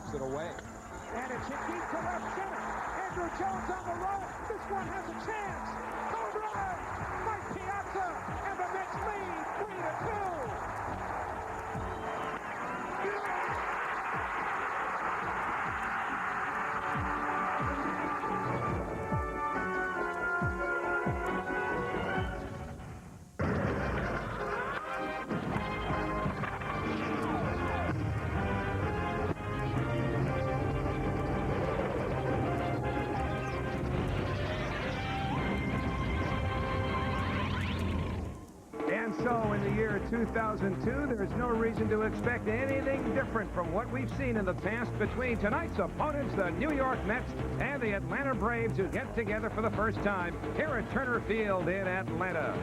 knocks it away. And it's hit deep to left center. Andruw Jones on the roll. This one has a chance. Home run by Piazza, and the Mets lead 3-2. So in the year 2002, there's no reason to expect anything different from what we've seen in the past between tonight's opponents, the New York Mets and the Atlanta Braves, who get together for the first time here at Turner Field in Atlanta.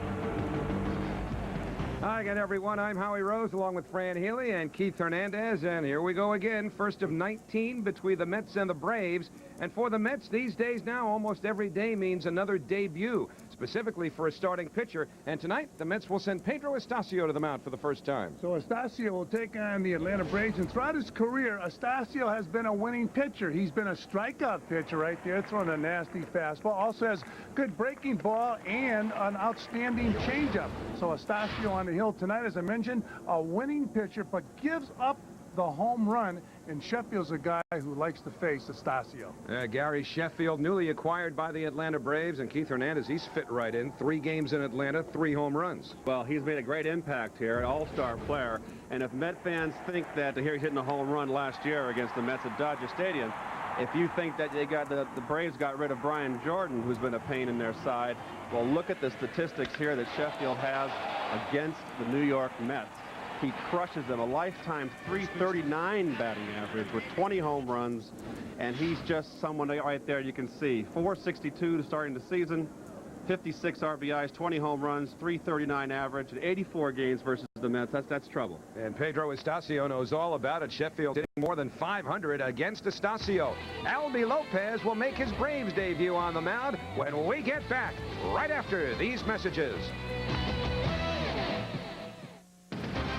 Hi again, everyone. I'm Howie Rose, along with Fran Healy and Keith Hernandez, and here we go again. First of 19 between the Mets and the Braves. And for the Mets these days now, almost every day means another debut, specifically for a starting pitcher. And tonight, the Mets will send Pedro Astacio to the mound for the first time. So Astacio will take on the Atlanta Braves, and throughout his career, Astacio has been a winning pitcher. He's been a strikeout pitcher right there, throwing a nasty fastball. Also has good breaking ball and an outstanding changeup. So Astacio on the hill tonight, as I mentioned, a winning pitcher, but gives up the home run, and Sheffield's a guy who likes to face Astacio. Gary Sheffield, newly acquired by the Atlanta Braves, and Keith Hernandez, he's fit right in. 3 games in Atlanta, 3 home runs. Well, he's made a great impact here, an all-star player, and if Met fans think that here he's hitting a home run last year against the Mets at Dodger Stadium, if you think that they got the Braves got rid of Brian Jordan, who's been a pain in their side, well, look at the statistics here that Sheffield has against the New York Mets. He crushes them, a lifetime .339 batting average with 20 home runs, and he's just someone right there you can see. .462 to starting the season, 56 RBIs, 20 home runs, .339 average, and 84 games versus the Mets. That's trouble. And Pedro Astacio knows all about it. Sheffield hitting more than 500 against Astacio. Lopez will make his Braves debut on the mound when we get back right after these messages.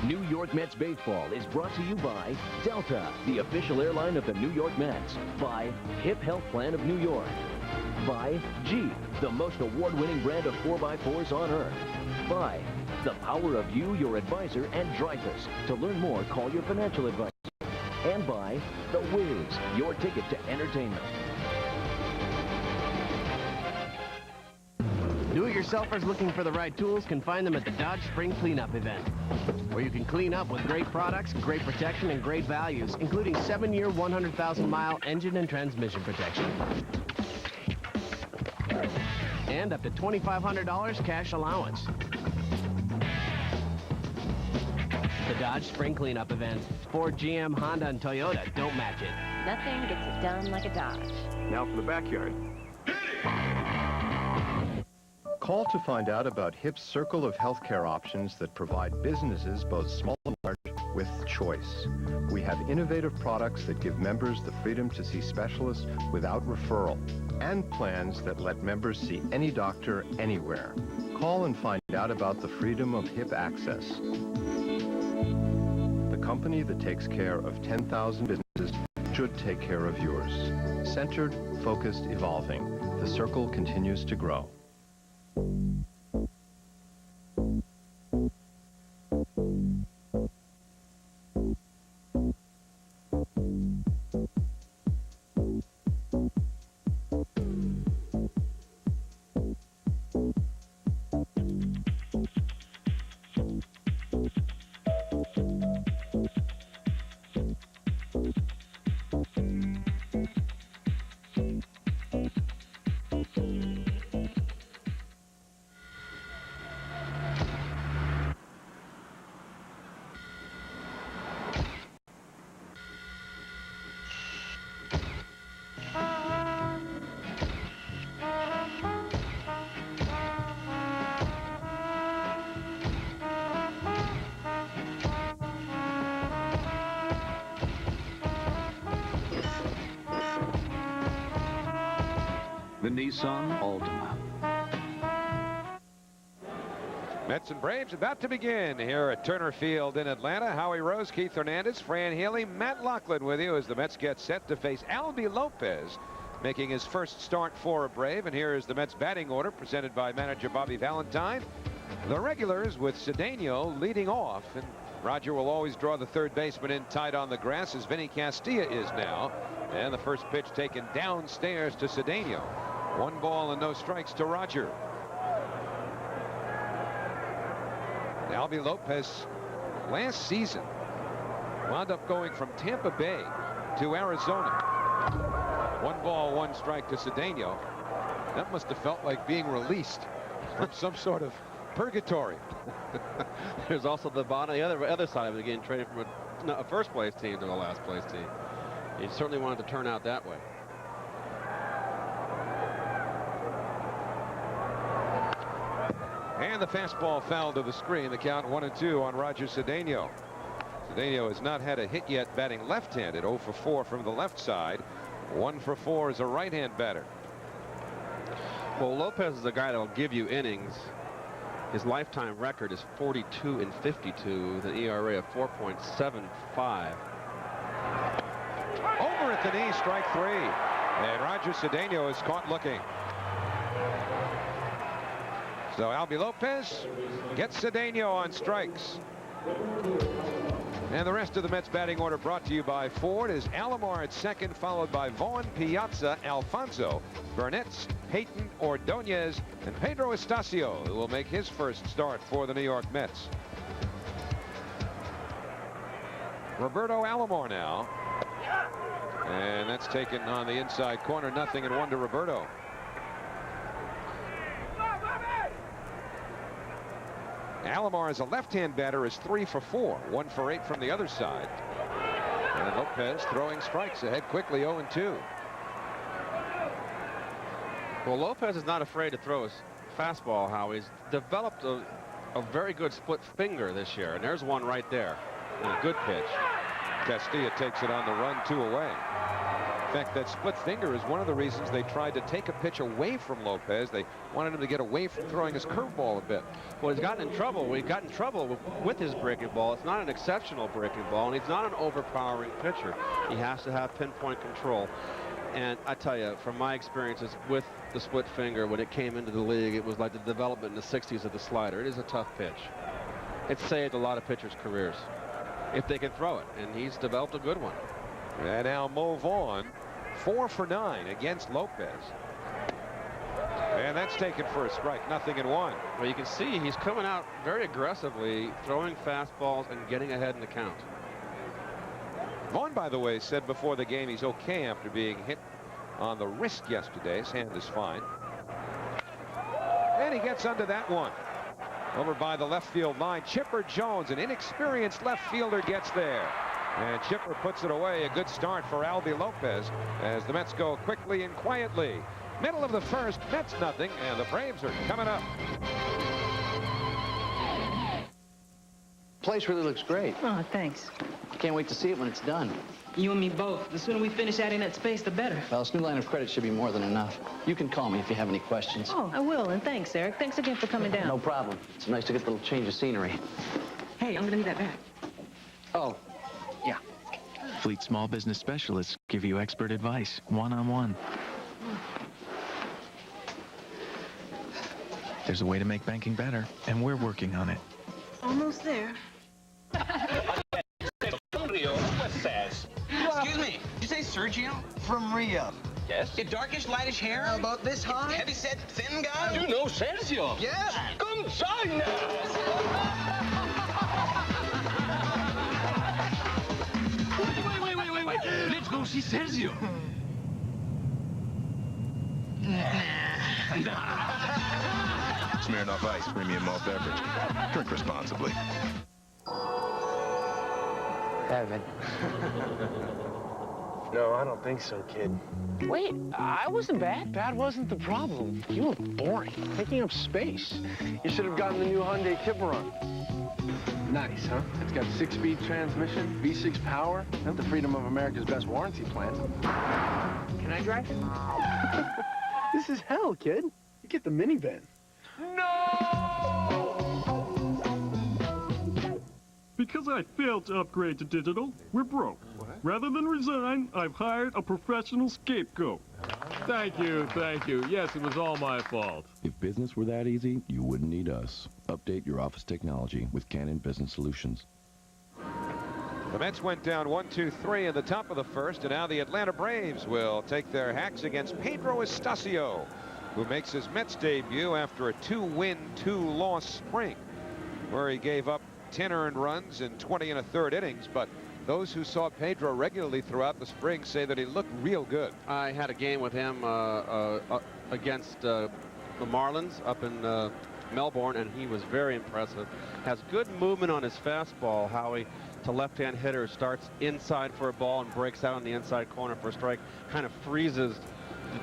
New York Mets baseball is brought to you by Delta, the official airline of the New York Mets, by Hip Health Plan of New York, by Jeep, the most award-winning brand of 4x4s on earth, by the power of you, your advisor, and Dreyfus. To learn more, call your financial advisor. And by The Wiz, your ticket to entertainment. Do-it-yourselfers looking for the right tools can find them at the Dodge Spring Cleanup event, where you can clean up with great products, great protection, and great values, including 7-year, 100,000-mile engine and transmission protection. And up to $2,500 cash allowance. The Dodge Spring Cleanup event. Ford, GM, Honda, and Toyota don't match it. Nothing gets it done like a Dodge. Now for the backyard. Call to find out about HIP's circle of healthcare options that provide businesses, both small and large, with choice. We have innovative products that give members the freedom to see specialists without referral, and plans that let members see any doctor anywhere. Call and find out about the freedom of HIP access. The company that takes care of 10,000 businesses should take care of yours. Centered, focused, evolving. The circle continues to grow. The Nissan Altima. Mets and Braves about to begin here at Turner Field in Atlanta. Howie Rose, Keith Hernandez, Fran Healy, Matt Loughlin with you as the Mets get set to face Albie Lopez, making his first start for a Brave. And here is the Mets batting order presented by manager Bobby Valentine. The regulars with Cedeno leading off, and Roger will always draw the third baseman in tight on the grass as Vinny Castilla is now. And the first pitch taken downstairs to Cedeno. 1 ball and no strikes to Roger. Albie Lopez last season wound up going from Tampa Bay to Arizona. 1 ball, 1 strike to Cedeno. That must have felt like being released from some sort of purgatory. There's also the other side of it, getting traded from a first place team to a last place team. He certainly wanted to turn out that way. And the fastball fouled to the screen. The count 1-2 on Roger Cedeno. Cedeno has not had a hit yet batting left-handed. 0 for 4 from the left side. 1 for 4 as a right-hand batter. Well, Lopez is a guy that will give you innings. His lifetime record is 42 and 52 with an ERA of 4.75. Over at the knee, strike 3. And Roger Cedeno is caught looking. So Albie Lopez gets Cedeno on strikes. And the rest of the Mets batting order brought to you by Ford is Alomar at second, followed by Vaughn, Piazza, Alfonso, Burnitz, Hayton, Ordonez, and Pedro Astacio, who will make his first start for the New York Mets. Roberto Alomar now. And that's taken on the inside corner. 0-1 to Roberto. Alomar as a left-hand batter is 3 for 4. 1 for 8 from the other side. And Lopez throwing strikes ahead quickly, 0-2. Well, Lopez is not afraid to throw his fastball, how he's developed a very good split finger this year. And there's one right there. And a good pitch. Castilla takes it on the run, 2 away. In fact, that split finger is one of the reasons they tried to take a pitch away from Lopez. They wanted him to get away from throwing his curveball a bit. Well, he's gotten in trouble. We've got in trouble with his breaking ball. It's not an exceptional breaking ball, and he's not an overpowering pitcher. He has to have pinpoint control. And I tell you, from my experiences with the split finger, when it came into the league, it was like the development in the 60s of the slider. It is a tough pitch. It saved a lot of pitchers' careers if they can throw it, and he's developed a good one. And now Mo Vaughn, 4 for 9 against Lopez. And that's taken for a strike. 0-1. Well, you can see he's coming out very aggressively, throwing fastballs and getting ahead in the count. Vaughn, by the way, said before the game he's okay after being hit on the wrist yesterday. His hand is fine. And he gets under that one. Over by the left field line, Chipper Jones, an inexperienced left fielder, gets there. And Chipper puts it away. A good start for Albie Lopez as the Mets go quickly and quietly. Middle of the first, Mets 0, and the Braves are coming up. Place really looks great. Oh, thanks. Can't wait to see it when it's done. You and me both. The sooner we finish adding that space, the better. Well, this new line of credit should be more than enough. You can call me if you have any questions. Oh, I will, and thanks, Eric. Thanks again for coming down. No problem. It's nice to get a little change of scenery. Hey, I'm gonna need that back. Oh, yeah. Fleet Small Business Specialists give you expert advice, one-on-one. There's a way to make banking better, and we're working on it. Almost there. Excuse me, did you say Sergio? From Rio. Yes? Your darkish, lightish hair? About this high? Heavy set, thin guy? You know Sergio. Yes. Consigna! Wait. Let's go see Sergio. Smirnoff Ice, premium malt beverage. Drink responsibly. Evan. No, I don't think so, kid. Wait, I wasn't bad. Bad wasn't the problem. You were boring, taking up space. You should have gotten the new Hyundai Tiburon. Nice, huh? It's got 6-speed transmission, V6 power, and the Freedom of America's Best warranty plan. Can I drive? This is hell, kid. You get the minivan. No! Because I failed to upgrade to digital, we're broke. Rather than resign, I've hired a professional scapegoat. Thank you, thank you. Yes, it was all my fault. If business were that easy, you wouldn't need us. Update your office technology with Canon Business Solutions. The Mets went down 1-2-3 in the top of the first, and now the Atlanta Braves will take their hacks against Pedro Astacio, who makes his Mets debut after a 2-win, 2-loss spring, where he gave up 10 earned runs in 20 1/3 innings. But those who saw Pedro regularly throughout the spring say that he looked real good. I had a game with him against the Marlins up in Melbourne, and he was very impressive. Has good movement on his fastball, Howie, to left-hand hitter. Starts inside for a ball and breaks out on the inside corner for a strike. Kind of freezes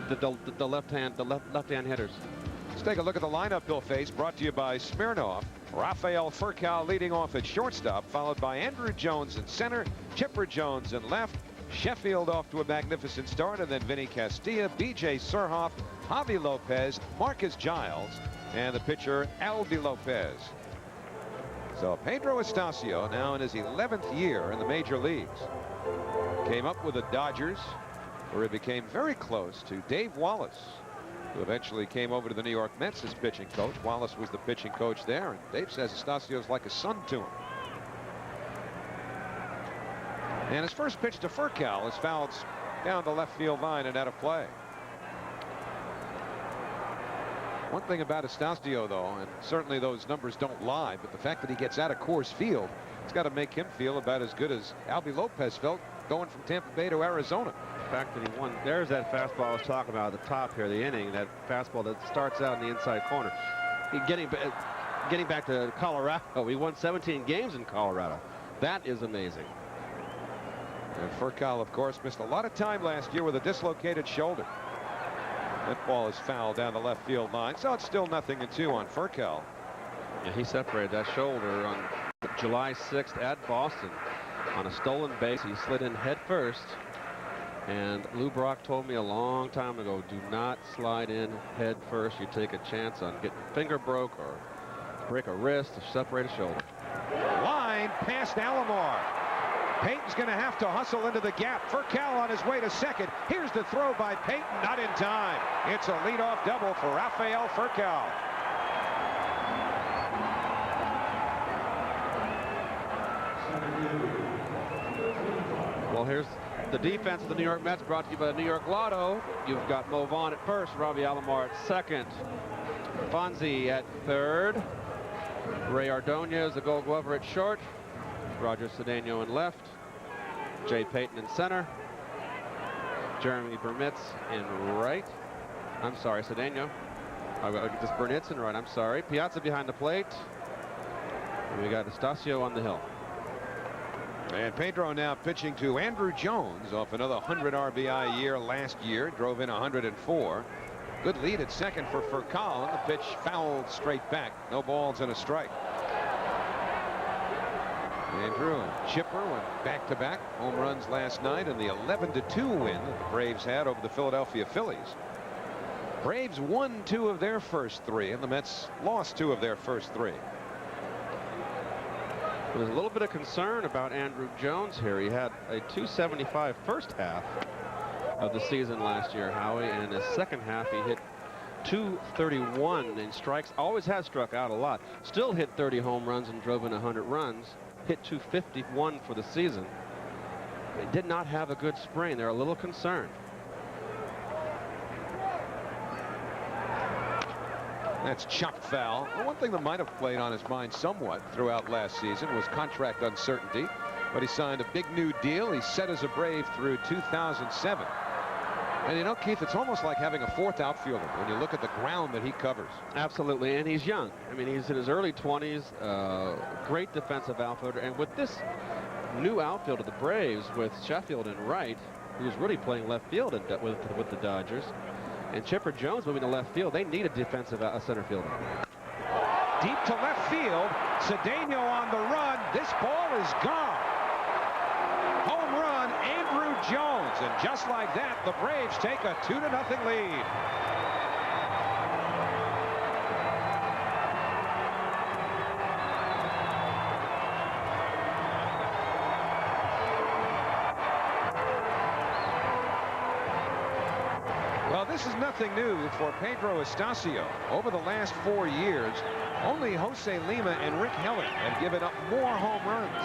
the left-hand hitters. Let's take a look at the lineup Bill faced, brought to you by Smirnoff. Rafael Furcal leading off at shortstop, followed by Andruw Jones in center, Chipper Jones in left, Sheffield off to a magnificent start, and then Vinny Castilla, B.J. Surhoff, Javi Lopez, Marcus Giles, and the pitcher Albie Lopez. So Pedro Astacio, now in his 11th year in the major leagues, came up with the Dodgers, where he became very close to Dave Wallace, who eventually came over to the New York Mets as pitching coach. Wallace was the pitching coach there, and Dave says Astacio's like a son to him. And his first pitch to Furcal is fouled down the left field line and out of play. One thing about Astacio, though, and certainly those numbers don't lie, but the fact that he gets out of Coors Field, it's got to make him feel about as good as Albie Lopez felt going from Tampa Bay to Arizona. The fact that he won, there's that fastball I was talking about at the top here, the inning, that fastball that starts out in the inside corner. Getting back to Colorado, he won 17 games in Colorado. That is amazing. And Furcal, of course, missed a lot of time last year with a dislocated shoulder. That ball is fouled down the left field line, so it's still 0-2 on Furcal. Yeah, he separated that shoulder on July 6th at Boston on a stolen base. He slid in head first, and Lou Brock told me a long time ago, do not slide in head first. You take a chance on getting a finger broke or break a wrist or separate a shoulder. Line past Alomar. Payton's going to have to hustle into the gap. Furcal on his way to second. Here's the throw by Payton, not in time. It's a leadoff double for Rafael Furcal. Well, here's the defense of the New York Mets, brought to you by the New York Lotto. You've got Mo Vaughn at first, Robbie Alomar at second, Fonzie at third, Ray Ordonez, the Gold Glover, at short, Roger Cedeno in left, Jay Payton in center, Jeromy Burnitz in right. I'm sorry, Cedeno. This Burnitz in right, I'm sorry. Piazza behind the plate. And we got Astacio on the hill. And Pedro now pitching to Andruw Jones off another 100 RBI year last year. Drove in 104. Good lead at second for Furcal, and the pitch fouled straight back. No balls and a strike. Andruw and Chipper went back-to-back home runs last night in the 11-2 win that the Braves had over the Philadelphia Phillies. Braves won 2 of their first 3, and the Mets lost 2 of their first 3. There's a little bit of concern about Andruw Jones here. He had a 275 first half of the season last year, Howie, and in his second half he hit 231 in strikes. Always has struck out a lot. Still hit 30 home runs and drove in 100 runs. Hit 251 for the season. He did not have a good spring. They're a little concerned. That's chopped foul. Well, one thing that might have played on his mind somewhat throughout last season was contract uncertainty, but he signed a big new deal. He's set as a Brave through 2007. And you know, Keith, it's almost like having a fourth outfielder when you look at the ground that he covers. Absolutely, and he's young. I mean, he's in his early 20s, great defensive outfielder. And with this new outfield of the Braves with Sheffield in right, who's really playing left field with the Dodgers, and Chipper Jones moving to left field, they need a defensive center fielder. Deep to left field, Cedeno on the run. This ball is gone. Home run, Andruw Jones, and just like that, the Braves take a 2-0 lead. Well, this is nothing new for Pedro Astacio. Over the last 4 years, only Jose Lima and Rick Heller have given up more home runs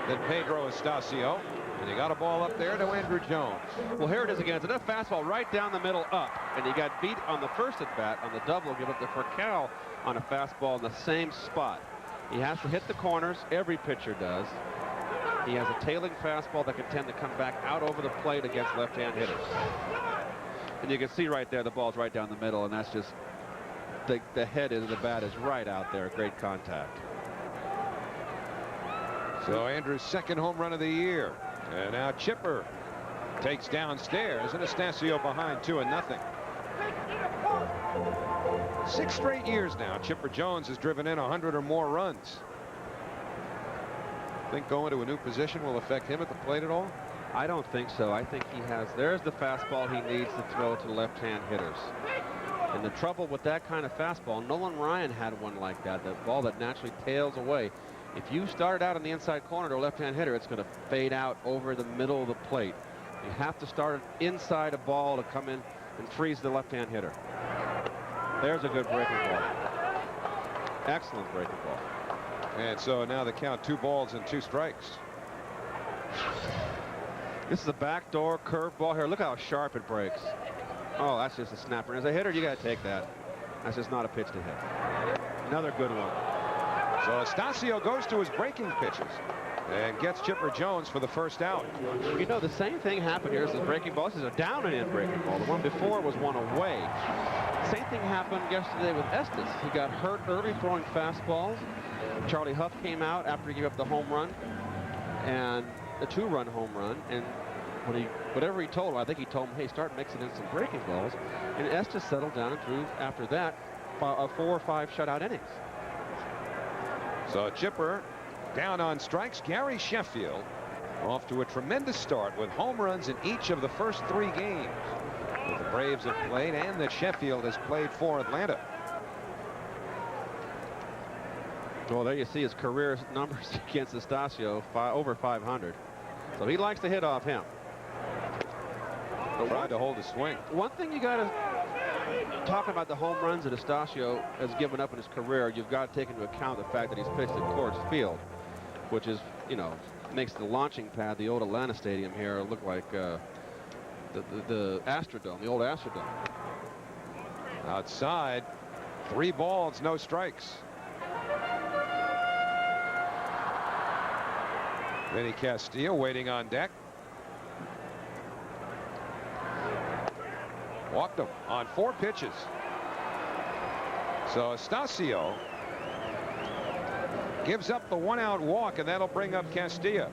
than Pedro Astacio. And he got a ball up there to Andruw Jones. Well, here it is again. It's a fastball right down the middle up. And he got beat on the first at bat on the double. Give up to Furcal on a fastball in the same spot. He has to hit the corners. Every pitcher does. He has a tailing fastball that can tend to come back out over the plate against left-hand hitters. And you can see right there the ball's right down the middle, and that's just the head of the bat is right out there. Great contact. So Andrew's second home run of the year. And now Chipper takes downstairs, and Astacio behind 2-0. 6 straight years now, Chipper Jones has driven in 100 or more runs. Think going to a new position will affect him at the plate at all? I don't think so. I think he has. There's the fastball he needs to throw to left-hand hitters. And the trouble with that kind of fastball, Nolan Ryan had one like that, the ball that naturally tails away. If you start out on the inside corner to a left-hand hitter, it's going to fade out over the middle of the plate. You have to start inside a ball to come in and freeze the left-hand hitter. There's a good breaking ball. Excellent breaking ball. And so now the count 2 balls and 2 strikes. This is a backdoor curve ball here. Look how sharp it breaks. Oh, that's just a snapper. As a hitter, you got to take that. That's just not a pitch to hit. Another good one. So Astacio goes to his breaking pitches and gets Chipper Jones for the first out. You know, the same thing happened here. This is breaking ball. This is a down and in breaking ball. The one before was one away. Same thing happened yesterday with Estes. He got hurt early throwing fastballs. Charlie Huff came out after he gave up the home run, and a 2-run home run. And whatever he told him, I think he told him, hey, start mixing in some breaking balls. And Estes settled down and threw after that 4 or 5 shutout innings. So Chipper down on strikes. Gary Sheffield off to a tremendous start with home runs in each of the first 3 games that the Braves have played and that Sheffield has played for Atlanta. Well, there you see his career numbers against Astacio, over 500. So he likes to hit off him. Tried to hold his swing. One thing you got to talk about the home runs that Astacio has given up in his career. You've got to take into account the fact that he's pitched at Coors Field, which is, you know, makes the launching pad, the old Atlanta Stadium here, look like the Astrodome, the old Astrodome. Outside, 3 balls, no strikes. Vinny Castilla waiting on deck. Walked him on 4 pitches. So Astacio gives up the 1-out walk, and that'll bring up Castilla.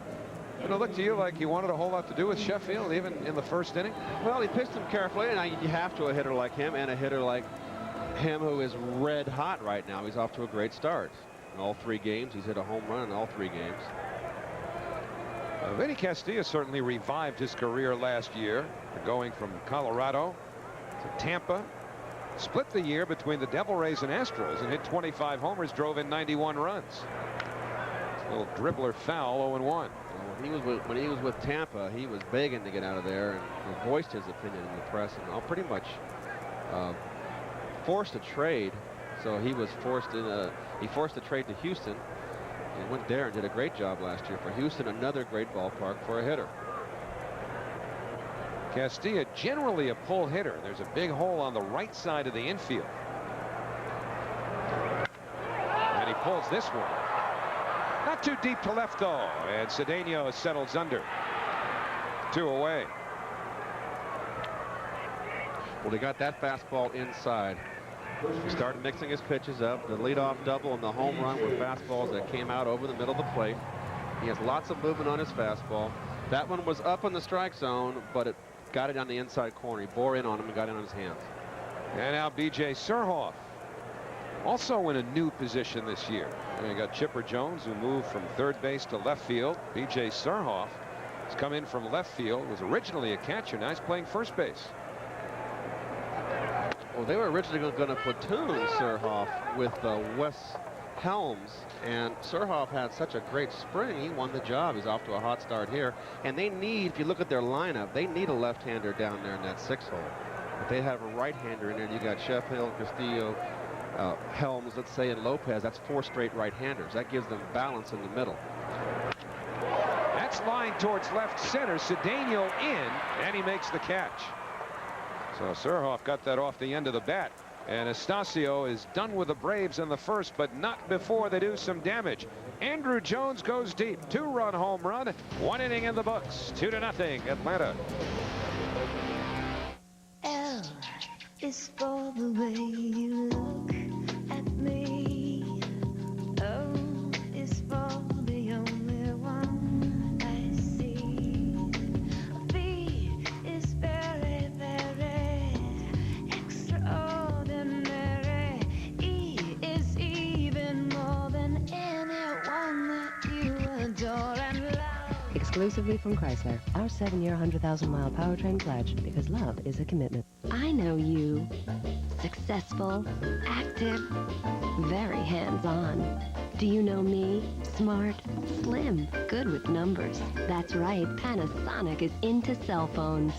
Did it look to you like he wanted a whole lot to do with Sheffield, even in the first inning? Well, he pitched him carefully, and you have to a hitter like him and a hitter like him who is red hot right now. He's off to a great start. In all 3 games, he's hit a home run in all 3 games. Vinny Castilla certainly revived his career last year, going from Colorado to Tampa. Split the year between the Devil Rays and Astros and hit 25 homers, drove in 91 runs. A little dribbler foul, 0-1. When he was with Tampa, he was begging to get out of there and voiced his opinion in the press, and pretty much forced a trade. So he was forced a trade to Houston. He went there and did a great job last year for Houston. Another great ballpark for a hitter. Castilla generally a pull hitter. There's a big hole on the right side of the infield. And he pulls this one. Not too deep to left, though. And Cedeno settles under. 2 away. Well, he got that fastball inside. He started mixing his pitches up. The leadoff double and the home run were fastballs that came out over the middle of the plate. He has lots of movement on his fastball. That one was up in the strike zone, but it got it on the inside corner. He bore in on him and got it on his hands. And now B.J. Surhoff, also in a new position this year. And you got Chipper Jones, who moved from third base to left field. B.J. Surhoff has come in from left field, was originally a catcher. Now he's playing first base. Well, they were originally going to platoon Surhoff with Wes Helms, and Surhoff had such a great spring. He won the job. He's off to a hot start here. And they need, if you look at their lineup, they need a left-hander down there in that 6 hole. If they have a right-hander in there, you got Sheffield, Castillo, Helms, let's say, and Lopez. That's 4 straight right-handers. That gives them balance in the middle. That's lined towards left center. Cedeno in, and he makes the catch. So Surhoff got that off the end of the bat. And Astacio is done with the Braves in the first, but not before they do some damage. Andruw Jones goes deep. 2-run home run. 1 inning in the books. 2-0 Atlanta. L is for the way you look at me. O is for the only one I see. V is very, very extraordinary. E is even more than anyone that you adore and love. Exclusively from Chrysler, our 7-year, 100,000-mile powertrain pledge, because love is a commitment. I know you. Successful, active, very hands-on. Do you know me? Smart, slim, good with numbers. That's right, Panasonic is into cell phones.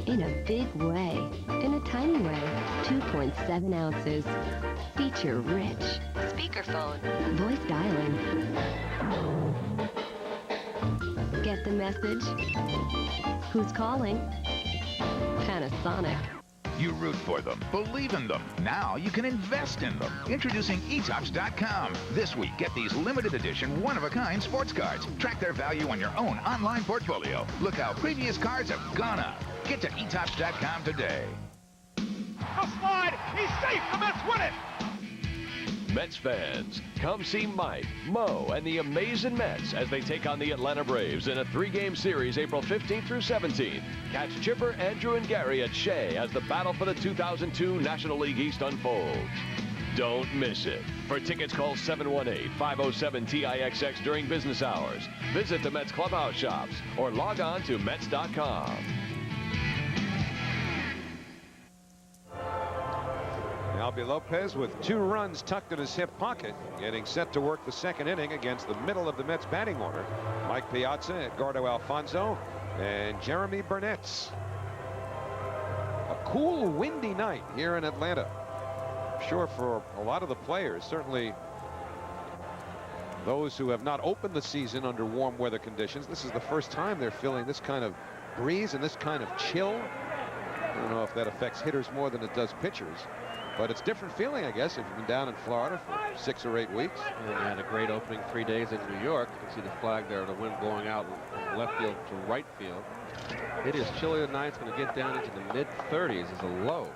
In a big way. In a tiny way. 2.7 ounces. Feature-rich. Speakerphone. Voice dialing. Get the message? Who's calling? Panasonic. You root for them, believe in them. Now you can invest in them. Introducing eTopps.com. This week, get these limited edition, one-of-a-kind sports cards. Track their value on your own online portfolio. Look how previous cards have gone up. Get to eTopps.com today. A slide. He's safe. The Mets win it. Mets fans, come see Mike, Mo, and the amazing Mets as they take on the Atlanta Braves in a 3-game series April 15th through 17th. Catch Chipper, Andruw, and Gary at Shea as the battle for the 2002 National League East unfolds. Don't miss it. For tickets, call 718-507-TIXX during business hours. Visit the Mets clubhouse shops or log on to Mets.com. Albie Lopez with 2 runs tucked in his hip pocket, getting set to work the second inning against the middle of the Mets batting order. Mike Piazza, Edgardo Alfonso, and Jeromy Burnitz. A cool, windy night here in Atlanta. I'm sure for a lot of the players, certainly those who have not opened the season under warm weather conditions, this is the first time they're feeling this kind of breeze and this kind of chill. I don't know if that affects hitters more than it does pitchers. But it's a different feeling, I guess, if you've been down in Florida for 6 or 8 weeks. And they had a great opening 3 days in New York. You can see the flag there, the wind blowing out from left field to right field. It is chilly tonight. It's going to get down into the mid-30s as a low.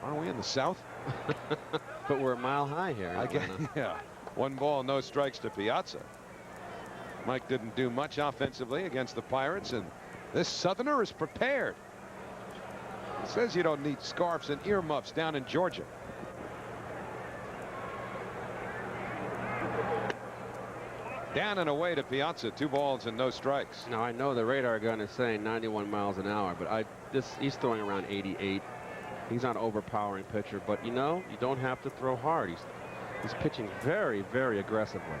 Aren't we in the South? But we're a mile high here. I guess, yeah. 1 ball, no strikes to Piazza. Mike didn't do much offensively against the Pirates, and this Southerner is prepared. It says you don't need scarves and earmuffs down in Georgia. Down and away to Piazza, 2 balls and no strikes. Now I know the radar gun is saying 91 miles an hour, but he's throwing around 88. He's not an overpowering pitcher, but you know, you don't have to throw hard. He's pitching very, very aggressively.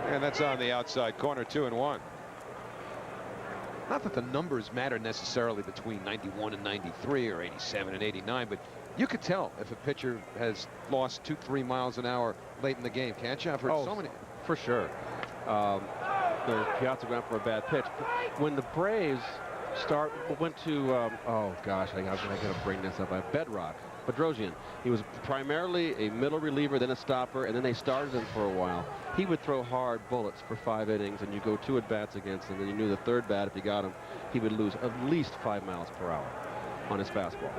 And that's on the outside corner, 2-1. Not that the numbers matter necessarily between 91 and 93 or 87 and 89, but you could tell if a pitcher has lost 2-3 miles an hour late in the game, can't you? I've heard so many. For sure. Piazza went for a bad pitch. When the Braves went to, oh gosh, I gotta bring this up. Bedrock. Bedrosian. He was primarily a middle reliever, then a stopper, and then they started him for a while. He would throw hard bullets for 5 innings, and you go 2 at-bats against him, and you knew the 3rd bat, if you got him, he would lose at least 5 miles per hour on his fastball.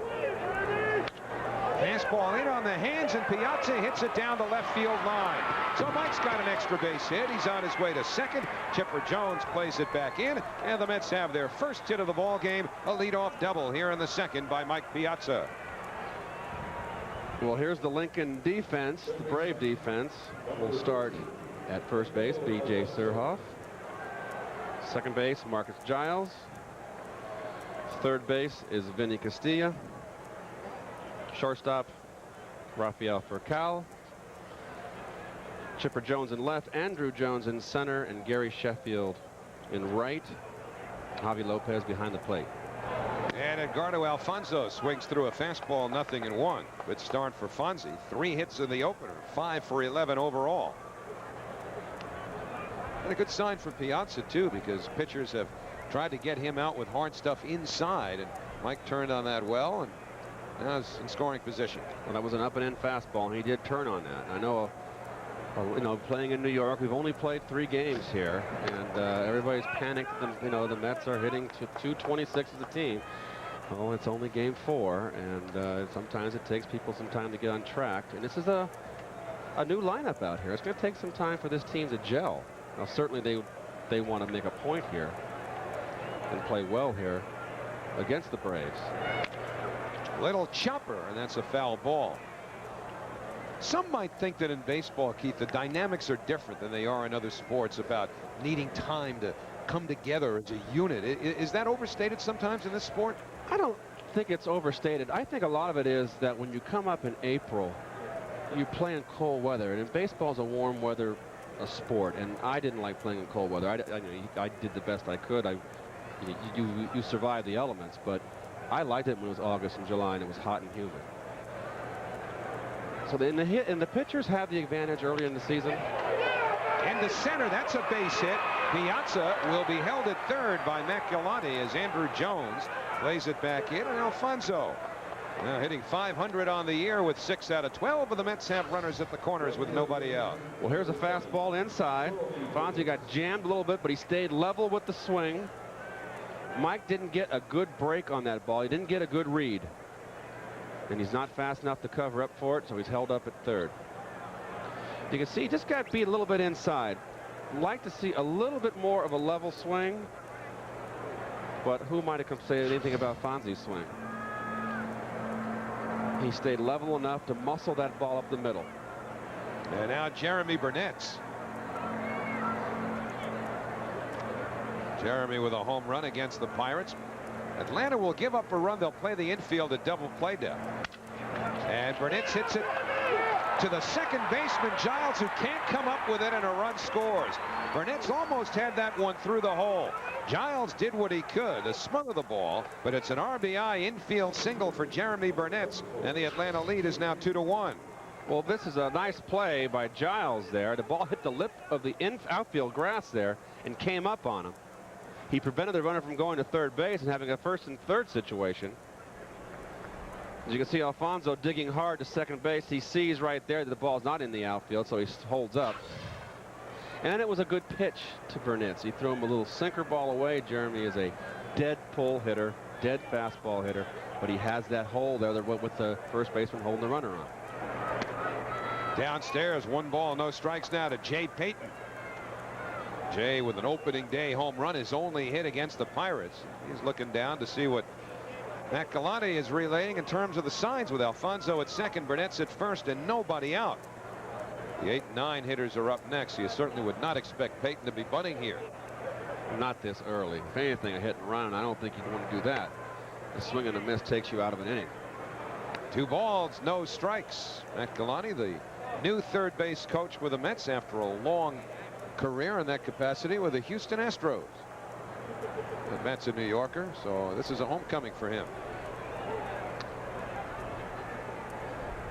Fastball in on the hands, and Piazza hits it down the left field line. So Mike's got an extra base hit. He's on his way to second. Chipper Jones plays it back in, and the Mets have their first hit of the ball game, a leadoff double here in the second by Mike Piazza. Well, here's the Lincoln defense, the Brave defense. We'll start at first base, B.J. Surhoff. Second base, Marcus Giles. Third base is Vinny Castilla. Shortstop, Rafael Furcal. Chipper Jones in left, Andruw Jones in center, and Gary Sheffield in right. Javi Lopez behind the plate. And a Edgardo Alfonso swings through a fastball, 0-1. Good start for Fonzie. 3 hits in the opener, 5 for 11 overall. And a good sign for Piazza, too, because pitchers have tried to get him out with hard stuff inside, and Mike turned on that well, and now he's in scoring position. Well, that was an up-and-in fastball, and he did turn on that. I know, you know, playing in New York, we've only played 3 games here, and everybody's panicked. You know, the Mets are hitting to 226 as a team. Oh, it's only game 4, and sometimes it takes people some time to get on track. And this is a new lineup out here. It's going to take some time for this team to gel. Now, certainly they want to make a point here and play well here against the Braves. Little chopper, and that's a foul ball. Some might think that in baseball, Keith, the dynamics are different than they are in other sports about needing time to come together as a unit. Is that overstated sometimes in this sport? I don't think it's overstated. I think a lot of it is that when you come up in April, you play in cold weather, and in baseball is a warm weather sport, and I didn't like playing in cold weather. I did the best I could. You survive the elements, but I liked it when it was August and July and it was hot and humid. So the pitchers have the advantage early in the season. Into center, that's a base hit. Piazza will be held at third by Maculati as Andruw Jones plays it back in, and Alfonso now hitting .500 on the year with 6 out of 12, but the Mets have runners at the corners with nobody out. Well, here's a fastball inside. Fonzie got jammed a little bit, but he stayed level with the swing. Mike didn't get a good break on that ball. He didn't get a good read. And he's not fast enough to cover up for it, so he's held up at third. You can see he just got beat a little bit inside. Like to see a little bit more of a level swing, but who might have said anything about Fonzie's swing? He stayed level enough to muscle that ball up the middle. And now Jeromy Burnitz. Jeromy with a home run against the Pirates. Atlanta will give up a run. They'll play the infield at double play down. And Burnitz hits it to the second baseman, Giles, who can't come up with it, and a run scores. Burnitz almost had that one through the hole. Giles did what he could to smother the ball, but it's an RBI infield single for Jeromy Burnitz, and the Atlanta lead is now 2-1. Well, this is a nice play by Giles there. The ball hit the lip of the outfield grass there and came up on him. He prevented the runner from going to third base and having a first and third situation. As you can see, Alfonso digging hard to second base. He sees right there that the ball's not in the outfield, so he holds up. And it was a good pitch to Burnitz. He threw him a little sinker ball away. Jeromy is a dead pull hitter, dead fastball hitter, but he has that hole there with the first baseman holding the runner on. Downstairs, 1 ball, no strikes now to Jay Payton. Jay with an opening day home run, his only hit against the Pirates. He's looking down to see what Maculati is relaying in terms of the signs with Alfonso at second, Burnitz at first, and nobody out. The 8 and 9 hitters are up next. You certainly would not expect Payton to be bunting here. Not this early. If anything, a hit and run, I don't think you'd want to do that. A swing and a miss takes you out of an inning. 2 balls, no strikes. Maculati, the new third base coach with the Mets after a long career in that capacity with the Houston Astros. The Mets a New Yorker, so this is a homecoming for him.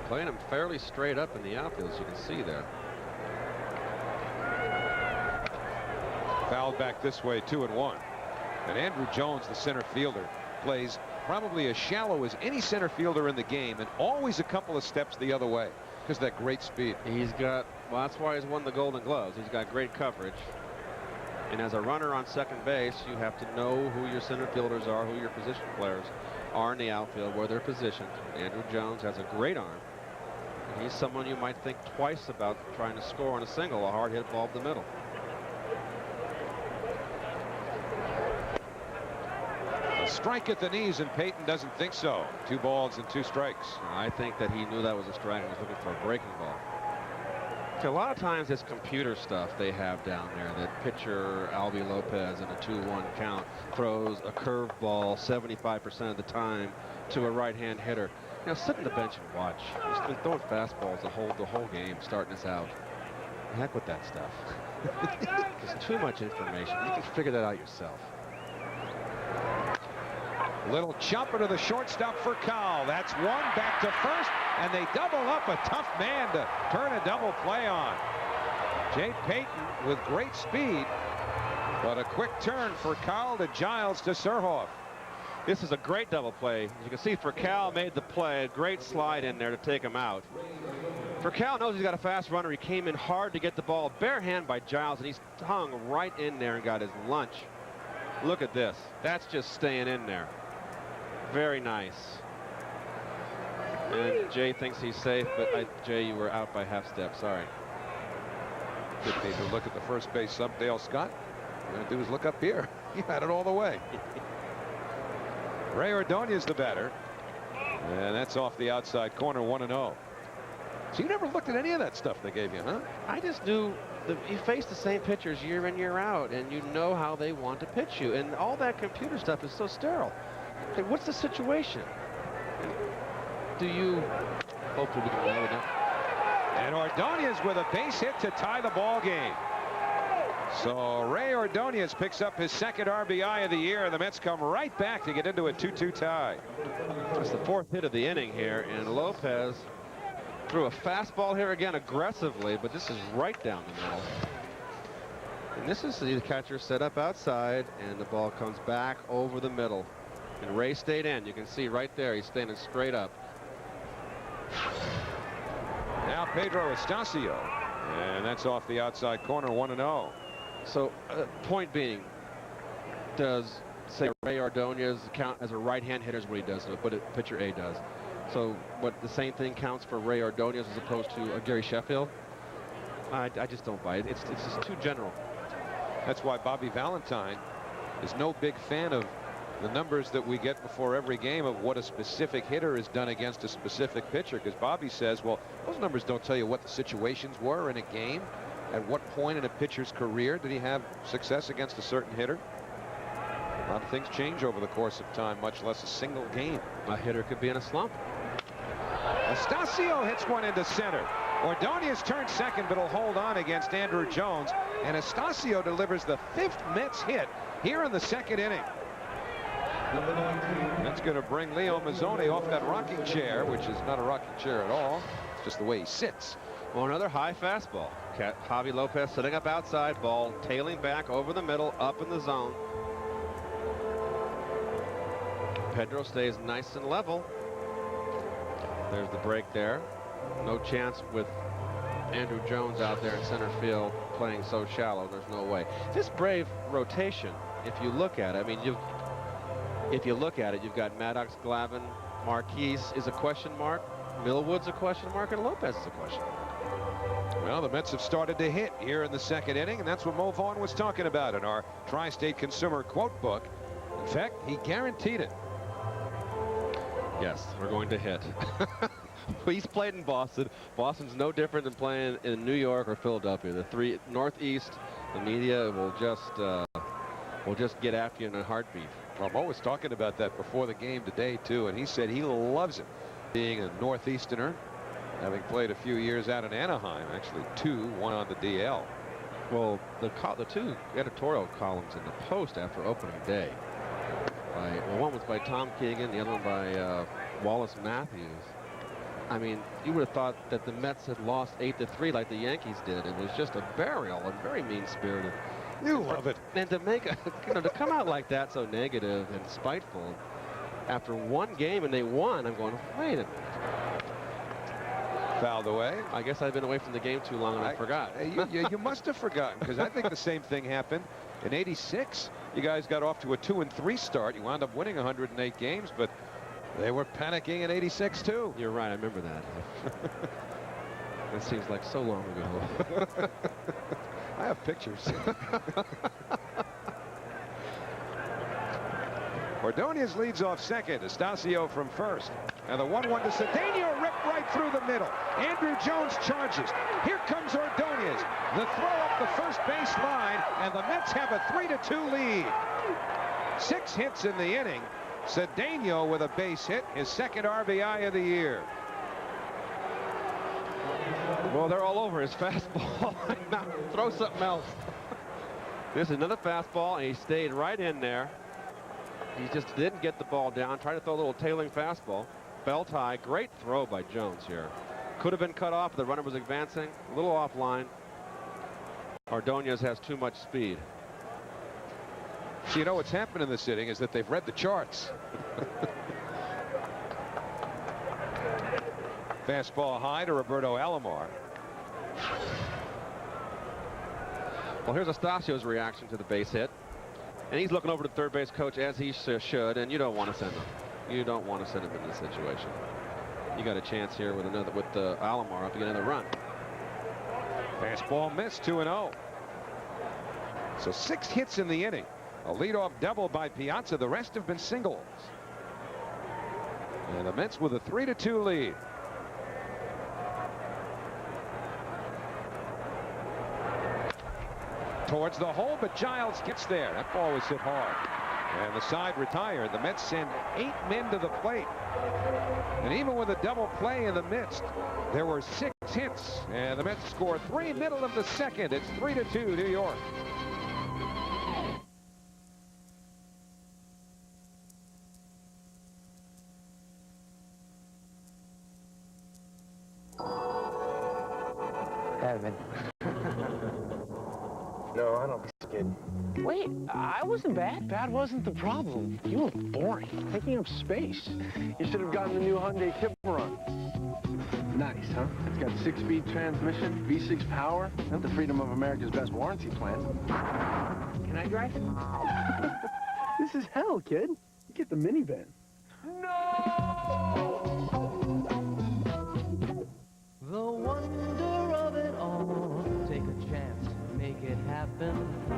Playing him fairly straight up in the outfield, as you can see there. Fouled back this way, 2-1. And Andruw Jones, the center fielder, plays probably as shallow as any center fielder in the game, and always a couple of steps the other way because of that great speed. He's got, well, that's why he's won the Golden Gloves. He's got great coverage. And as a runner on second base, you have to know who your center fielders are, who your position players are in the outfield, where they're positioned. Andruw Jones has a great arm. And he's someone you might think twice about trying to score on a single, a hard hit ball up the middle. A strike at the knees, and Payton doesn't think so. 2 balls and 2 strikes. I think that he knew that was a strike and was looking for a breaking ball. A lot of times it's computer stuff they have down there. That pitcher Albie Lopez in a 2-1 count throws a curveball 75% of the time to a right-hand hitter. You know, sit on the bench and watch. He's been throwing fastballs the whole game, starting us out. Heck with that stuff. There's too much information. You can figure that out yourself. Little jumper to the shortstop for Cowell. That's one. Back to first, and they double up. A tough man to turn a double play on. Jay Payton with great speed, but a quick turn for Cowell to Giles to Surhoff. This is a great double play. As you can see, Furcal made the play. A great slide in there to take him out. Furcal knows he's got a fast runner. He came in hard to get the ball bare hand by Giles, and he's hung right in there and got his lunch. Look at this. That's just staying in there. Very nice. And Jay thinks he's safe, but Jay, you were out by half step. Sorry. Didn't need to look at the first base stump, Dale Scott. What I'm going to do is look up here. He had it all the way. Ray Ordonez the batter. And that's off the outside corner, 1-0. So you never looked at any of that stuff they gave you, huh? I just knew you face the same pitchers year in, year out, and you know how they want to pitch you. And all that computer stuff is so sterile. Hey, what's the situation? Do you... Hopefully we can narrow it down. And Ordonez with a base hit to tie the ball game. So Ray Ordonez picks up his second RBI of the year. The Mets come right back to get into a 2-2 tie. It's the fourth hit of the inning here, and Lopez threw a fastball here again aggressively, but this is right down the middle. And this is the catcher set up outside, and the ball comes back over the middle. And Ray stayed in. You can see right there, he's standing straight up. Now Pedro Astacio, and that's off the outside corner, 1-0. So, point being, does, say, Ray Ordonez count as a right-hand hitter is what he does, but pitcher A does. So, what, the same thing counts for Ray Ordonez as opposed to Gary Sheffield? I just don't buy it. It's just too general. That's why Bobby Valentine is no big fan of the numbers that we get before every game of what a specific hitter has done against a specific pitcher, because Bobby says, well, those numbers don't tell you what the situations were in a game. At what point in a pitcher's career did he have success against a certain hitter? A lot of things change over the course of time, much less a single game. A hitter could be in a slump. Astacio hits one into center. Ordonez turns second, but will hold on against Andruw Jones. And Astacio delivers the 5th Mets hit here in the second inning. That's going to bring Leo Mazzone off that rocking chair, which is not a rocking chair at all. It's just the way he sits. Well, another high fastball. Javi Lopez sitting up outside, ball tailing back over the middle, up in the zone. Pedro stays nice and level. There's the break there. No chance with Andruw Jones out there in center field playing so shallow. There's no way. This Brave rotation, if you look at it, I mean, if you look at it, you've got Maddox, Glavine, Marquise is a question mark, Millwood's a question mark, and Lopez is a question mark. Well, the Mets have started to hit here in the second inning, and that's what Mo Vaughn was talking about in our Tri-State Consumer Quote Book. In fact, he guaranteed it. Yes, we're going to hit. He's played in Boston. Boston's no different than playing in New York or Philadelphia. The three Northeast, the media will just get after you in a heartbeat. Well, Mo was talking about that before the game today, too, and he said he loves it, being a Northeasterner, having played a few years out in Anaheim, actually 2, 1 on the DL. Well, the 2 editorial columns in the Post after opening day, one was by Tom Keegan, the other one by Wallace Matthews. I mean, you would have thought that the Mets had lost 8-3 like the Yankees did. It was just a burial and very mean-spirited. You love it. And to make to come out like that so negative and spiteful after one game and they won, I'm going, wait a minute. Fouled away. I guess I've been away from the game too long and I forgot. You must have forgotten, because I think the same thing happened in '86. You guys got off to a 2-3 start. You wound up winning 108 games, but they were panicking in '86 too. You're right. I remember that. That seems like so long ago. I have pictures. Ordonez leads off second. Astacio from first. And the 1-1 to Cedeno, ripped right through the middle. Andruw Jones charges. Here comes Ordonez. The throw up the first base line, and the Mets have a 3-2 lead. 6 hits in the inning. Cedeno with a base hit, his second RBI of the year. Well, they're all over his fastball. Now, throw something else. This is another fastball, and he stayed right in there. He just didn't get the ball down. Tried to throw a little tailing fastball. Belt high. Great throw by Jones here. Could have been cut off. The runner was advancing. A little offline. Ordonez has too much speed. So you know what's happened in this inning is that they've read the charts. Fastball high to Roberto Alomar. Well, here's Astacio's reaction to the base hit. And he's looking over to the third base coach, as he should, and you don't want to send him. You don't want to send him in this situation. You got a chance here with Alomar up to get another run. Fastball missed, 2-0. So 6 hits in the inning. A leadoff double by Piazza. The rest have been singles. And the Mets with a 3-2 lead. Towards the hole, but Giles gets there. That ball was hit hard. And the side retired. The Mets send 8 men to the plate. And even with a double play in the midst, there were 6 hits. And the Mets score 3 middle of the second. It's 3-2 New York. Evan. No, I don't be scared. Wait, I wasn't bad. Bad wasn't the problem. You were boring, taking up space. You should have gotten the new Hyundai Tiburon. Nice, huh? It's got 6-speed transmission, V6 power, and the freedom of America's best warranty plan. Can I drive it? This is hell, kid. You get the minivan. The wonder of it all. Take a chance, make it happen.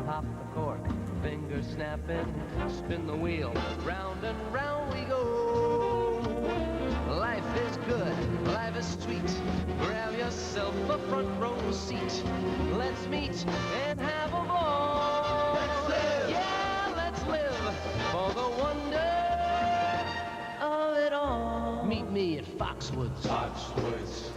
Pop the cork, finger snapping. Spin the wheel, round and round we go. Life is good, life is sweet. Grab yourself a front row seat. Let's meet and have a ball. Let's live. Yeah, let's live for the wonder of it all. Meet me at Foxwoods. Foxwoods.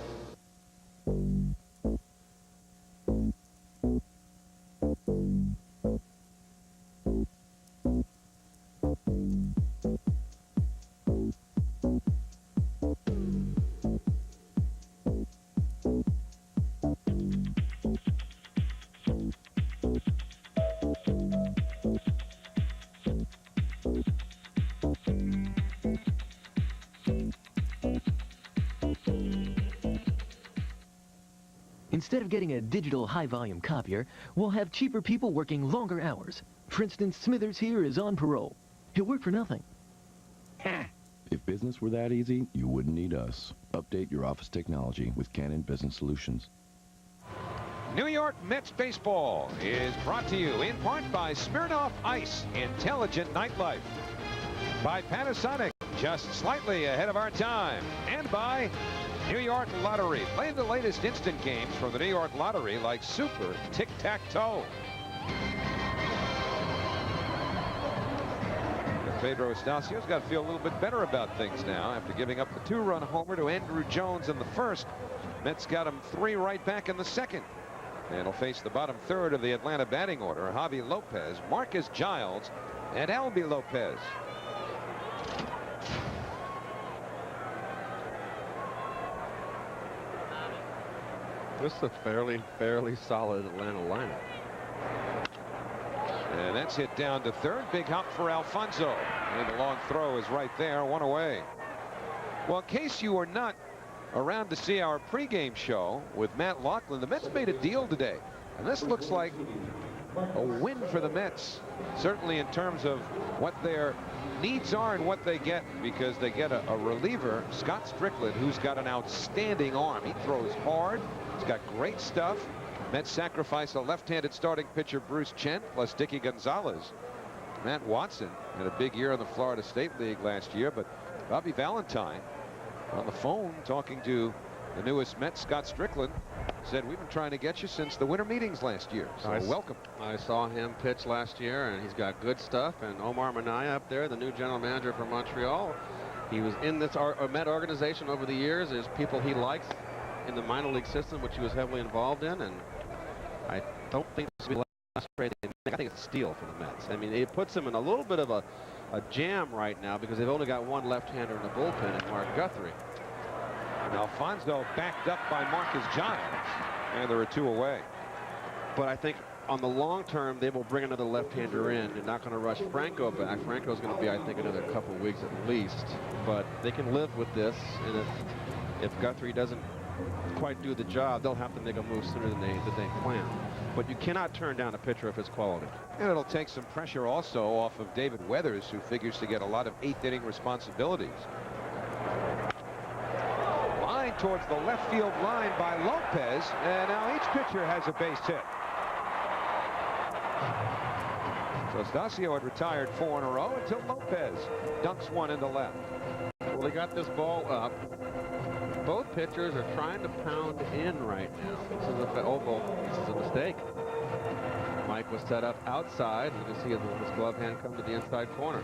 Instead of getting a digital high-volume copier, we'll have cheaper people working longer hours. For instance, Smithers here is on parole. He'll work for nothing. If business were that easy, you wouldn't need us. Update your office technology with Canon Business Solutions. New York Mets baseball is brought to you in part by Smirnoff Ice, intelligent nightlife. By Panasonic, just slightly ahead of our time. And by New York Lottery. Play the latest instant games from the New York Lottery like Super Tic-Tac-Toe. Pedro Astacio's got to feel a little bit better about things now after giving up the 2-run homer to Andruw Jones in the first. Mets got him 3 right back in the second. And he'll face the bottom third of the Atlanta batting order. Javi Lopez, Marcus Giles, and Albie Lopez. This is a fairly solid Atlanta lineup. And that's hit down to third. Big hop for Alfonso. And the long throw is right there, 1 away. Well, in case you were not around to see our pregame show with Matt Laughlin, the Mets made a deal today. And this looks like a win for the Mets. Certainly in terms of what their needs are and what they get, because they get a reliever, Scott Strickland, who's got an outstanding arm. He throws hard. He's got great stuff. Mets sacrifice a left-handed starting pitcher, Bruce Chen, plus Dickie Gonzalez. Matt Watson had a big year in the Florida State League last year, but Bobby Valentine on the phone talking to the newest Met, Scott Strickland, said, we've been trying to get you since the winter meetings last year. So welcome. I saw him pitch last year, and he's got good stuff. And Omar Minaya up there, the new general manager for Montreal, he was in this Met organization over the years. There's people he likes in the minor league system, which he was heavily involved in, and I don't think this will be last trade. I think it's a steal for the Mets. I mean, it puts him in a little bit of a a jam right now because they've only got one left-hander in the bullpen, and Mark Guthrie. And Alfonso backed up by Marcus Giles, and there are 2 away. But I think on the long term, they will bring another left-hander in. They're not going to rush Franco back. Franco's going to be, I think, another couple of weeks at least. But they can live with this, and if Guthrie doesn't quite do the job, they'll have to make a move sooner than they plan. But you cannot turn down a pitcher if it's quality. And it'll take some pressure also off of David Weathers, who figures to get a lot of 8th-inning responsibilities. Line towards the left field line by Lopez, and now each pitcher has a base hit. So Astacio had retired 4 in a row until Lopez dunks one into left. Well, they got this ball up. Both pitchers are trying to pound in right now. This is a mistake. Mike was set up outside. You can see his glove hand come to the inside corner.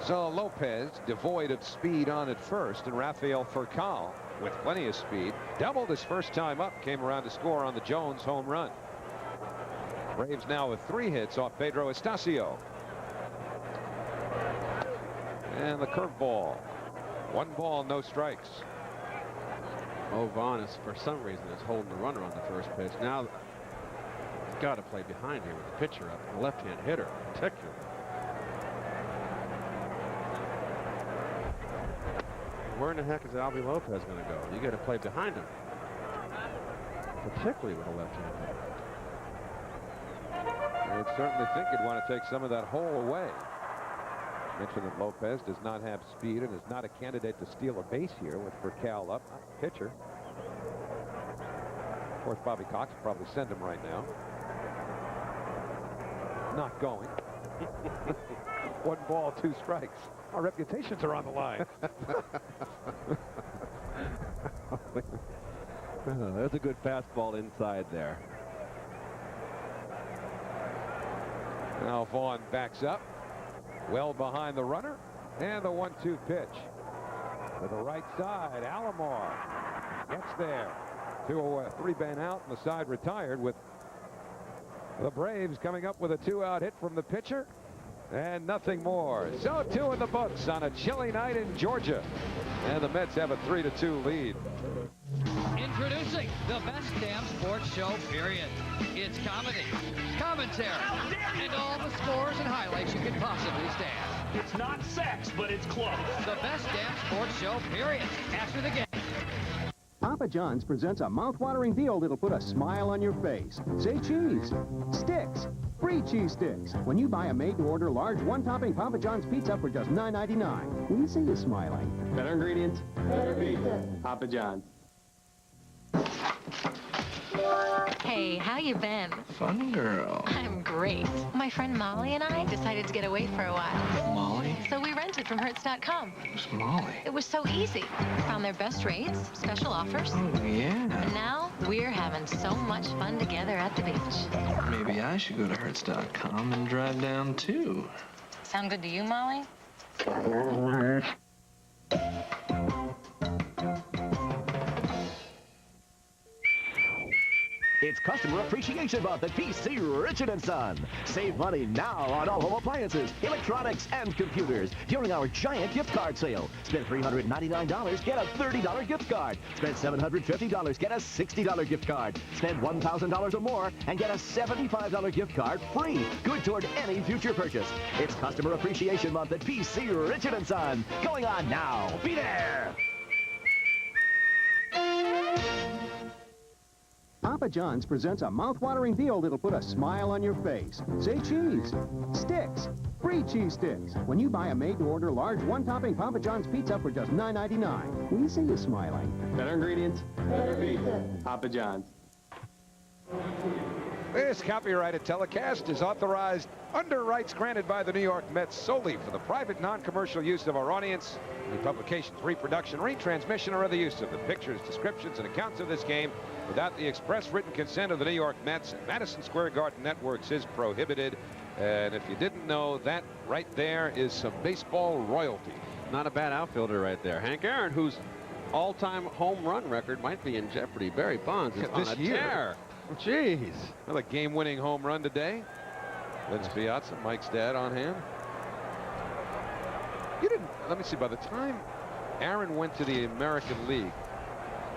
So Lopez, devoid of speed on at first, and Rafael Furcal, with plenty of speed, doubled his first time up, came around to score on the Jones home run. Braves now with 3 hits off Pedro Astacio. And the curveball. 1 ball, no strikes. Vaughn is, for some reason, is holding the runner on the first pitch. Now, he's got to play behind here with the pitcher up, the left-hand hitter, particularly. Where in the heck is Albie Lopez going to go? You got to play behind him, particularly with a left-hand hitter. I would certainly think you'd want to take some of that hole away. Mentioned that Lopez does not have speed and is not a candidate to steal a base here with Furcal up, not the pitcher. Of course, Bobby Cox will probably send him right now. Not going. 1 ball, 2 strikes. Our reputations are on the line. There's a good fastball inside there. Now Vaughn backs up. Well behind the runner, and the 1-2 pitch to the right side. Alomar gets there. 2 away, 3 men out, and the side retired, with the Braves coming up with a 2-out hit from the pitcher, and nothing more. So 2 in the books on a chilly night in Georgia, and the Mets have a 3-2 lead. Introducing the best damn sports show, period. It's comedy, commentary, and all the scores and highlights you can possibly stand. It's not sex, but it's close. The best damn sports show, period. After the game. Papa John's presents a mouth-watering deal that'll put a smile on your face. Say cheese. Sticks. Free cheese sticks. When you buy a made-to-order large one-topping Papa John's pizza for just $9.99. We see you smiling. Better ingredients, better pizza. Papa John's. Hey, how you been? Fun girl. I'm great. My friend Molly and I decided to get away for a while. Molly? So we rented from Hertz.com. Who's Molly? It was so easy. Found their best rates, special offers. Oh, yeah. And now we're having so much fun together at the beach. Maybe I should go to Hertz.com and drive down, too. Sound good to you, Molly? It's Customer Appreciation Month at PC Richard & Son. Save money now on all home appliances, electronics, and computers during our giant gift card sale. Spend $399, get a $30 gift card. Spend $750, get a $60 gift card. Spend $1,000 or more and get a $75 gift card free. Good toward any future purchase. It's Customer Appreciation Month at PC Richard & Son. Going on now. Be there! Papa John's presents a mouth-watering deal that'll put a smile on your face. Say cheese. Sticks. Free cheese sticks. When you buy a made-to-order large one-topping Papa John's pizza for just $9.99. We see you smiling. Better ingredients, better pizza. Papa John's. This copyrighted telecast is authorized under rights granted by the New York Mets solely for the private non-commercial use of our audience. Any publications, reproduction, retransmission, or other use of the pictures, descriptions, and accounts of this game without the express written consent of the New York Mets and Madison Square Garden Networks is prohibited. And if you didn't know, that right there is some baseball royalty. Not a bad outfielder right there. Hank Aaron, whose all-time home run record might be in jeopardy. Barry Bonds is on a tear. Jeez. Well, a game-winning home run today. Vince Piazza, Mike's dad, on hand. You didn't, let me see, by the time Aaron went to the American League,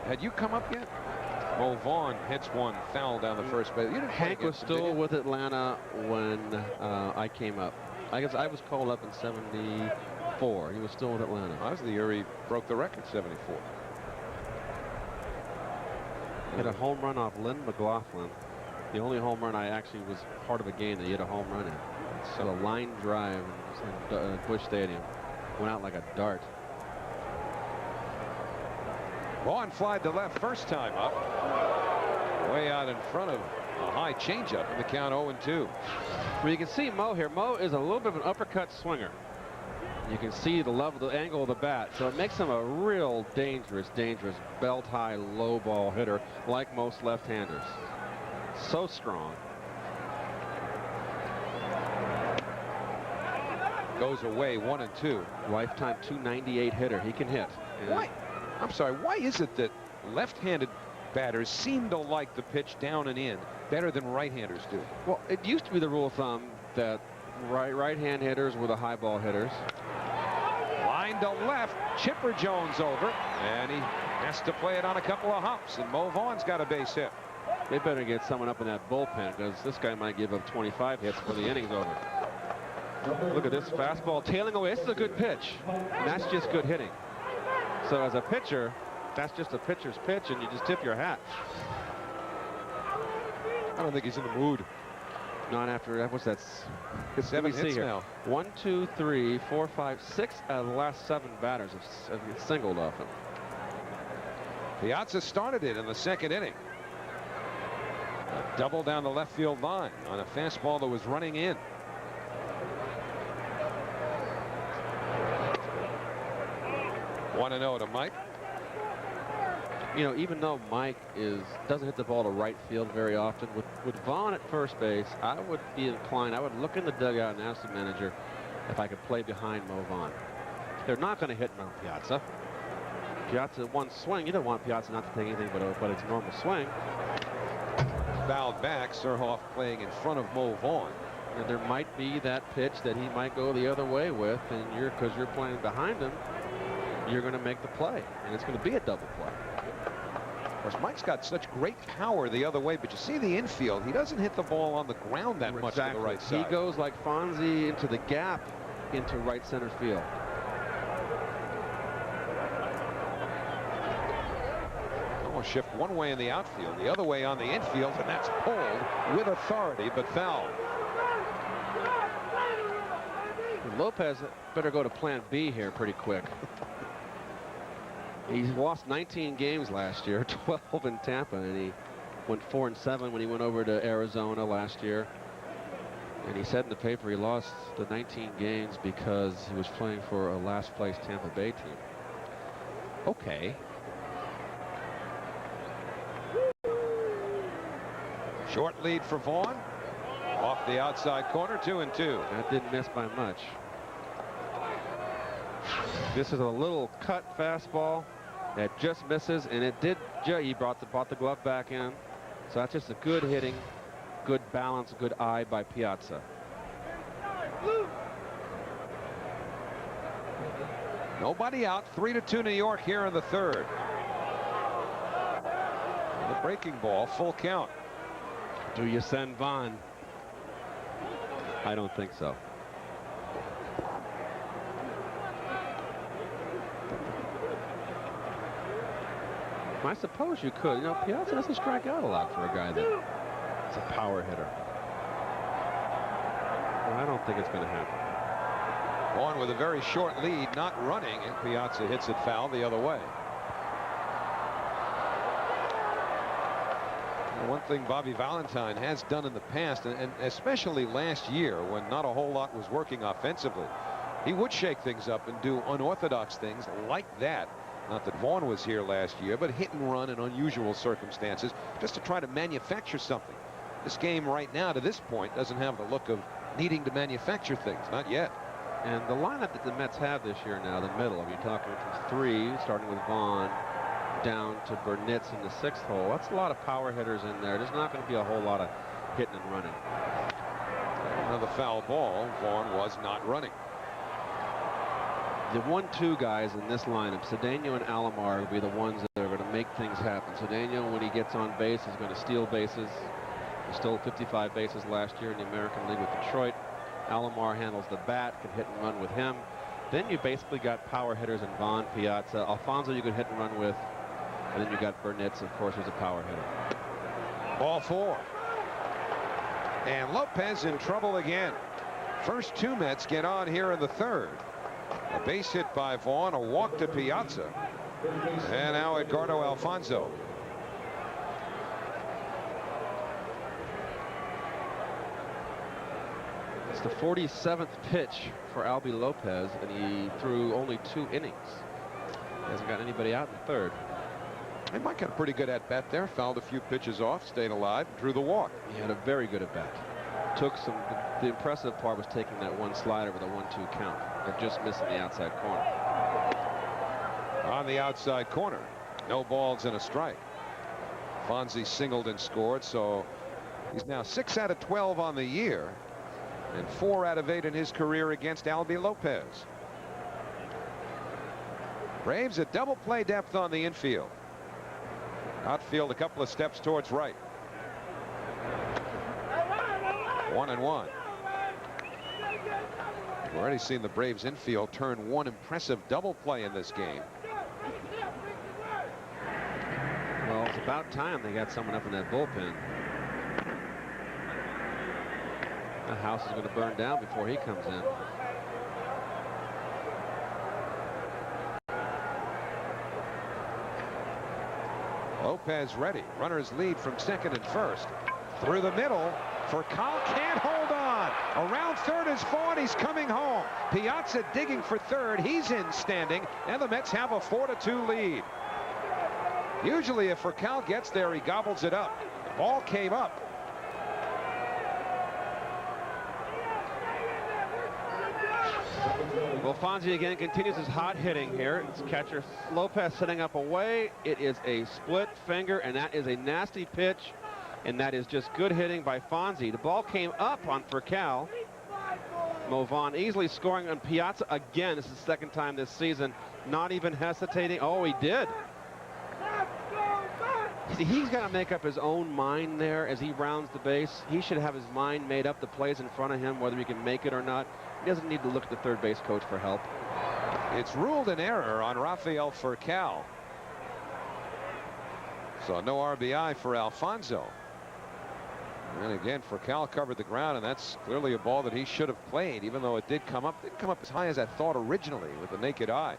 had you come up yet? Mo Vaughn hits one foul down the first base. You didn't play Hank was against him, did still you? with Atlanta when I came up. I guess I was called up in '74. He was still with Atlanta. That was the year he broke the record, 74. Hit a home run off Lynn McLaughlin. The only home run I actually was part of a game that he hit a home run in. So a line drive in Busch Stadium. Went out like a dart. Vaughn flied to left first time up. Way out in front of a high changeup in the count 0-2. Well, you can see Mo here. Mo is a little bit of an uppercut swinger. You can see the level, the angle of the bat. So it makes him a real dangerous belt-high, low ball hitter like most left-handers. So strong. Goes away 1-2. Lifetime 298 hitter. He can hit. And why? I'm sorry. Why is it that left-handed batters seem to like the pitch down and in better than right-handers do? Well, it used to be the rule of thumb that right-hand hitters were the high ball hitters. Line to left. Chipper Jones over, and he has to play it on a couple of hops. And Mo Vaughn's got a base hit. They better get someone up in that bullpen because this guy might give up 25 hits before the inning's over. Look at this fastball tailing away. This is a good pitch, and that's just good hitting. So as a pitcher, that's just a pitcher's pitch, and you just tip your hat. I don't think he's in the mood. Not after that. What's that? 7 hits now. 1, 2, 3, 4, 5, 6 out of the last 7 batters have singled off him. Piazza started it in the second inning. A double down the left field line on a fastball that was running in. One and 0 to Mike. You know, even though Mike doesn't hit the ball to right field very often, with Vaughn at first base, I would be inclined. I would look in the dugout and ask the manager if I could play behind Mo Vaughn. They're not going to hit Mount Piazza. Piazza one swing. You don't want Piazza not to take anything but it's a normal swing. Fouled back. Surhoff playing in front of Mo Vaughn. And there might be that pitch that he might go the other way with, and because you're playing behind him, you're going to make the play, and it's going to be a double play. Of course, Mike's got such great power the other way, but you see the infield. He doesn't hit the ball on the ground that much to the right side. He goes like Fonzie into the gap into right center field. Almost shift one way in the outfield, the other way on the infield, and that's pulled with authority, but foul. Lopez better go to plan B here pretty quick. He's lost 19 games last year, 12 in Tampa, and he went 4-7 when he went over to Arizona last year. And he said in the paper he lost the 19 games because he was playing for a last place Tampa Bay team. Okay. Short lead for Vaughn. Off the outside corner, 2-2. That didn't miss by much. This is a little cut fastball that just misses, and it did. He brought the glove back in. So that's just a good hitting, good balance, good eye by Piazza. Nobody out. 3-2 New York here in the third. The breaking ball, full count. Do you send Vaughn? I don't think so. I suppose you could. You know, Piazza doesn't strike out a lot for a guy that's a power hitter. Well, I don't think it's going to happen. Vaughn with a very short lead, not running, and Piazza hits it foul the other way. One thing Bobby Valentine has done in the past, and especially last year when not a whole lot was working offensively, he would shake things up and do unorthodox things like that. Not that Vaughn was here last year, but hit and run in unusual circumstances just to try to manufacture something. This game right now to this point doesn't have the look of needing to manufacture things. Not yet. And the lineup that the Mets have this year now, the middle, you're talking from 3, starting with Vaughn, down to Burnitz in the 6th hole. That's a lot of power hitters in there. There's not going to be a whole lot of hitting and running. the foul ball. Vaughn was not running. The 1-2 guys in this lineup, Cedeno and Alomar, will be the ones that are going to make things happen. Cedeno, when he gets on base, is going to steal bases. He stole 55 bases last year in the American League with Detroit. Alomar handles the bat, can hit and run with him. Then you basically got power hitters in Vaughn, Piazza. Alfonso you could hit and run with. And then you got Burnitz, of course, who's a power hitter. Ball 4. And Lopez in trouble again. First 2 Mets get on here in the 3rd. A base hit by Vaughn, a walk to Piazza, and now Edgardo Alfonso. It's the 47th pitch for Albie Lopez, and he threw only 2 innings. He hasn't got anybody out in the 3rd. He might get a pretty good at-bat there. Fouled a few pitches off, stayed alive, drew the walk. He had a very good at-bat. Took some. The impressive part was taking that 1 slider with a 1-2 count, but just missing the outside corner. On the outside corner, no balls and a strike. Fonzie singled and scored, so he's now 6 out of 12 on the year, and 4 out of 8 in his career against Albie Lopez. Braves at double play depth on the infield. Outfield a couple of steps towards right. 1-1. We've already seen the Braves infield turn 1 impressive double play in this game. Well, it's about time they got someone up in that bullpen. The house is going to burn down before he comes in. Lopez ready. Runners lead from 2nd and 1st. Through the middle. Furcal can't hold on. Around 3rd is Vaughn. He's coming home. Piazza digging for 3rd. He's in standing. And the Mets have a 4-2 lead. Usually if Furcal gets there, he gobbles it up. The ball came up. Well, Fonzie again continues his hot hitting here. It's catcher Lopez setting up away. It is a split finger, and that is a nasty pitch. And that is just good hitting by Fonzie. The ball came up on Furcal. Mo Vaughn easily scoring on Piazza again. This is the 2nd time this season. Not even hesitating. Oh, he did. See, he's got to make up his own mind there as he rounds the base. He should have his mind made up. The plays in front of him, whether he can make it or not. He doesn't need to look at the 3rd base coach for help. It's ruled an error on Rafael Furcal. So no RBI for Alfonso. And again, Furcal covered the ground, and that's clearly a ball that he should have played, even though it did come up. It didn't come up as high as I thought originally with the naked eye.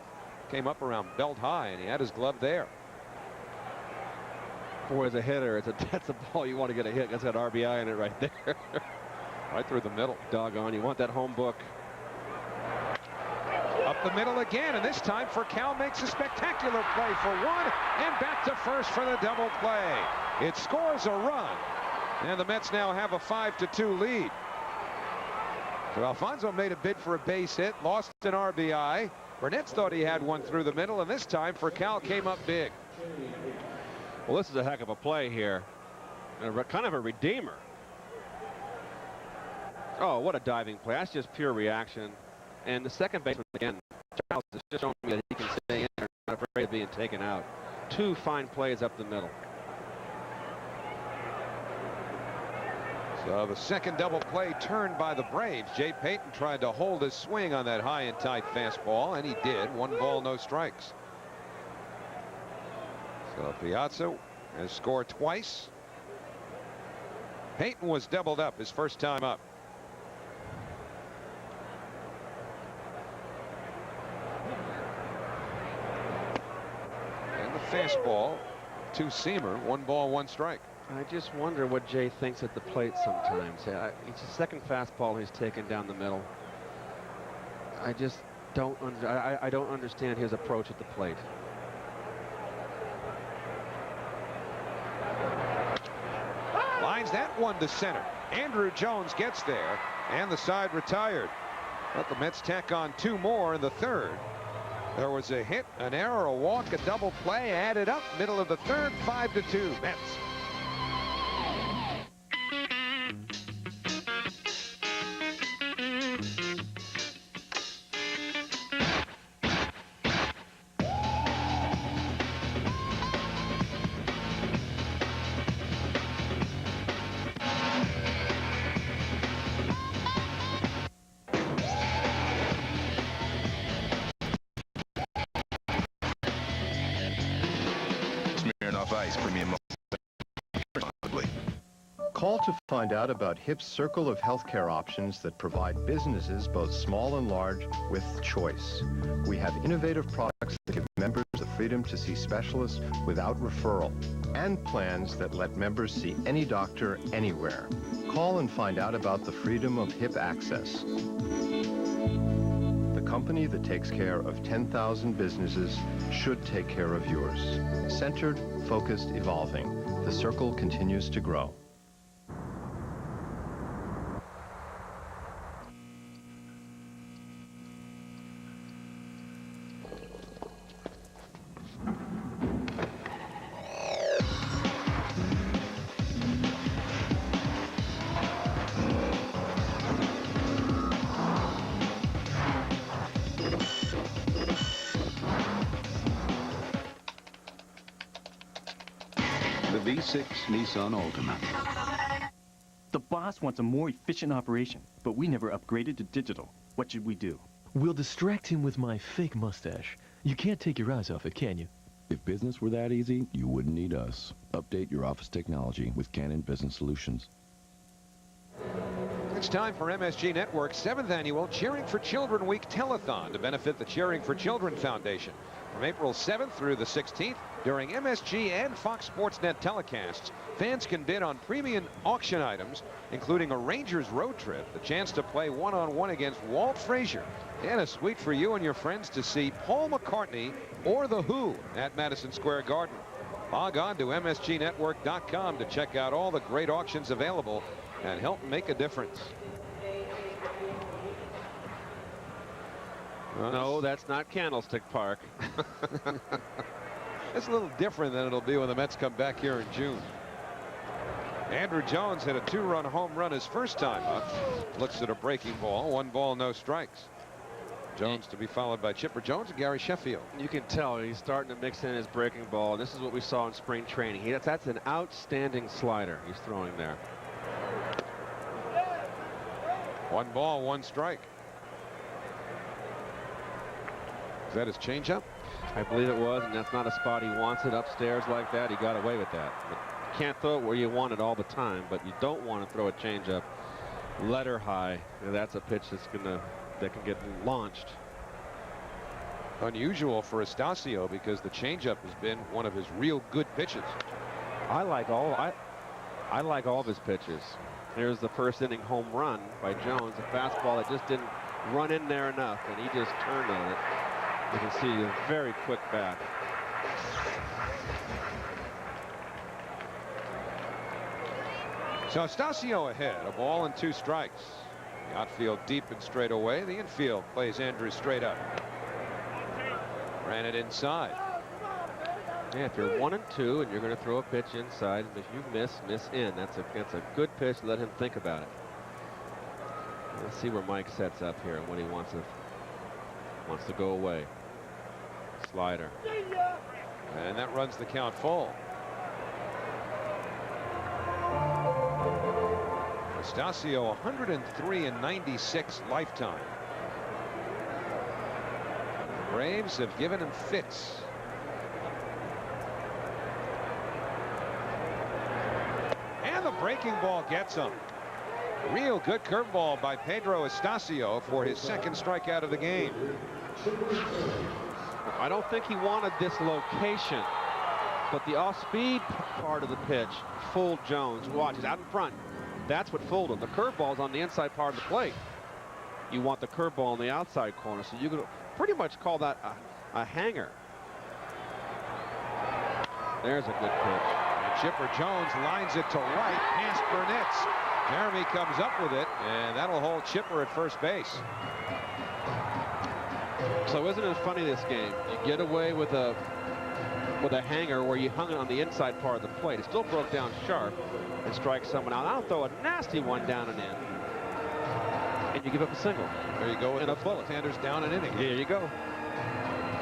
Came up around belt high, and he had his glove there. Boy, as a hitter, that's a ball you want to get a hit. That's got RBI in it right there. Right through the middle. Doggone, you want that home book. Up the middle again, and this time Furcal makes a spectacular play for 1, and back to 1st for the double play. It scores a run, and the Mets now have a 5-2 lead. So Alfonso made a bid for a base hit, lost an RBI. Burnitz thought he had one through the middle, and this time Furcal came up big. Well, this is a heck of a play here. Kind of a redeemer. Oh, what a diving play. That's just pure reaction. And the second baseman, again, Charles has just shown me that he can stay in there, not afraid of being taken out. 2 fine plays up the middle. So the second double play turned by the Braves. Jay Payton tried to hold his swing on that high and tight fastball, and he did. 1 ball, no strikes. So Piazza has scored twice. Payton was doubled up his first time up. And the fastball, 2-seamer, 1 ball, 1 strike. I just wonder what Jay thinks at the plate sometimes. It's the second fastball he's taken down the middle. I just don't I don't understand his approach at the plate. Lines that one to center. Andruw Jones gets there, and the side retired. But the Mets tack on 2 more in the 3rd. There was a hit, an error, a walk, a double play added up. Middle of the 3rd, 5-2 Mets. Call to find out about HIP's circle of healthcare options that provide businesses, both small and large, with choice. We have innovative products that give members the freedom to see specialists without referral, and plans that let members see any doctor anywhere. Call and find out about the freedom of HIP access. The company that takes care of 10,000 businesses should take care of yours. Centered, focused, evolving. The circle continues to grow. The V6 Nissan Altima. The boss wants a more efficient operation, but we never upgraded to digital. What should we do? We'll distract him with my fake mustache. You can't take your eyes off it, can you? If business were that easy, you wouldn't need us. Update your office technology with Canon Business Solutions. It's time for MSG Network's 7th annual Cheering for Children Week telethon to benefit the Cheering for Children Foundation. From April 7th through the 16th, during MSG and Fox Sports Net telecasts, fans can bid on premium auction items, including a Rangers road trip, the chance to play one-on-one against Walt Frazier, and a suite for you and your friends to see Paul McCartney or The Who at Madison Square Garden. Log on to MSGNetwork.com to check out all the great auctions available and help make a difference. No, that's not Candlestick Park. It's a little different than it'll be when the Mets come back here in June. Andruw Jones hit a 2-run home run his first time up. Looks at a breaking ball. 1 ball, no strikes. Jones to be followed by Chipper Jones and Gary Sheffield. You can tell he's starting to mix in his breaking ball. This is what we saw in spring training. That's an outstanding slider he's throwing there. 1 ball, 1 strike. Is that his changeup? I believe it was, and that's not a spot he wants it upstairs like that. He got away with that. But you can't throw it where you want it all the time, but you don't want to throw a changeup letter high. And that's a pitch that can get launched. Unusual for Astacio because the changeup has been one of his real good pitches. I like all of his pitches. Here's the first inning home run by Jones, a fastball that just didn't run in there enough, and he just turned on it. You can see a very quick bat. So Astacio ahead, a ball and 2 strikes. The outfield deep and straight away. The infield plays Andruw straight up. Ran it inside. Yeah, if you're 1 and 2 and you're going to throw a pitch inside, if you miss in. That's a good pitch. Let him think about it. Let's see where Mike sets up here and when he wants to go away. Slider. And that runs the count full. Astacio 103 and 96 lifetime. The Braves have given him fits. And the breaking ball gets him. Real good curveball by Pedro Astacio for his 2nd strikeout of the game. I don't think he wanted this location, but the off-speed part of the pitch fooled Jones. Watch, he's out in front. That's what fooled him. The curveball's on the inside part of the plate. You want the curveball on the outside corner, so you could pretty much call that a hanger. There's a good pitch. And Chipper Jones lines it to right past Burnitz. Jeromy comes up with it, and that'll hold Chipper at first base. So isn't it funny this game? You get away with a hanger where you hung it on the inside part of the plate. It still broke down sharp and strike someone out. I'll throw a nasty one down and in. And you give up a single. There you go with and the a bullet. Sanders down and inning. There you go.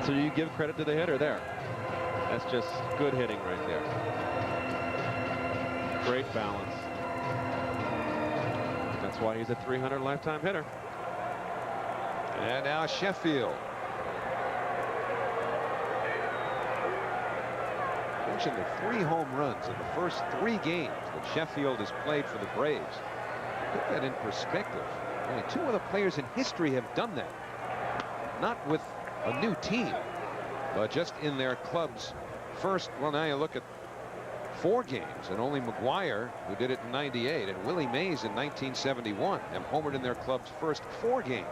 So you give credit to the hitter there. That's just good hitting right there. Great balance. That's why he's a 300 lifetime hitter. And now Sheffield. mentioned the 3 home runs in the first 3 games that Sheffield has played for the Braves. Put that in perspective. Only 2 other players in history have done that. Not with a new team, but just in their club's first. Well, now you look at 4 games, and only McGuire, who did it in '98, and Willie Mays in 1971 have homered in their club's first 4 games.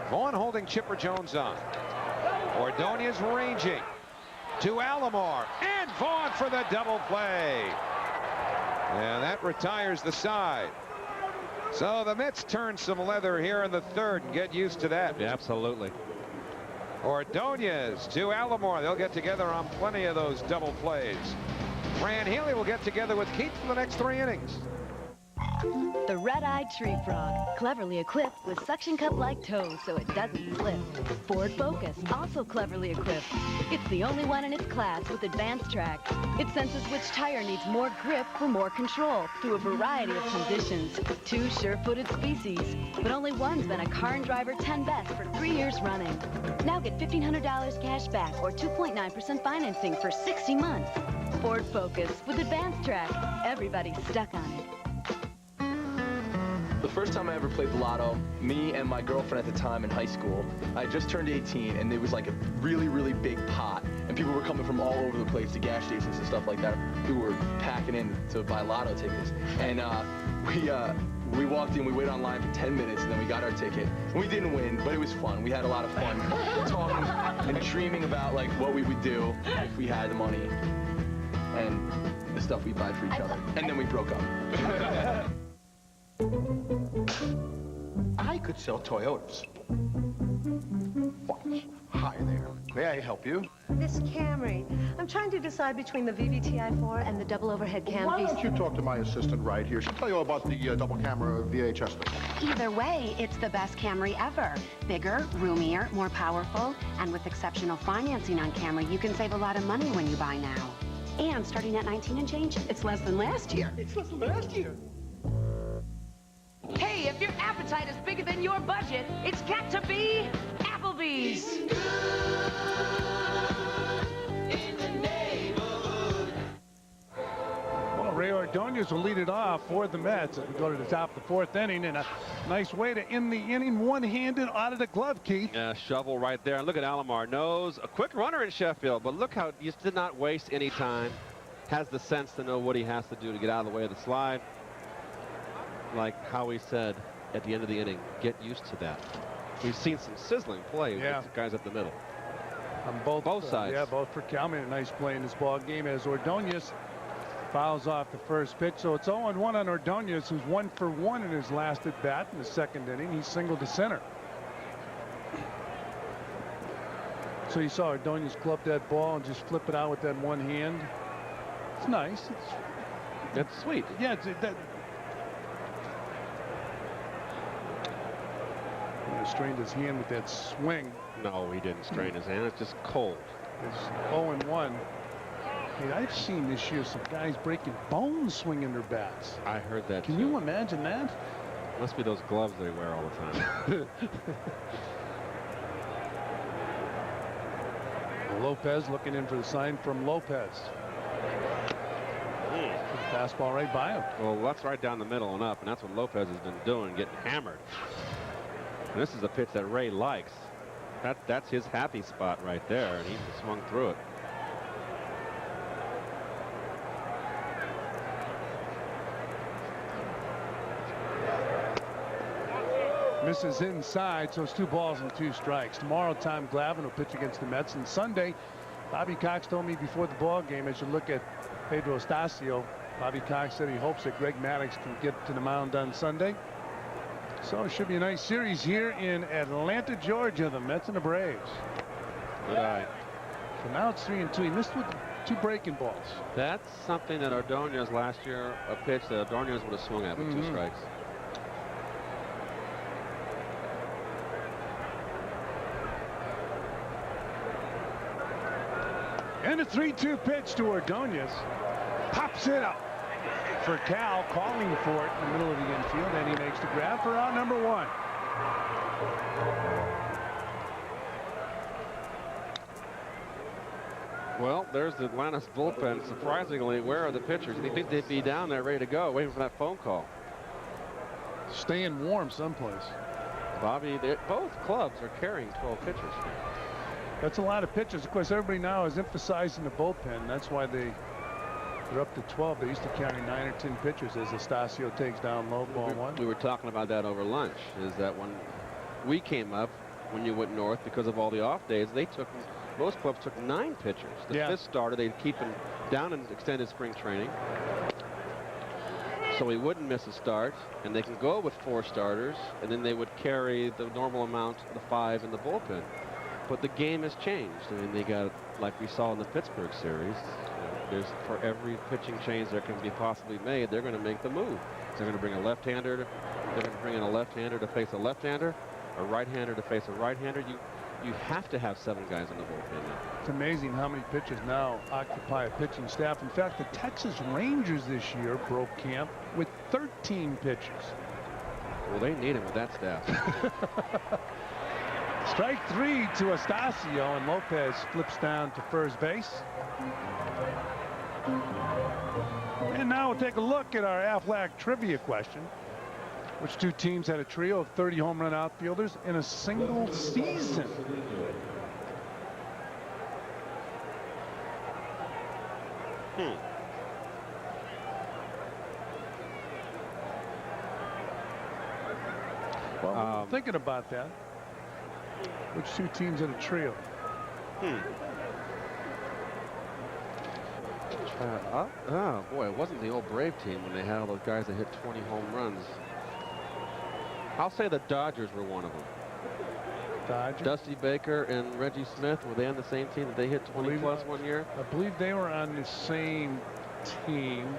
Vaughn holding Chipper Jones on. Ordonez ranging to Alomar, and Vaughn for the double play. And that retires the side. So the Mets turn some leather here in the 3rd and get used to that. Yeah, absolutely. Ordonez to Alomar. They'll get together on plenty of those double plays. Fran Healy will get together with Keith for the next 3 innings. The red-eyed tree frog, cleverly equipped with suction cup-like toes so it doesn't slip. Ford Focus, also cleverly equipped. It's the only one in its class with advanced track. It senses which tire needs more grip for more control through a variety of conditions. 2 sure-footed species, but only one's been a Car and Driver 10 Best for 3 years running. Now get $1,500 cash back or 2.9% financing for 60 months. Ford Focus with advanced track. Everybody's stuck on it. The first time I ever played the lotto, me and my girlfriend at the time in high school, I had just turned 18, and there was like a really, really big pot, and people were coming from all over the place to gas stations and stuff like that who were packing in to buy lotto tickets. And we walked in, we waited online for 10 minutes, and then we got our ticket. We didn't win, but it was fun. We had a lot of fun talking and dreaming about like what we would do if we had the money and the stuff we buy for each other. And then we broke up. I could sell Toyotas. Hi there. May I help you? Miss Camry, I'm trying to decide between the VVTi4 and the double overhead cam. Why don't you talk to my assistant right here? She'll tell you about the double camera VHS. Either way, it's the best Camry ever. Bigger, roomier, more powerful, and with exceptional financing on Camry, you can save a lot of money when you buy now. And starting at 19 and change, it's less than last year. It's less than last year. Hey, if your appetite is bigger than your budget, it's got to be Applebee's. Well, Ray Ordonez will lead it off for the Mets as we go to the top of the 4th inning, and a nice way to end the inning, one-handed out of the glove, Keith. Yeah, shovel right there. And look at Alomar. Knows a quick runner in Sheffield, but look how he did not waste any time. Has the sense to know what he has to do to get out of the way of the slide. Like Howie said at the end of the inning, get used to that. We've seen some sizzling play with the guys up the middle. On both sides. Yeah, both for Kalman. A nice play in this ball game as Ordonez fouls off the first pitch. So it's 0-1 on Ordonez, who's 1 for 1 in his last at bat in the 2nd inning. He singled to center. So you saw Ordonez club that ball and just flip it out with that one hand. It's nice. That's sweet. Yeah, strained his hand with that swing. No, he didn't strain his hand. It's just cold. It's 0-1. Hey, I've seen this year some guys breaking bones swinging their bats. I heard that. Can you imagine that? Must be those gloves they wear all the time. Lopez looking in for the sign from Lopez. Fastball right by him. Well, that's right down the middle and up, and that's what Lopez has been doing, getting hammered. And this is a pitch that Ray likes. That's his happy spot right there, and he swung through it. Misses inside, so it's 2 balls and 2 strikes. Tomorrow, Tom Glavine will pitch against the Mets, and Sunday, Bobby Cox told me before the ball game, as you look at Pedro Astacio, Bobby Cox said he hopes that Greg Maddux can get to the mound on Sunday. So it should be a nice series here in Atlanta, Georgia, the Mets and the Braves. Good eye. So now it's 3-2. He missed with 2 breaking balls. That's something that Ordonez last year, a pitch that Ordonez would have swung at with 2 strikes. And a 3-2 pitch to Ordonez. Pops it up for Cal, calling for it in the middle of the infield, and he makes the grab for out number 1. Well, there's the Atlantis bullpen. Surprisingly, where are the pitchers? You think they'd be down there ready to go, waiting for that phone call? Staying warm someplace. Bobby, both clubs are carrying 12 pitchers. That's a lot of pitchers. Of course, everybody now is emphasizing the bullpen. That's why they're up to 12. They used to carry 9 or 10 pitchers as Astacio takes down low ball one. We were talking about that over lunch, is that when we came up, when you went north, because of all the off days, most clubs took 9 pitchers. The fifth starter, they'd keep him down in extended spring training, so he wouldn't miss a start, and they can go with 4 starters, and then they would carry the normal amount, the 5 in the bullpen. But the game has changed. I mean, they got, like we saw in the Pittsburgh series, there's for every pitching change that can be possibly made, they're going to make the move. They're going to bring a left-hander. They're going to bring in a left-hander to face a left-hander, a right-hander to face a right-hander. You have to have 7 guys in the bullpen now. It's amazing how many pitchers now occupy a pitching staff. In fact, the Texas Rangers this year broke camp with 13 pitchers. Well, they need him with that staff. Strike 3 to Astacio, and Lopez flips down to first base. And now we'll take a look at our Aflac trivia question. Which 2 teams had a trio of 30 home run outfielders in a single season? Well, thinking about that. Which 2 teams had a trio? Oh, boy, it wasn't the old Brave team when they had all those guys that hit 20 home runs. I'll say the Dodgers were one of them. Dodgers? Dusty Baker and Reggie Smith, were they on the same team that they hit 20 plus one year? I believe they were on the same team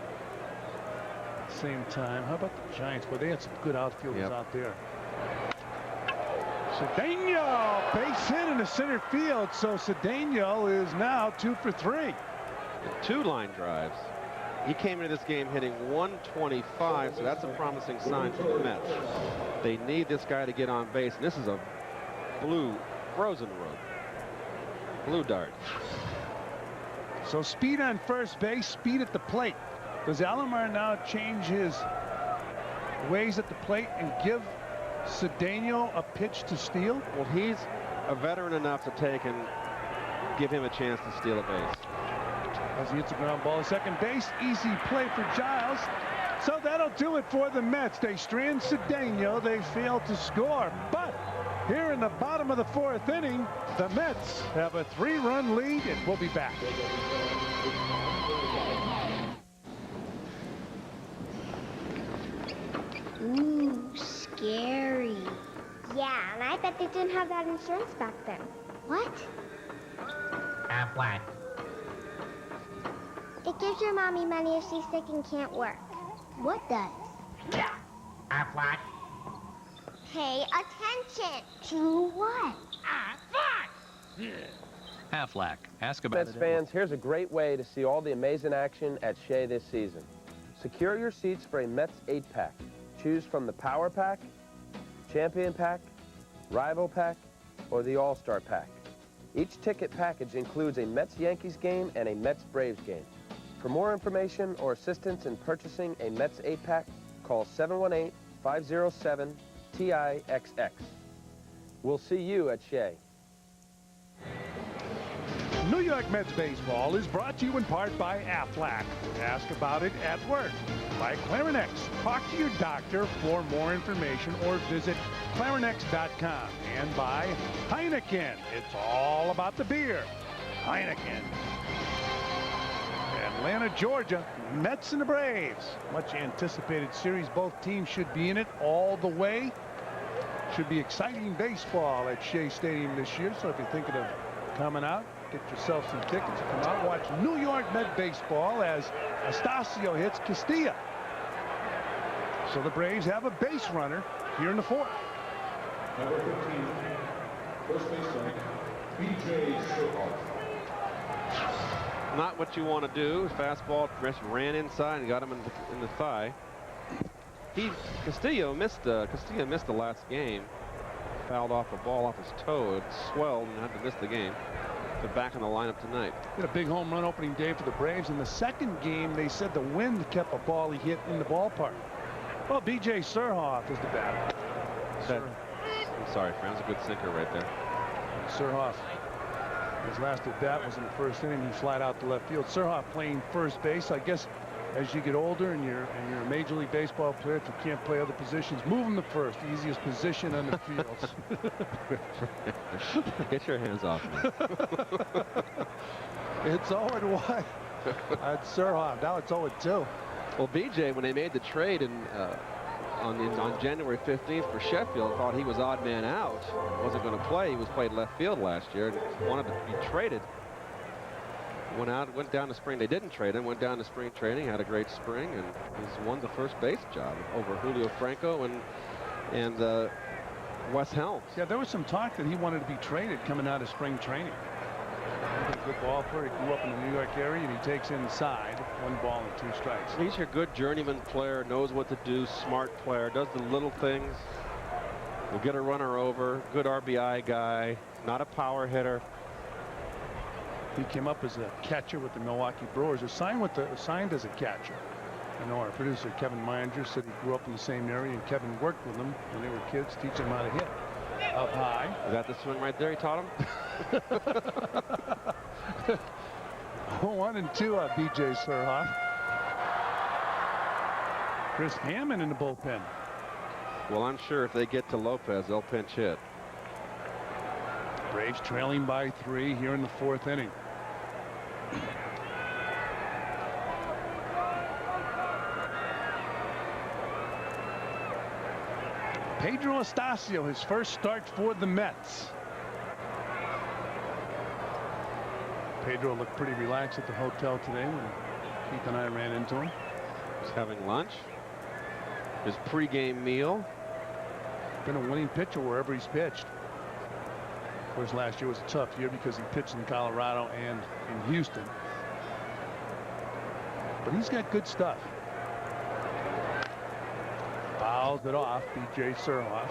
at the same time. How about the Giants? Well, they had some good outfielders out there. Cedeno, base hit in the center field, so Cedeno is now 2 for 3. 2 line drives. He came into this game hitting 125, so that's a promising sign for the Mets. They need this guy to get on base, and this is a blue frozen road. Blue dart. So speed on first base, speed at the plate. Does Alomar now change his ways at the plate and give Cedeno a pitch to steal? Well, he's a veteran enough to take and give him a chance to steal a base. As he hits a ground ball at second base, easy play for Giles. So that'll do it for the Mets. They strand Cedeno. They fail to score. But here in the bottom of the 4th inning, the Mets have a 3-run lead, and we'll be back. Ooh, scary. Yeah, and I bet they didn't have that insurance back then. What? Aflac. It gives your mommy money if she's sick and can't work. What does? Yeah. Aflac. Pay attention. To what? Aflac. Ask about Mets fans, here's a great way to see all the amazing action at Shea this season. Secure your seats for a Mets 8-pack. Choose from the Power Pack, Champion Pack, Rival Pack, or the All-Star Pack. Each ticket package includes a Mets-Yankees game and a Mets-Braves game. For more information or assistance in purchasing a Mets 8-pack, call 718-507-TIXX. We'll see you at Shea. New York Mets baseball is brought to you in part by Aflac. Ask about it at work. By Clarinex. Talk to your doctor for more information or visit clarinex.com. And by Heineken. It's all about the beer. Heineken. Atlanta, Georgia, Mets and the Braves. Much anticipated series. Both teams should be in it all the way. Should be exciting baseball at Shea Stadium this year. So if you're thinking of coming out, get yourself some tickets and come out and watch New York Met baseball as Astacio hits Castilla. So the Braves have a base runner here in the 4th. Number 15, first baseman, B.J. Sherlock. Not what you want to do. Fastball ran inside and got him in the thigh. Castillo missed the last game. Fouled off a ball off his toe. It swelled and had to miss the game. They're back in the lineup tonight. He had a big home run opening day for the Braves. In the second game, they said the wind kept a ball he hit in the ballpark. Well, B.J. Surhoff is the batter. I'm sorry, Fran. That's a good sinker right there. Surhoff, his last at bat was in the first inning. He flied out to left field. Surhoff playing first base. I guess as you get older and you're a Major League Baseball player, if you can't play other positions, move him to first. The easiest position on the field. Get your hands off me. It's 0-1. That's Surhoff. Now it's 0-2. Well, BJ, when they made the trade on January 15th for Sheffield, thought he was odd man out. Wasn't going to play. He was played left field last year and wanted to be traded. Went down to spring. They didn't trade him. Went down to spring training. Had a great spring, and he's won the first base job over Julio Franco and Wes Helms. Yeah, there was some talk that he wanted to be traded coming out of spring training. He's a good ball player. He grew up in the New York area, and he takes inside 1 ball and 2 strikes. He's your good journeyman player, knows what to do, smart player, does the little things. Will get a runner over, good RBI guy, not a power hitter. He came up as a catcher with the Milwaukee Brewers, signed as a catcher. I know our producer Kevin Meininger said he grew up in the same area, and Kevin worked with them when they were kids, teaching them how to hit up high. Is that the swing right there he taught him? 1-2 B.J. Surhoff. Chris Hammond in the bullpen. Well, I'm sure if they get to Lopez, they'll pinch hit. Braves trailing by 3 here in the 4th inning. Pedro Astacio, his first start for the Mets. Pedro looked pretty relaxed at the hotel today when Keith and I ran into him. He's having lunch. His pregame meal. Been a winning pitcher wherever he's pitched. Of course, last year was a tough year because he pitched in Colorado and in Houston. But he's got good stuff. Fouls it off, B.J. Surhoff.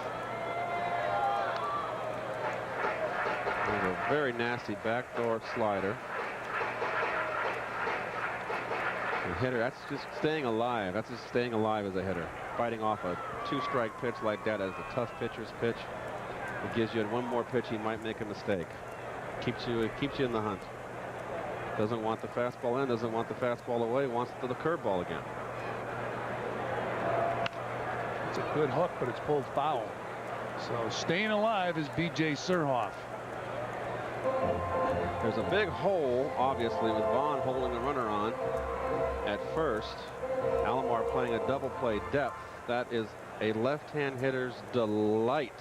A very nasty backdoor slider. The hitter, that's just staying alive. That's just staying alive as a hitter. Fighting off a 2-strike pitch like that as a tough pitcher's pitch. It gives you 1 more pitch, he might make a mistake. Keeps you in the hunt. Doesn't want the fastball in, doesn't want the fastball away, wants the curveball again. It's a good hook, but it's pulled foul. So staying alive is B.J. Surhoff. There's a big hole, obviously, with Vaughn holding the runner on at first. Alomar playing a double play depth. That is a left-hand hitter's delight.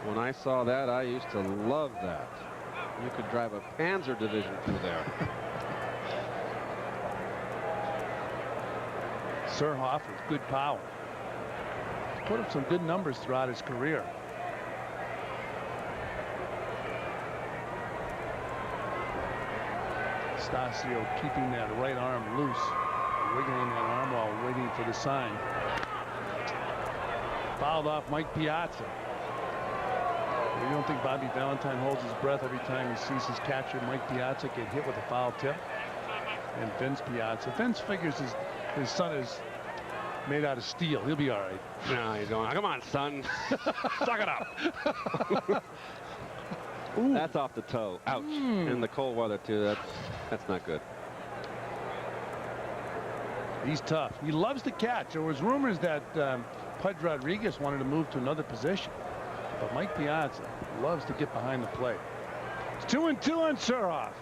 When I saw that, I used to love that. You could drive a Panzer division through there. Surhoff with good power. He's put up some good numbers throughout his career. Astacio keeping that right arm loose, wiggling that arm while waiting for the sign. Fouled off Mike Piazza. You don't think Bobby Valentine holds his breath every time he sees his catcher Mike Piazza get hit with a foul tip? And Vince Piazza. Vince figures his son is made out of steel. He'll be all right. No, he's going, come on, son. Suck it up. That's off the toe. Ouch. In the cold weather, too. That's not good. He's tough. He loves to catch. There was rumors that Pudge Rodriguez wanted to move to another position. But Mike Piazza loves to get behind the plate. It's 2-2 on Surhoff.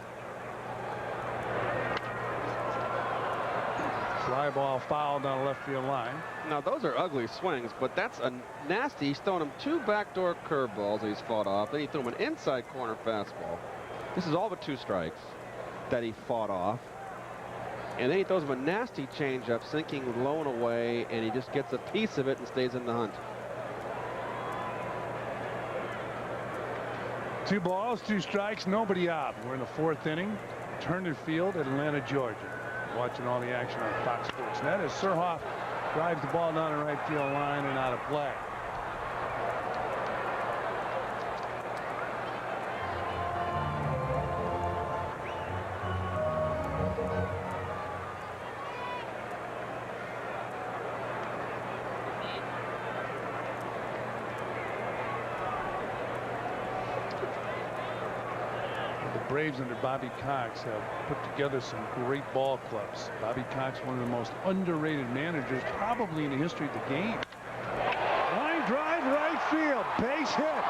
Fly ball foul down the left field line. Now, those are ugly swings, but that's a nasty. He's thrown him 2 backdoor curveballs that he's fought off. Then he threw him an inside corner fastball. This is all but 2 strikes that he fought off. And then he throws him a nasty changeup, sinking low and away, and he just gets a piece of it and stays in the hunt. 2 balls, 2 strikes, nobody out. We're in the 4th inning. Turner Field, Atlanta, Georgia. Watching all the action on Fox Sports Net as Surhoff drives the ball down the right field line and out of play. The Braves under Bobby Cox have put together some great ball clubs. Bobby Cox, one of the most underrated managers probably in the history of the game. Line drive, right field, base hit.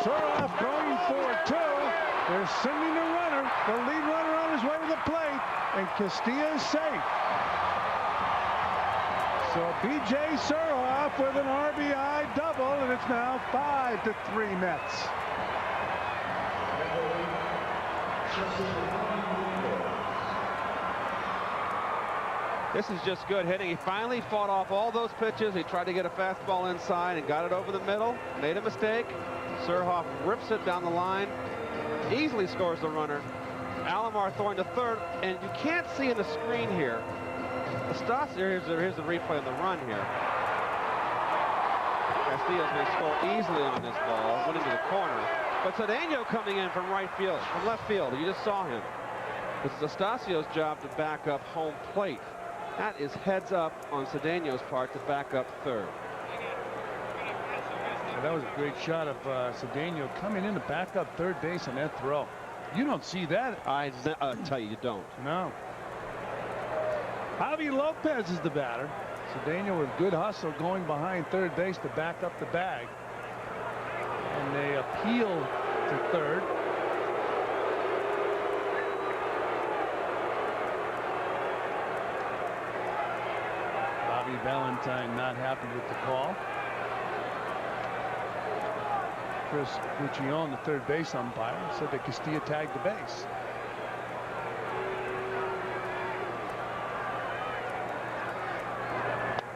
Suroff going for two. They're sending the runner, the lead runner on his way to the plate, and Castilla is safe. So B.J. Suroff with an RBI double, and it's now 5-3 Mets. This is just good hitting. He finally fought off all those pitches. He tried to get a fastball inside and got it over the middle. Made a mistake. Surhoff rips it down the line. Easily scores the runner. Alomar throwing to third, and you can't see in the screen here. Astacio, here's the replay of the run here. Castillo's going to score easily on this ball, went into the corner. But Cedeno coming in from right field, from left field. You just saw him. It's Astacio's job to back up home plate. That is heads up on Cedeno's part to back up third. Well, that was a great shot of Cedeno coming in to back up third base on that throw. You don't see that. I tell you, you don't. No. Javi Lopez is the batter. Cedeno with good hustle going behind third base to back up the bag. And they appeal to third. Bobby Valentine not happy with the call. Chris Guccione, the third base umpire, said that Castilla tagged the base.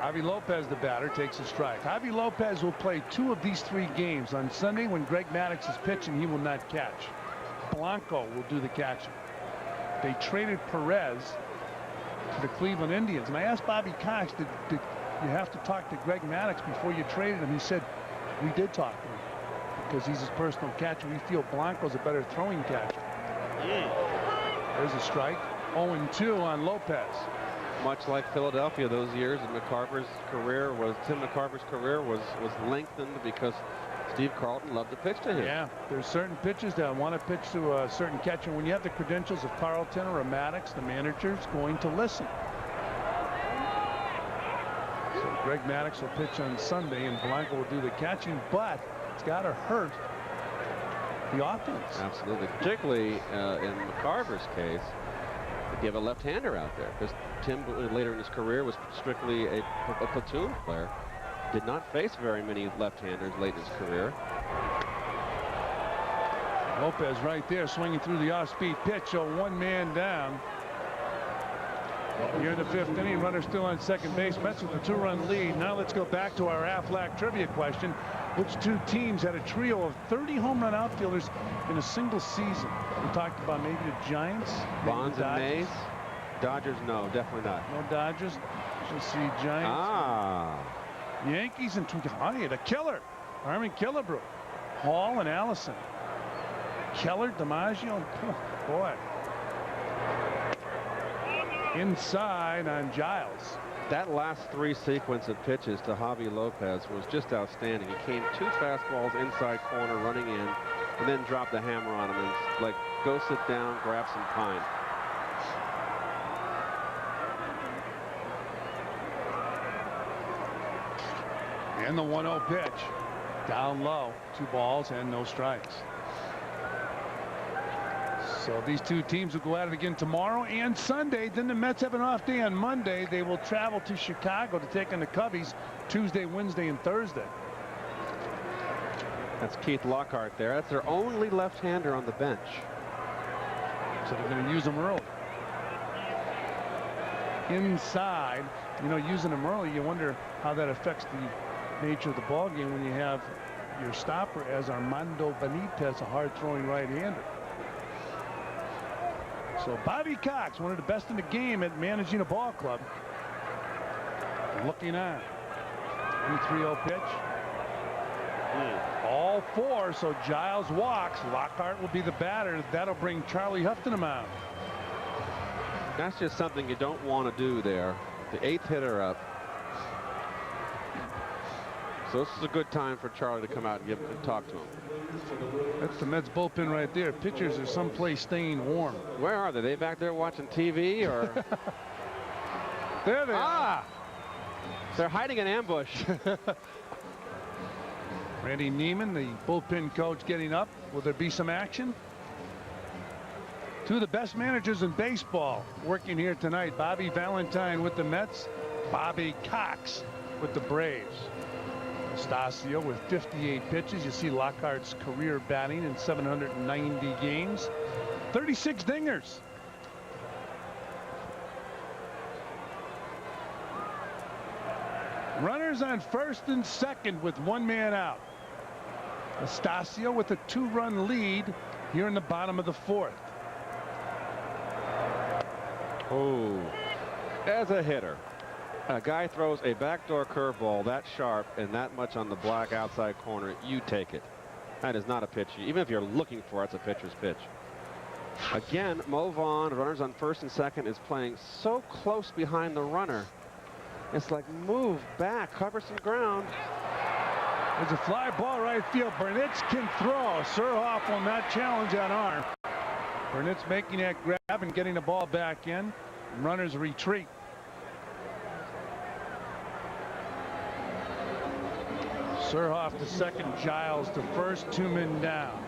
Javi Lopez, the batter, takes a strike. Javi Lopez will play 2 of these 3 games. On Sunday, when Greg Maddux is pitching, he will not catch. Blanco will do the catching. They traded Perez to the Cleveland Indians. And I asked Bobby Cox, did you have to talk to Greg Maddux before you traded him? He said, we did talk to him because he's his personal catcher. We feel Blanco's a better throwing catcher. There's a strike. 0-2 on Lopez. Much like Philadelphia those years, and Tim McCarver's career was lengthened because Steve Carlton loved to pitch to him. Yeah, there's certain pitches that want to pitch to a certain catcher. When you have the credentials of Carlton or a Maddux, the manager's going to listen. So Greg Maddux will pitch on Sunday, and Blanco will do the catching, but it's got to hurt the offense. Absolutely, particularly in McCarver's case. You have a left-hander out there, because Tim later in his career was strictly a platoon player. Did not face very many left-handers late in his career. Lopez right there swinging through the off-speed pitch, so 1 man down. Here in the 5th inning, runner still on second base. Mets with a 2-run lead. Now let's go back to our Aflac trivia question. Which 2 teams had a trio of 30 home run outfielders in a single season? We talked about maybe the Giants. Bonds and Mays. Dodgers, no, definitely not. No Dodgers. We'll see Giants. Ah. Yankees and the killer. Armin Killebrew. Hall and Allison. Keller, DiMaggio. Boy. Inside on Giles. That last 3 sequence of pitches to Javi Lopez was just outstanding. He came 2 fastballs inside corner running in, and then dropped the hammer on him and like, go sit down, grab some pine. And the 1-0 pitch. Down low. 2 balls and no strikes. So these 2 teams will go at it again tomorrow and Sunday. Then the Mets have an off day on Monday. They will travel to Chicago to take on the Cubbies Tuesday, Wednesday, and Thursday. That's Keith Lockhart there. That's their only left-hander on the bench. So they're going to use them early. Inside, you know, using them early, you wonder how that affects the nature of the ball game when you have your stopper as Armando Benitez, a hard-throwing right-hander. So Bobby Cox, one of the best in the game at managing a ball club, looking on. 3-0 pitch. All 4, so Giles walks. Lockhart will be the batter. That'll bring Charlie Hufton out. That's just something you don't want to do there. The 8th hitter up. So this is a good time for Charlie to come out and talk to him. That's the Mets bullpen right there. Pitchers are someplace staying warm. Where are they? They back there watching TV or? There they are. They're hiding in ambush. Randy Neiman, the bullpen coach, getting up. Will there be some action? Two of the best managers in baseball working here tonight. Bobby Valentine with the Mets. Bobby Cox with the Braves. Astacio with 58 pitches. You see Lockhart's career batting in 790 games. 36 dingers. Runners on first and second with one man out. Astacio with a 2-run lead here in the bottom of the 4th. Oh, as a hitter, a guy throws a backdoor curveball that sharp and that much on the black outside corner, you take it. That is not a pitch. Even if you're looking for it, it's a pitcher's pitch. Again, Mo Vaughn, runners on first and second, is playing so close behind the runner. It's like move back, cover some ground. There's a fly ball right field. Burnitz can throw. Surhoff will not challenge that arm. Burnitz making that grab and getting the ball back in. Runners retreat. Surhoff to second, Giles to first, 2 men down.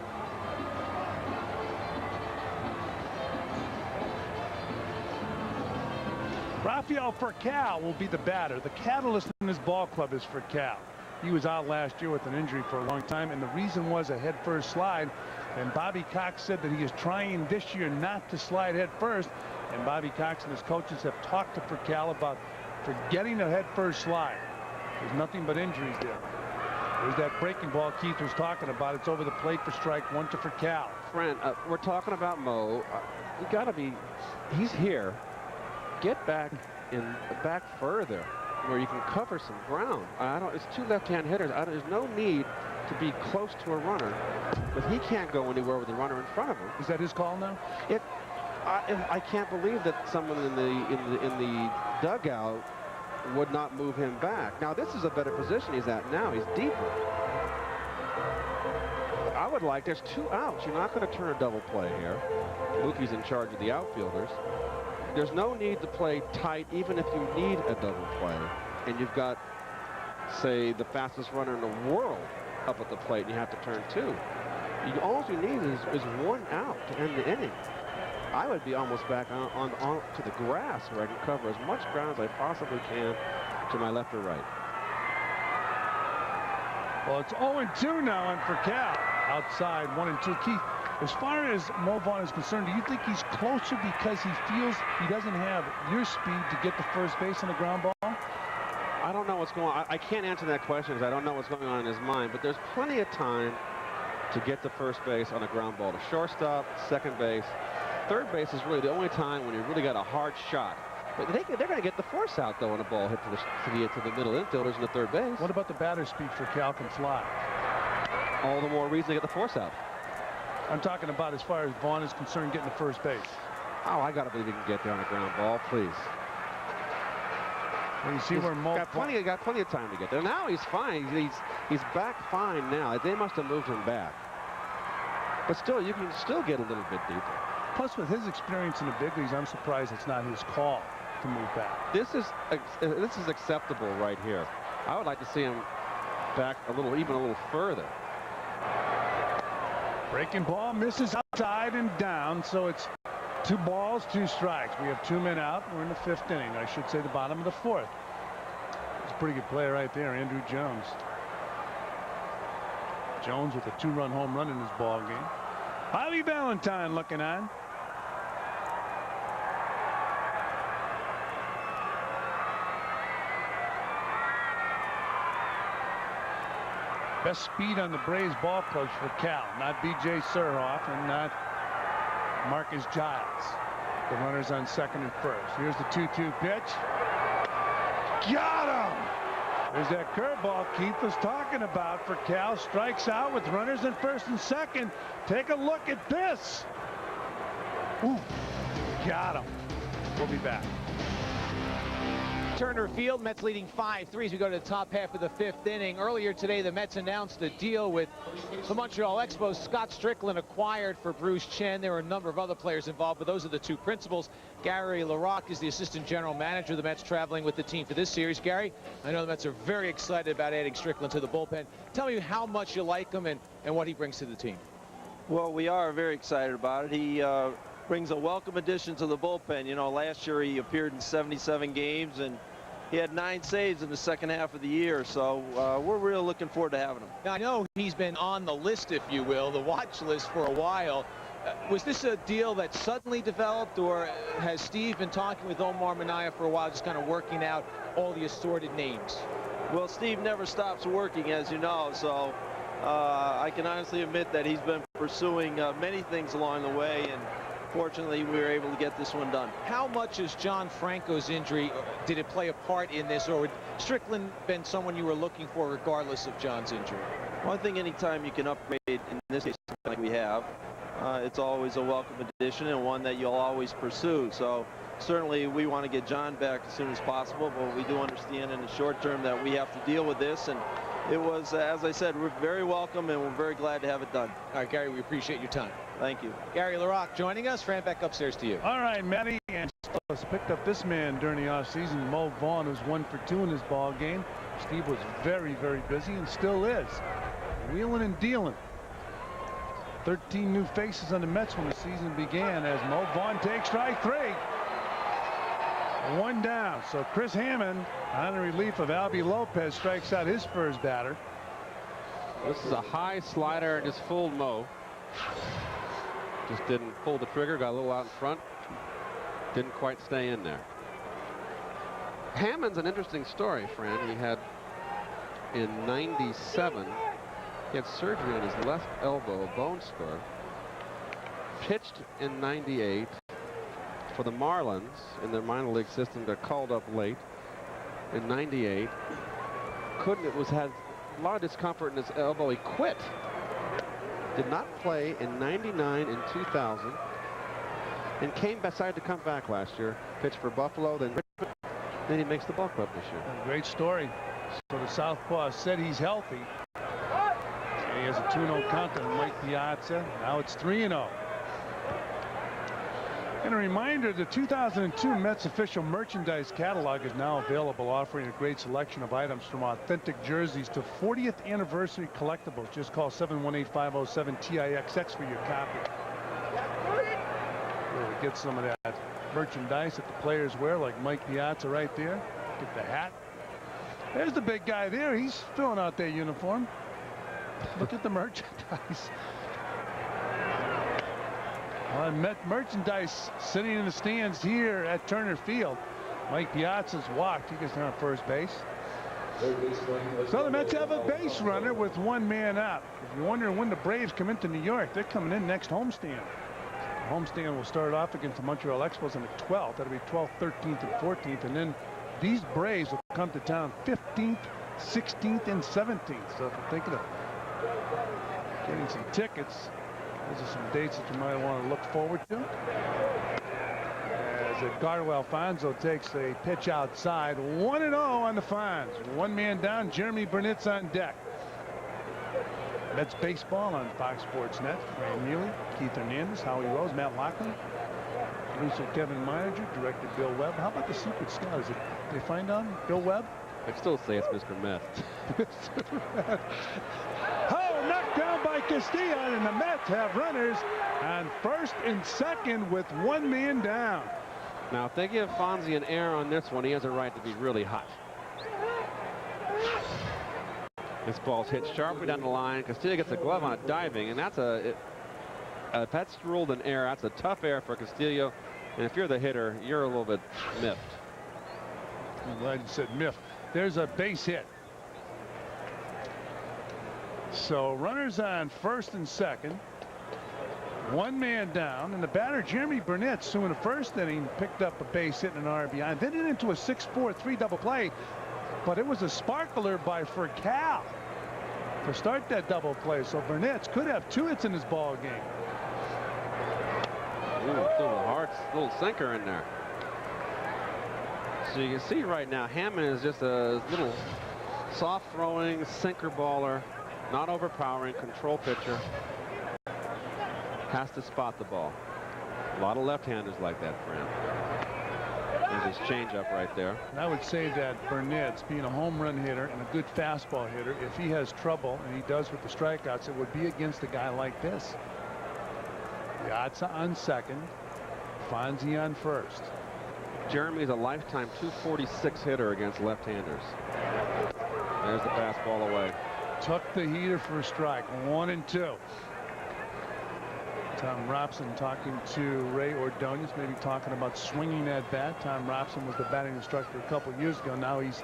Rafael Furcal will be the batter. The catalyst in this ball club is Furcal. He was out last year with an injury for a long time, and the reason was a head-first slide. And Bobby Cox said that he is trying this year not to slide head-first. And Bobby Cox and his coaches have talked to Furcal about forgetting a head-first slide. There's nothing but injuries there. There's that breaking ball Keith was talking about. It's over the plate for strike one to Furcal. Friend, we're talking about Mo. You got to be. He's here. Get back further where you can cover some ground. It's two left-hand hitters. There's no need to be close to a runner, but he can't go anywhere with the runner in front of him. Is that his call now? I can't believe that someone in the dugout would not move him back. Now this is a better position he's at now. He's deeper. I would like. There's 2 outs. You're not going to turn a double play here. Mookie's in charge of the outfielders. There's no need to play tight, even if you need a double play, and you've got, say, the fastest runner in the world up at the plate, and you have to turn 2. All you need is 1 out to end the inning. I would be almost back on to the grass where I can cover as much ground as I possibly can to my left or right. Well, it's 0-2 now on Furcal. Outside 1-2. Keith, as far as Mo Vaughn is concerned, do you think he's closer because he feels he doesn't have your speed to get to first base on the ground ball? I don't know what's going on. I can't answer that question because I don't know what's going on in his mind, but there's plenty of time to get to first base on a ground ball. To shortstop, second base. Third base is really the only time when you really got a hard shot. But they're going to get the force out, though, when a ball hit to the middle infielders in the third base. What about the batter speed for Cal can fly? All the more reason to get the force out. I'm talking about as far as Vaughn is concerned, getting to first base. Oh, I got to believe he can get there on a ground ball, please. Well, you see where Mo got plenty of time to get there. Now he's fine. He's back fine now. They must have moved him back. But still, you can still get a little bit deeper. Plus, with his experience in the big leagues, I'm surprised it's not his call to move back. This is acceptable right here. I would like to see him back even a little further. Breaking ball misses outside and down, so it's 2 balls, 2 strikes. We have 2 men out. We're in the 5th inning. I should say the bottom of the 4th. It's a pretty good play right there, Andruw Jones. Jones with a 2-run home run in this ball game. Bobby Valentine looking on. Best speed on the Braves ball clubs for Cal, not B.J. Surhoff and not Marcus Giles. The runners on second and first. Here's the 2-2 pitch. Got him! There's that curveball Keith was talking about for Cal. Strikes out with runners in first and second. Take a look at this. Ooh, got him. We'll be back. Turner Field, Mets leading 5-3 as we go to the top half of the 5th inning. Earlier today, the Mets announced a deal with the Montreal Expos. Scott Strickland acquired for Bruce Chen. There were a number of other players involved, but those are the two principals. Gary LaRocque is the assistant general manager of the Mets, traveling with the team for this series. Gary, I know the Mets are very excited about adding Strickland to the bullpen. Tell me how much you like him and what he brings to the team. Well, we are very excited about it. He brings a welcome addition to the bullpen. You know, last year he appeared in 77 games and he had 9 saves in the second half of the year, so we're really looking forward to having him. Now, I know he's been on the list, if you will, the watch list for a while. Was this a deal that suddenly developed, or has Steve been talking with Omar Minaya for a while, just kind of working out all the assorted names? Well, Steve never stops working, as you know, so I can honestly admit that he's been pursuing many things along the way, and fortunately we were able to get this one done. How much is John Franco's injury, did it play a part in this, or would Strickland been someone you were looking for regardless of John's injury? Well, I think anytime you can upgrade, in this case like we have, it's always a welcome addition and one that you'll always pursue. So certainly we want to get John back as soon as possible, but we do understand in the short term that we have to deal with this, and it was, as I said, we're very welcome and we're very glad to have it done. All right, Gary, we appreciate your time. Thank you. Gary LaRocque joining us. Fran, back upstairs to you. All right, Matty, and picked up this man during the offseason, Mo Vaughn, who's 1 for 2 in this ball game. Steve was very, very busy and still is. Wheeling and dealing. 13 new faces on the Mets when the season began as Mo Vaughn takes strike 3. 1 down. So Chris Hammond, on the relief of Albie Lopez, strikes out his first batter. This is a high slider and just fooled Mo. Just didn't pull the trigger, got a little out in front. Didn't quite stay in there. Hammond's an interesting story, Fran. He had, in '97, he had surgery on his left elbow, a bone spur. Pitched in '98 for the Marlins in their minor league system. Got called up late in '98. Had a lot of discomfort in his elbow. He quit. Did not play in '99 and 2000, and decided to come back last year. Pitched for Buffalo, then he makes the ball club this year. Great story. So the southpaw said he's healthy. He has a 2-0 count to Mike Piazza. Now it's 3-0. And a reminder, the 2002 Mets official merchandise catalog is now available, offering a great selection of items from authentic jerseys to 40th anniversary collectibles. Just call 718-507-TIXX for your copy. Really get some of that merchandise that the players wear, like Mike Piazza right there. Get the hat. There's the big guy there. He's filling out their uniform. Look at the merchandise. Met merchandise sitting in the stands here at Turner Field. Mike Piazza's walked. He gets down first base. So the Mets have a base runner with 1 man out. If you're wondering when the Braves come into New York, they're coming in next homestand. The homestand will start off against the Montreal Expos on the 12th. That'll be 12th, 13th, and 14th. And then these Braves will come to town 15th, 16th, and 17th. So if you're thinking of getting some tickets, those are some dates that you might want to look forward to. As Edgardo Alfonso takes a pitch outside, 1-0 on the Fonz. 1 man down, Jeromy Burnitz on deck. Mets baseball on Fox Sports Net. Fran Neely, Keith Hernandez, Howie Rose, Matt Loughlin, producer Kevin Meininger, director Bill Webb. How about the secret scout? Is it, they find out Bill Webb? I'd still say it's Mr. Meth. Knocked down by Castillo, and the Mets have runners on first and second with 1 man down. Now, if they give Fonzie an error on this one, he has a right to be really hot. This ball's hit sharply down the line. Castillo gets a glove on it diving, and that's that's ruled an error. That's a tough error for Castillo. And if you're the hitter, you're a little bit miffed. I'm glad you said miffed. There's a base hit. So runners on first and second. 1 man down, and the batter Jeromy Burnitz, who in the first inning picked up a base hit and an RBI, then it into a 6-4-3 double play, but it was a sparkler by Furcal to start that double play. So Burnitz could have 2 hits in this ball game. Ooh, still a hard little sinker in there. So you can see right now, Hammond is just a little soft-throwing sinker baller, not overpowering, control pitcher. Has to spot the ball. A lot of left-handers like that for him. There's his changeup right there. And I would say that Burnitz, being a home run hitter and a good fastball hitter, if he has trouble, and he does with the strikeouts, it would be against a guy like this. Piazza on second, Fonzie on first. Jeremy's a lifetime 246 hitter against left-handers. There's the fastball away. Took the heater for a strike. 1-2. Tom Robson talking to Ray Ordonez, maybe talking about swinging that bat. Tom Robson was the batting instructor a couple years ago. Now he's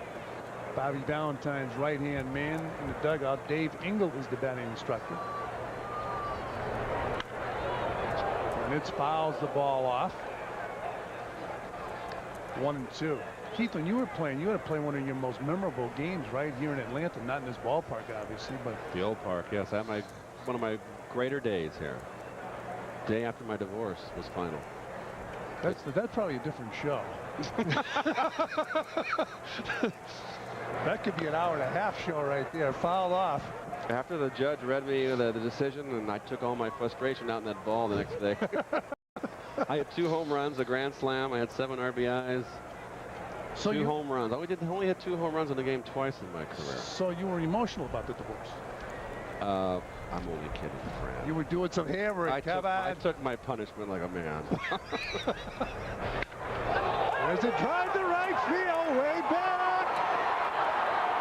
Bobby Valentine's right-hand man in the dugout. Dave Engel is the batting instructor. And it fouls the ball off. 1-2. Keith, when you were playing, you had to play one of your most memorable games right here in Atlanta, not in this ballpark, obviously, but the old park. Yes, I had one of my greater days here. Day after my divorce was final. That's probably a different show. That could be an hour-and-a-half show right there. Foul off. After the judge read me the decision, and I took all my frustration out in that ball the next day. I had 2 home runs, a grand slam. I had 7 RBIs. So 2 home runs. I only had 2 home runs in the game twice in my career. So you were emotional about the divorce? I'm only kidding, Fred. You were doing some hammering. I took my punishment like a man. There's a drive to right field, way back.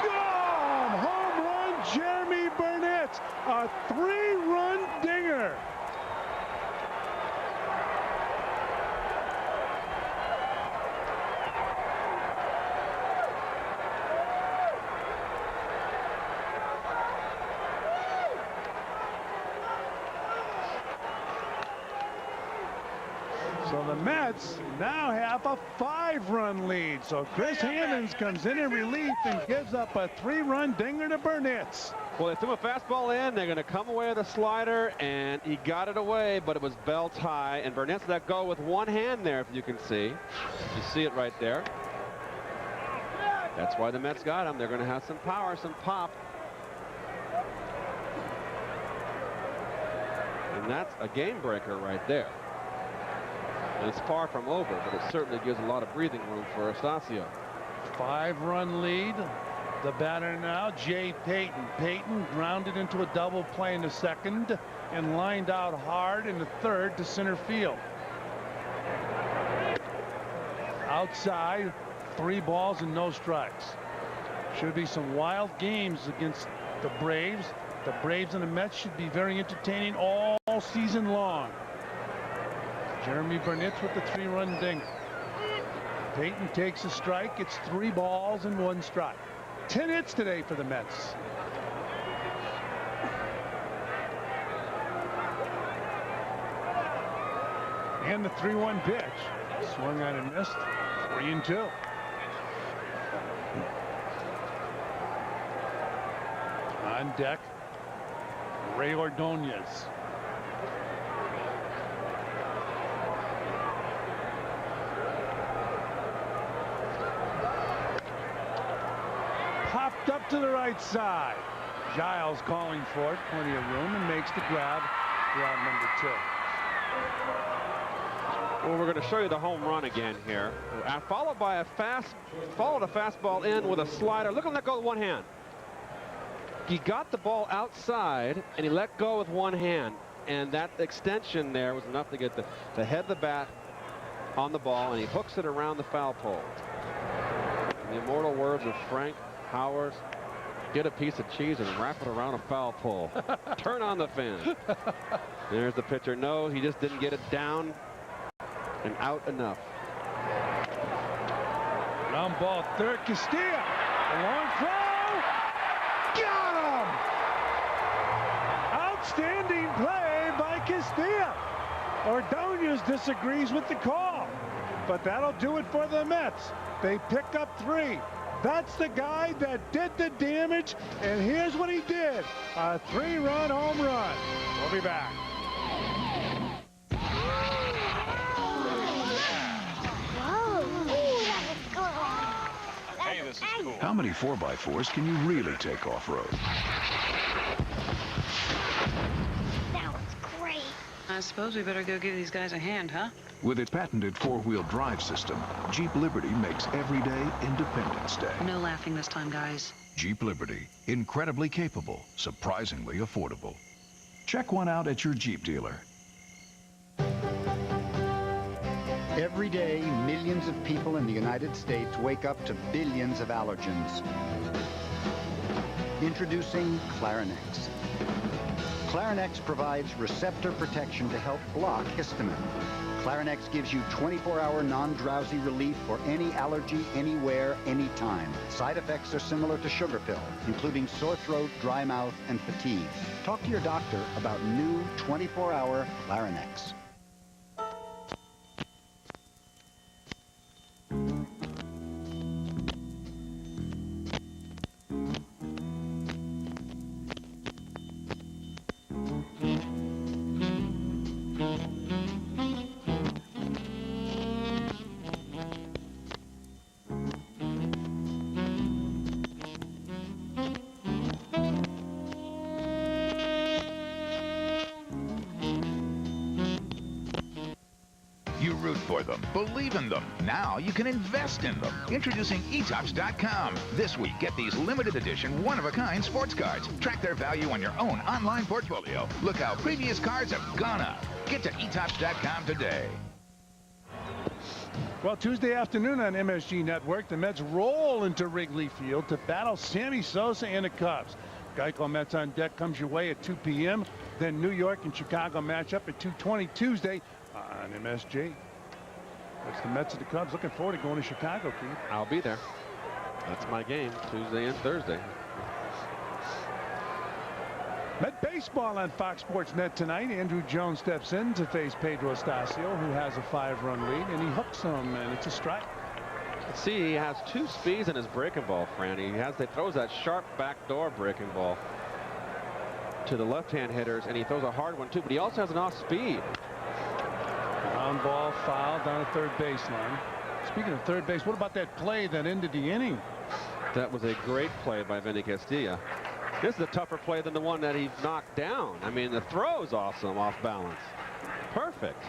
Gone! Home run, Jeromy Burnitz. A 3-run dinger. So the Mets now have a 5-run lead. So Chris Hammonds comes in relief and gives up a 3-run dinger to Burnitz. Well, they threw a fastball in. They're going to come away with a slider, and he got it away, but it was belt high. And Burnitz let go with one hand there, if you can see. You see it right there. That's why the Mets got him. They're going to have some power, some pop. And that's a game breaker right there. And it's far from over, but it certainly gives a lot of breathing room for Astacio. 5-run lead. The batter now, Jay Payton. Payton grounded into a double play in the second and lined out hard in the third to center field. Outside, 3 balls and no strikes. Should be some wild games against the Braves. The Braves and the Mets should be very entertaining all season long. Jeromy Burnitz with the 3-run dinger. Payton takes a strike. It's 3 balls and 1 strike. 10 hits today for the Mets. And the 3-1 pitch. Swung on and missed. 3-2. On deck, Ray Ordonez. Popped up to the right side. Giles calling for it. Plenty of room, and makes the grab. Grab number 2. Well, we're going to show you the home run again here. Followed by a fastball in with a slider. Look at him let go with one hand. He got the ball outside, and he let go with one hand. And that extension there was enough to get the head of the bat on the ball, and he hooks it around the foul pole. In the immortal words of Frank Howard, get a piece of cheese and wrap it around a foul pole. Turn on the fan. There's the pitcher. No, he just didn't get it down and out enough. Ground ball, third, Castilla. A long throw. Got him! Outstanding play by Castilla. Ordonez disagrees with the call, but that'll do it for the Mets. They pick up 3. That's the guy that did the damage, and here's what he did. A 3-run home run. We'll be back. Whoa. Ooh, that was good. this is cool. How many 4x4s can you really take off-road? That was great. I suppose we better go give these guys a hand, huh? With its patented four-wheel drive system, Jeep Liberty makes everyday Independence Day. No laughing this time, guys. Jeep Liberty, incredibly capable, surprisingly affordable. Check one out at your Jeep dealer. Every day, millions of people in the United States wake up to billions of allergens. Introducing Clarinex. Clarinex provides receptor protection to help block histamine. Clarinex gives you 24-hour non-drowsy relief for any allergy, anywhere, anytime. Side effects are similar to sugar pill, including sore throat, dry mouth, and fatigue. Talk to your doctor about new 24-hour Clarinex. You root for them, believe in them. Now you can invest in them. Introducing eTopps.com. This week, get these limited edition, one-of-a-kind sports cards. Track their value on your own online portfolio. Look how previous cards have gone up. Get to eTopps.com today. Well, Tuesday afternoon on MSG Network, the Mets roll into Wrigley Field to battle Sammy Sosa and the Cubs. Geico Mets on deck comes your way at 2 p.m. Then New York and Chicago match up at 2:20 Tuesday on MSG. That's the Mets and the Cubs. Looking forward to going to Chicago, Keith. I'll be there. That's my game, Tuesday and Thursday. Met baseball on Fox Sports Net tonight. Andruw Jones steps in to face Pedro Astacio, who has a 5-run lead, and he hooks him, and it's a strike. See, he has 2 speeds in his breaking ball, Fran. He throws that sharp backdoor breaking ball to the left-hand hitters, and he throws a hard one too, but he also has an off-speed. Ground ball foul down the third baseline. Speaking of third base, what about that play that ended the inning? That was a great play by Vinny Castilla. This is a tougher play than the one that he knocked down. I mean, the throw is awesome, off balance. Perfect.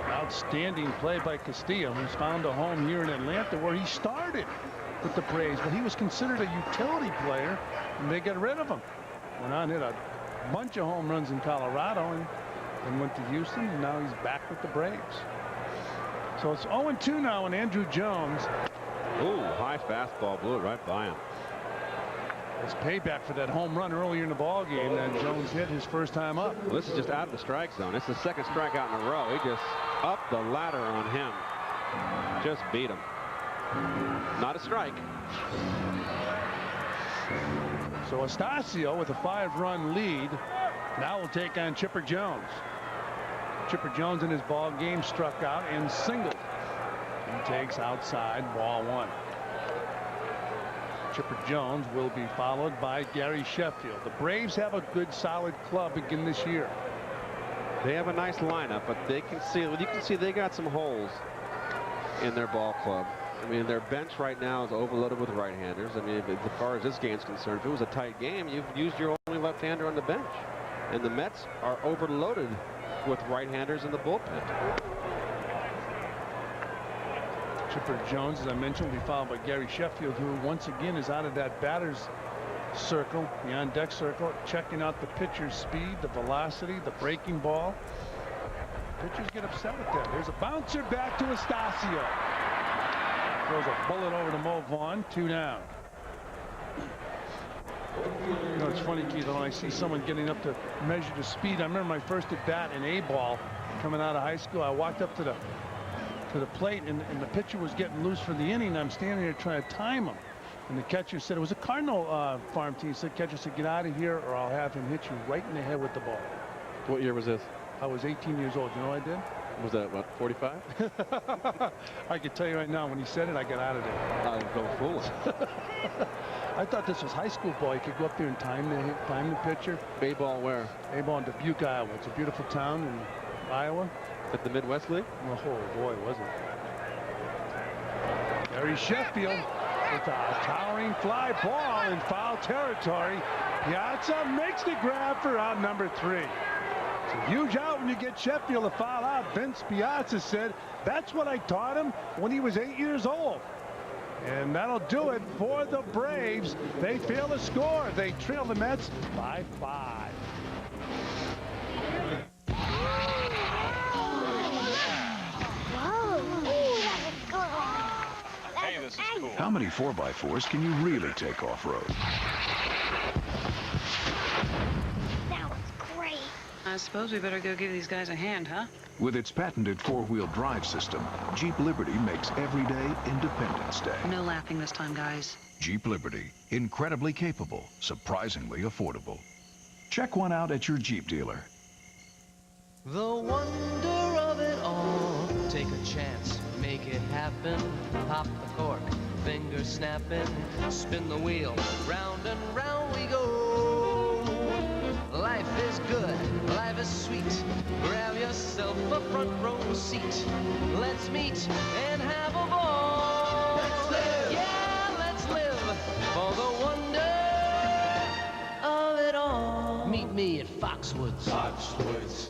Outstanding play by Castillo, who's found a home here in Atlanta where he started with the Braves, but he was considered a utility player, and they got rid of him. Went on, hit a bunch of home runs in Colorado, and went to Houston, and now he's back with the Braves. So it's 0-2 now, and Andruw Jones. Ooh, high fastball, blew it right by him. It's payback for that home run earlier in the ball game that Jones hit his first time up. Well, this is just out of the strike zone. It's the second strikeout in a row. He just upped the ladder on him. Just beat him. Not a strike. So Astacio with a 5-run lead now will take on Chipper Jones. Chipper Jones in his ball game struck out and singled. He takes outside, ball 1. Chipper Jones will be followed by Gary Sheffield. The Braves have a good, solid club again this year. They have a nice lineup, but they can see, you can see they got some holes in their ball club. I mean, their bench right now is overloaded with right-handers. I mean, as far as this game's concerned, if it was a tight game, you've used your only left-hander on the bench. And the Mets are overloaded with right-handers in the bullpen. Chipper Jones, as I mentioned, will be followed by Gary Sheffield, who once again is out of that batter's circle, the on-deck circle, checking out the pitcher's speed, the velocity, the breaking ball. Pitchers get upset with that. There's a bouncer back to Astacio. Throws a bullet over to Mo Vaughn, 2 down. You know, it's funny, Keith, when I see someone getting up to measure the speed. I remember my first at bat in A-ball coming out of high school. I walked up to the plate, and the pitcher was getting loose for the inning, and I'm standing there trying to time him. And the catcher said, it was a Cardinal farm team. Catcher said, get out of here or I'll have him hit you right in the head with the ball. What year was this? I was 18 years old. You know what I did? Was that, what, 45? I can tell you right now, when he said it, I got out of there. I was going foolish. I thought this was high school ball. You could go up there and time the pitcher. A-ball where? A-ball in Dubuque, Iowa. It's a beautiful town in Iowa. At the Midwest League? Oh, boy, was it. Gary Sheffield with a towering fly ball in foul territory. Piazza makes the grab for out number 3. It's a huge out when you get Sheffield to foul out. Vince Piazza said, that's what I taught him when he was 8 years old. And that'll do it for the Braves. They fail to score. They trail the Mets by 5. Hey, this is cool. How many 4x4s can you really take off-road? That was great. I suppose we better go give these guys a hand, huh? With its patented 4-wheel drive system, Jeep Liberty makes everyday Independence Day. No laughing this time, guys. Jeep Liberty, incredibly capable, surprisingly affordable. Check one out at your Jeep dealer. The wonder of it all. Take a chance, make it happen. Pop the cork, finger snapping. Spin the wheel, round and round we go. Life is good, life is sweet. Grab yourself a front row seat. Let's meet and have a ball. Let's live. Yeah, let's live for the wonder of it all. Meet me at Foxwoods. Foxwoods.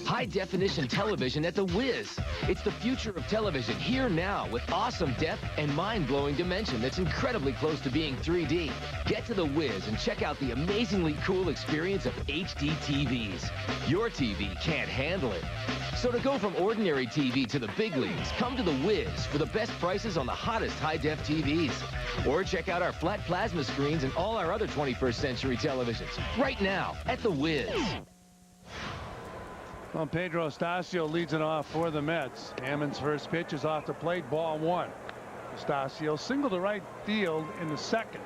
High-definition television at the Wiz. It's the future of television here now with awesome depth and mind-blowing dimension that's incredibly close to being 3D. Get to the Wiz and check out the amazingly cool experience of HD TVs. Your TV can't handle it. So to go from ordinary TV to the big leagues, come to the Wiz for the best prices on the hottest high-def TVs. Or check out our flat plasma screens and all our other 21st century televisions right now at the Wiz. Well, Pedro Astacio leads it off for the Mets. Hammond's first pitch is off the plate, ball 1. Astacio single to right field in the second.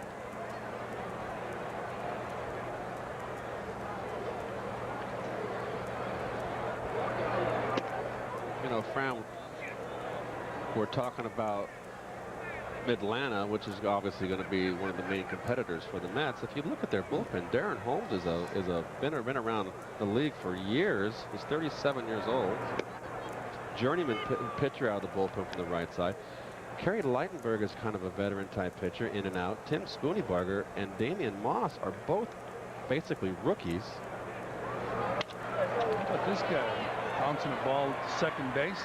You know, Fran, we're talking about Atlanta, which is obviously going to be one of the main competitors for the Mets. If you look at their bullpen, Darren Holmes is been around the league for years. He's 37 years old. Journeyman pitcher out of the bullpen from the right side. Kerry Leitenberg is kind of a veteran type pitcher, in and out. Tim Spooneybarger and Damian Moss are both basically rookies. But this guy bouncing the ball to second base.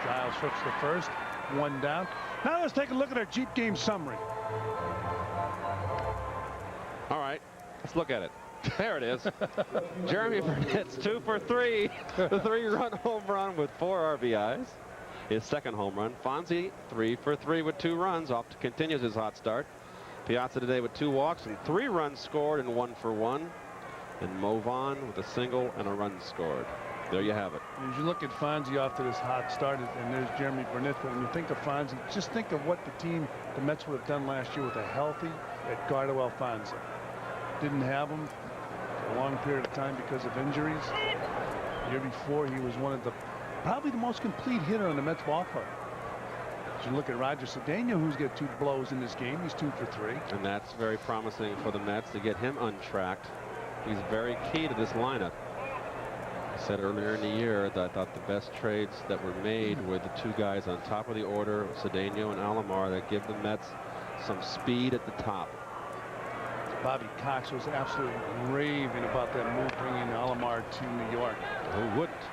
Giles flips to first, 1 down. Now let's take a look at our Jeep game summary. All right, let's look at it. There it is. Jeromy Burnitz 2 for 3. The 3-run home run with 4 RBIs. His second home run. Fonzie 3 for 3 with 2 runs. Off to continues his hot start. Piazza today with 2 walks and 3 runs scored and 1 for 1. And Mo Vaughn with a single and a run scored. There you have it. As you look at Fonzie off to this hot start, and there's Jeromy Burnitz, but when you think of Fonzie, just think of what the Mets would have done last year with a healthy Edgardo Alfonso. Didn't have him for a long period of time because of injuries. The year before, he was probably the most complete hitter on the Mets ballpark. As you look at Roger Cedeno, who's got 2 blows in this game, he's 2 for 3. And that's very promising for the Mets to get him untracked. He's very key to this lineup. I said earlier in the year that I thought the best trades that were made were the 2 guys on top of the order, Cedeno and Alomar, that give the Mets some speed at the top. Bobby Cox was absolutely raving about that move, bringing Alomar to New York. Who wouldn't?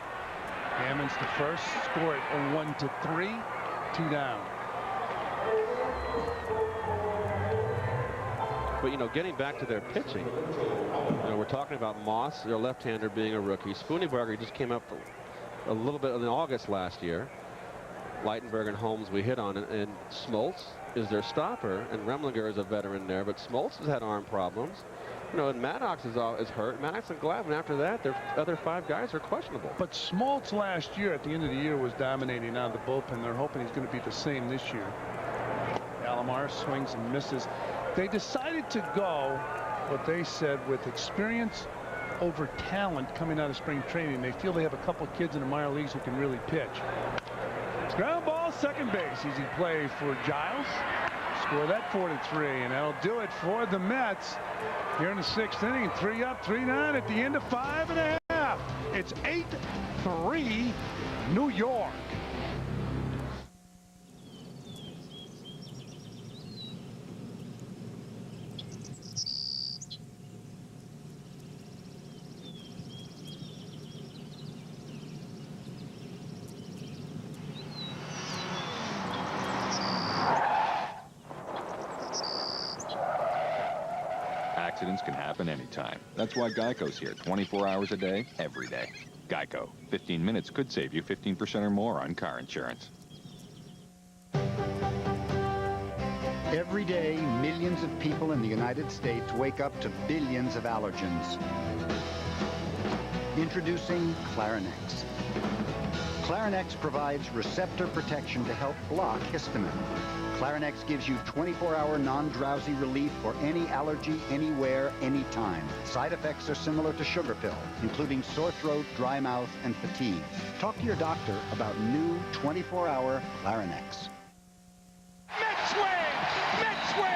Hammond's the first, score it 1-3, 2 down. But, you know, getting back to their pitching, you know, we're talking about Moss, their left-hander, being a rookie. Spooneybarger just came up a little bit in August last year. Leitenberg and Holmes we hit on, and Smoltz is their stopper, and Remlinger is a veteran there, but Smoltz has had arm problems. You know, and Maddox is hurt. Maddox and Glavin, after that, their other 5 guys are questionable. But Smoltz last year, at the end of the year, was dominating out of the bullpen. They're hoping he's going to be the same this year. Alomar swings and misses. They decided to go, what they said, with experience over talent coming out of spring training. They feel they have a couple kids in the minor leagues who can really pitch. Ground ball, second base. Easy play for Giles. Score that 4-3, and that'll do it for the Mets here in the 6th inning. 3 up, 3-9 at the end of 5.5. It's 8-3 New York. Accidents can happen anytime. That's why Geico's here 24 hours a day, every day. Geico. 15 minutes could save you 15% or more on car insurance. Every day, millions of people in the United States wake up to billions of allergens. Introducing Clarinex. Clarinex provides receptor protection to help block histamine. Clarinex gives you 24-hour non-drowsy relief for any allergy, anywhere, anytime. Side effects are similar to sugar pill, including sore throat, dry mouth, and fatigue. Talk to your doctor about new 24-hour Clarinex. Mets win! Mets win!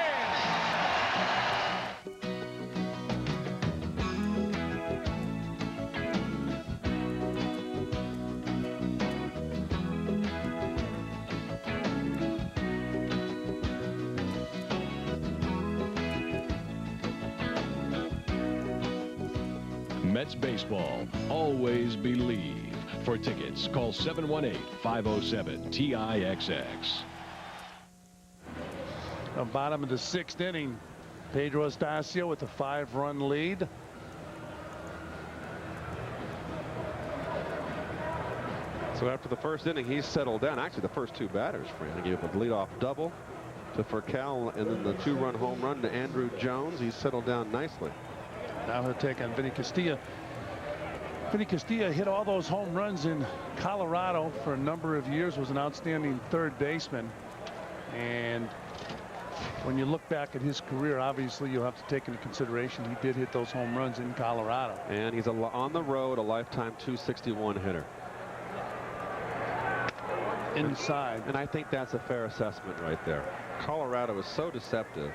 Mets baseball. Always believe. For tickets, call 718-507-TIXX. The bottom of the 6th inning. Pedro Astacio with a 5-run lead. So after the first inning, he's settled down. Actually, the first 2 batters, Fran. He gave a leadoff double to Furcal, and then the 2-run home run to Andruw Jones. He's settled down nicely. Now he'll take on Vinny Castilla. Vinny Castilla hit all those home runs in Colorado for a number of years, was an outstanding third baseman. And when you look back at his career, obviously you'll have to take into consideration he did hit those home runs in Colorado. And he's on the road, a lifetime 261 hitter. Inside. And I think that's a fair assessment right there. Colorado is so deceptive.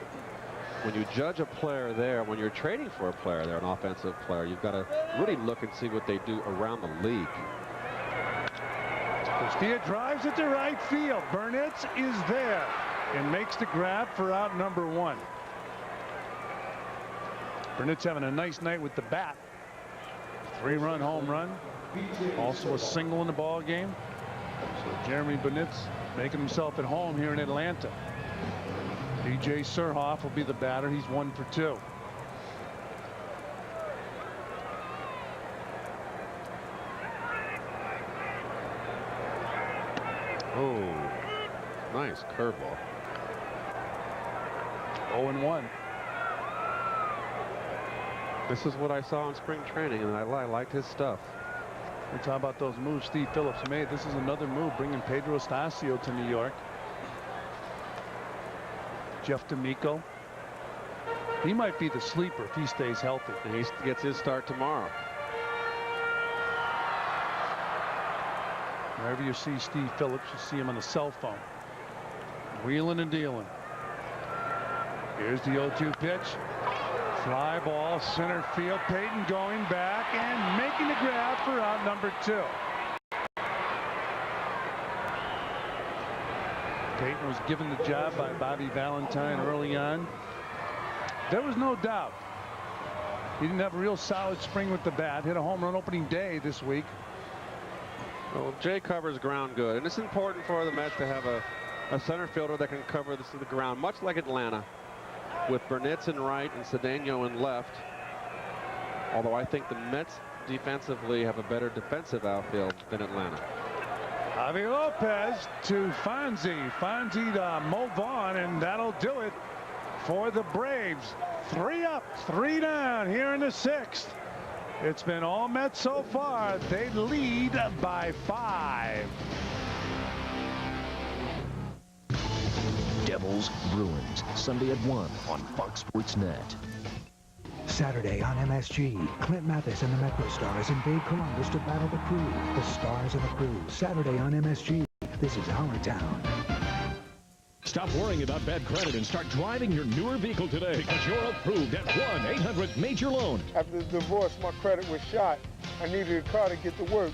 When you judge a player there, when you're trading for a player there, an offensive player, you've got to really look and see what they do around the league. Castilla drives it to right field. Burnitz is there and makes the grab for out number 1. Burnitz having a nice night with the bat. 3-run home run. Also a single in the ball game. So Jeromy Burnitz making himself at home here in Atlanta. DJ Surhoff will be the batter. He's 1 for 2. Oh, nice curveball. 0-1. This is what I saw in spring training, and I liked his stuff. We talk about those moves Steve Phillips made. This is another move, bringing Pedro Astacio to New York. Jeff D'Amico. He might be the sleeper if he stays healthy. And he gets his start tomorrow. Wherever you see Steve Phillips, you see him on the cell phone. Wheeling and dealing. Here's the 0-2 pitch. Fly ball, center field. Payton going back and making the grab for out number 2. Payton was given the job by Bobby Valentine early on. There was no doubt. He didn't have a real solid spring with the bat. Hit a home run opening day this week. Well, Jay covers ground good, and it's important for the Mets to have a center fielder that can cover the ground, much like Atlanta, with Burnitz in right and Cedeno in left. Although I think the Mets defensively have a better defensive outfield than Atlanta. Javi Lopez to Fonzie. Fonzie to Mo Vaughn, and that'll do it for the Braves. 3 up, 3 down here in the 6th. It's been all Mets so far. They lead by 5. Devils, Bruins, Sunday at 1 on Fox Sports Net. Saturday on MSG, Clint Mathis and the Metro Stars invade Columbus to battle the Crew. The Stars and the Crew, Saturday on MSG. This is our town. Stop worrying about bad credit and start driving your newer vehicle today, because you're approved at 1-800-MAJOR-LOAN. After the divorce, my credit was shot. I needed a car to get to work.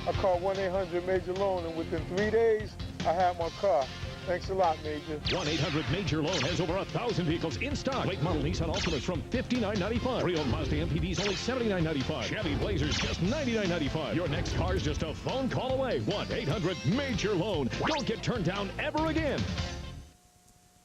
I called 1-800-MAJOR-LOAN, and within 3 days, I had my car. Thanks a lot, Major. 1-800-MAJOR-LOAN has over 1,000 vehicles in stock. Late model Nissan Altimas from $59.95. Pre-owned Mazda MPVs only $79.95. Chevy Blazers just $99.95. Your next car is just a phone call away. 1-800-MAJOR-LOAN. Don't get turned down ever again.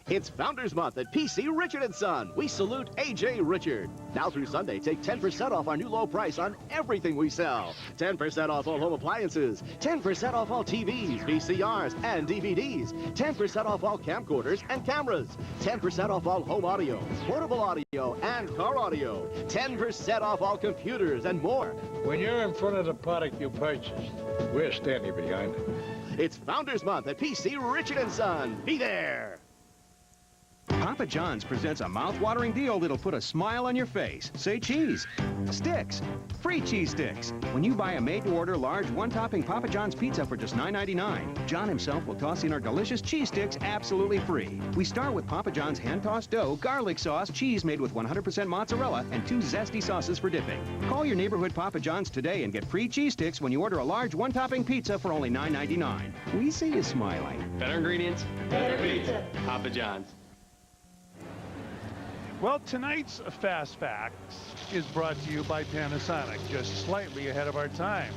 It's Founders Month at PC Richard & Son. We salute A.J. Richard. Now through Sunday, take 10% off our new low price on everything we sell. 10% off all home appliances. 10% off all TVs, VCRs, and DVDs. 10% off all camcorders and cameras. 10% off all home audio, portable audio, and car audio. 10% off all computers and more. When you're in front of the product you purchased, we're standing behind it. It's Founders Month at PC Richard & Son. Be there. Papa John's presents a mouth-watering deal that'll put a smile on your face. Say cheese. Sticks. Free cheese sticks. When you buy a made-to-order large one-topping Papa John's pizza for just $9.99, John himself will toss in our delicious cheese sticks absolutely free. We start with Papa John's hand-tossed dough, garlic sauce, cheese made with 100% mozzarella, and 2 zesty sauces for dipping. Call your neighborhood Papa John's today and get free cheese sticks when you order a large one-topping pizza for only $9.99. We see you smiling. Better ingredients, better pizza. Papa John's. Well, tonight's Fast Facts is brought to you by Panasonic, just slightly ahead of our time.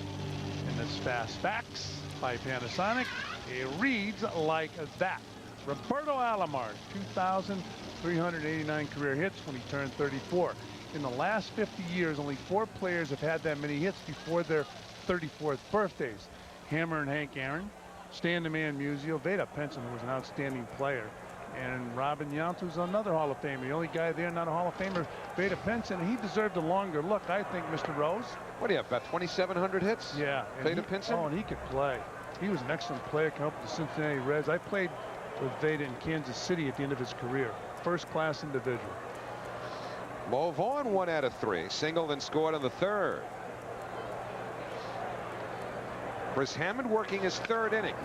And this Fast Facts by Panasonic, it reads like that. Roberto Alomar, 2,389 career hits when he turned 34. In the last 50 years, only 4 players have had that many hits before their 34th birthdays. Hammer and Hank Aaron, Stan the Man Musial, Veda Penson, who was an outstanding player, and Robin Yount, who's another Hall of Famer. The only guy there not a Hall of Famer, Veda Penson. He deserved a longer look, I think, Mr. Rose. What do you have, about 2,700 hits? Yeah. Veda Penson? Oh, and he could play. He was an excellent player, coming up with the Cincinnati Reds. I played with Veda in Kansas City at the end of his career. First-class individual. Mo Vaughn, 1 out of 3. Singled and scored in the 3rd. Chris Hammond working his 3rd inning.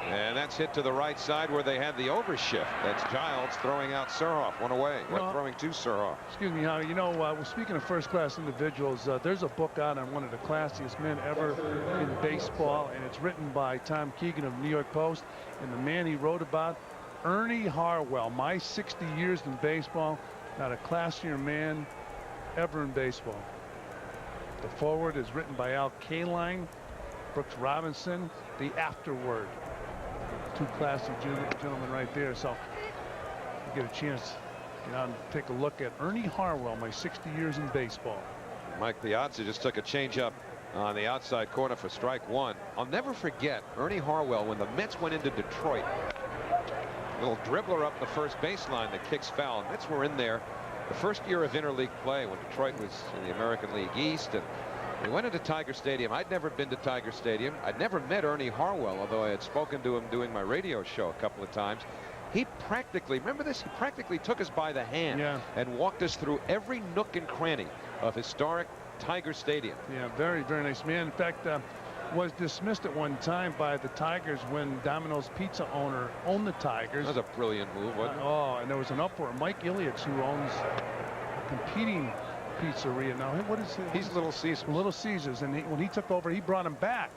And that's hit to the right side where they had the overshift. That's Giles throwing out Surhoff. 1 away. Throwing to Surhoff. Excuse me, Howie. You know, we're speaking of first-class individuals. There's a book out on one of the classiest men ever in baseball, and it's written by Tom Keegan of the New York Post. And the man he wrote about, Ernie Harwell. My 60 years in baseball, not a classier man ever in baseball. The foreword is written by Al Kaline, Brooks Robinson. The afterword. 2 classy gentlemen right there. So you get a chance to get out and take a look at Ernie Harwell, my 60 years in baseball. Mike Piazza just took a changeup on the outside corner for strike 1. I'll never forget Ernie Harwell when the Mets went into Detroit. Little dribbler up the first baseline that kicks foul. Mets were in there the first year of interleague play when Detroit was in the American League East, and we went into Tiger Stadium. I'd never been to Tiger Stadium. I'd never met Ernie Harwell, although I had spoken to him doing my radio show a couple of times. He practically, remember this? He practically took us by the hand and walked us through every nook and cranny of historic Tiger Stadium. Yeah, very, very nice man. In fact, was dismissed at one time by the Tigers when Domino's Pizza owner owned the Tigers. That was a brilliant move, wasn't it? Oh, and there was an uproar. Mike Ilitch, who owns a competing pizzeria now. What is it? He's Little Caesars. Little Caesars. And when he took over, he brought him back.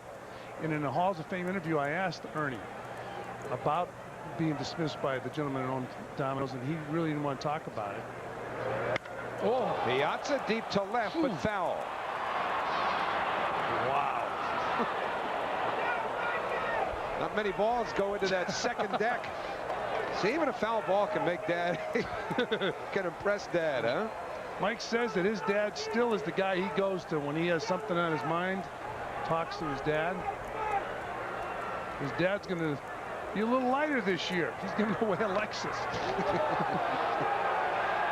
And in a Halls of Fame interview, I asked Ernie about being dismissed by the gentleman who owned Domino's, and he really didn't want to talk about it. Oh, Piazza deep to left, but foul. Wow. Not many balls go into that second deck. See, even a foul ball can make Dad, can impress Dad, huh? Mike says that his dad still is the guy he goes to when he has something on his mind, talks to his dad. His dad's going to be a little lighter this year. He's going to weigh a Lexus.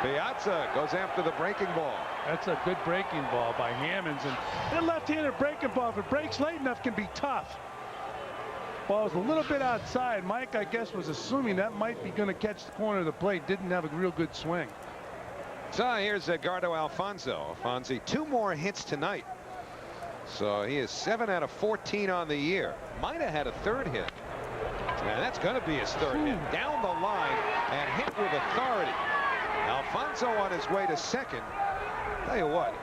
Piazza goes after the breaking ball. That's a good breaking ball by Hammonds. And that left-handed breaking ball, if it breaks late enough, can be tough. Ball was a little bit outside. Mike, I guess, was assuming that might be going to catch the corner of the plate. Didn't have a real good swing. So here's Edgardo Alfonso. Fonzie, 2 more hits tonight. So he is 7 out of 14 on the year. Might have had a 3rd hit. And that's going to be his 3rd hit. Down the line and hit with authority. Alfonso on his way to 2nd. Tell you what,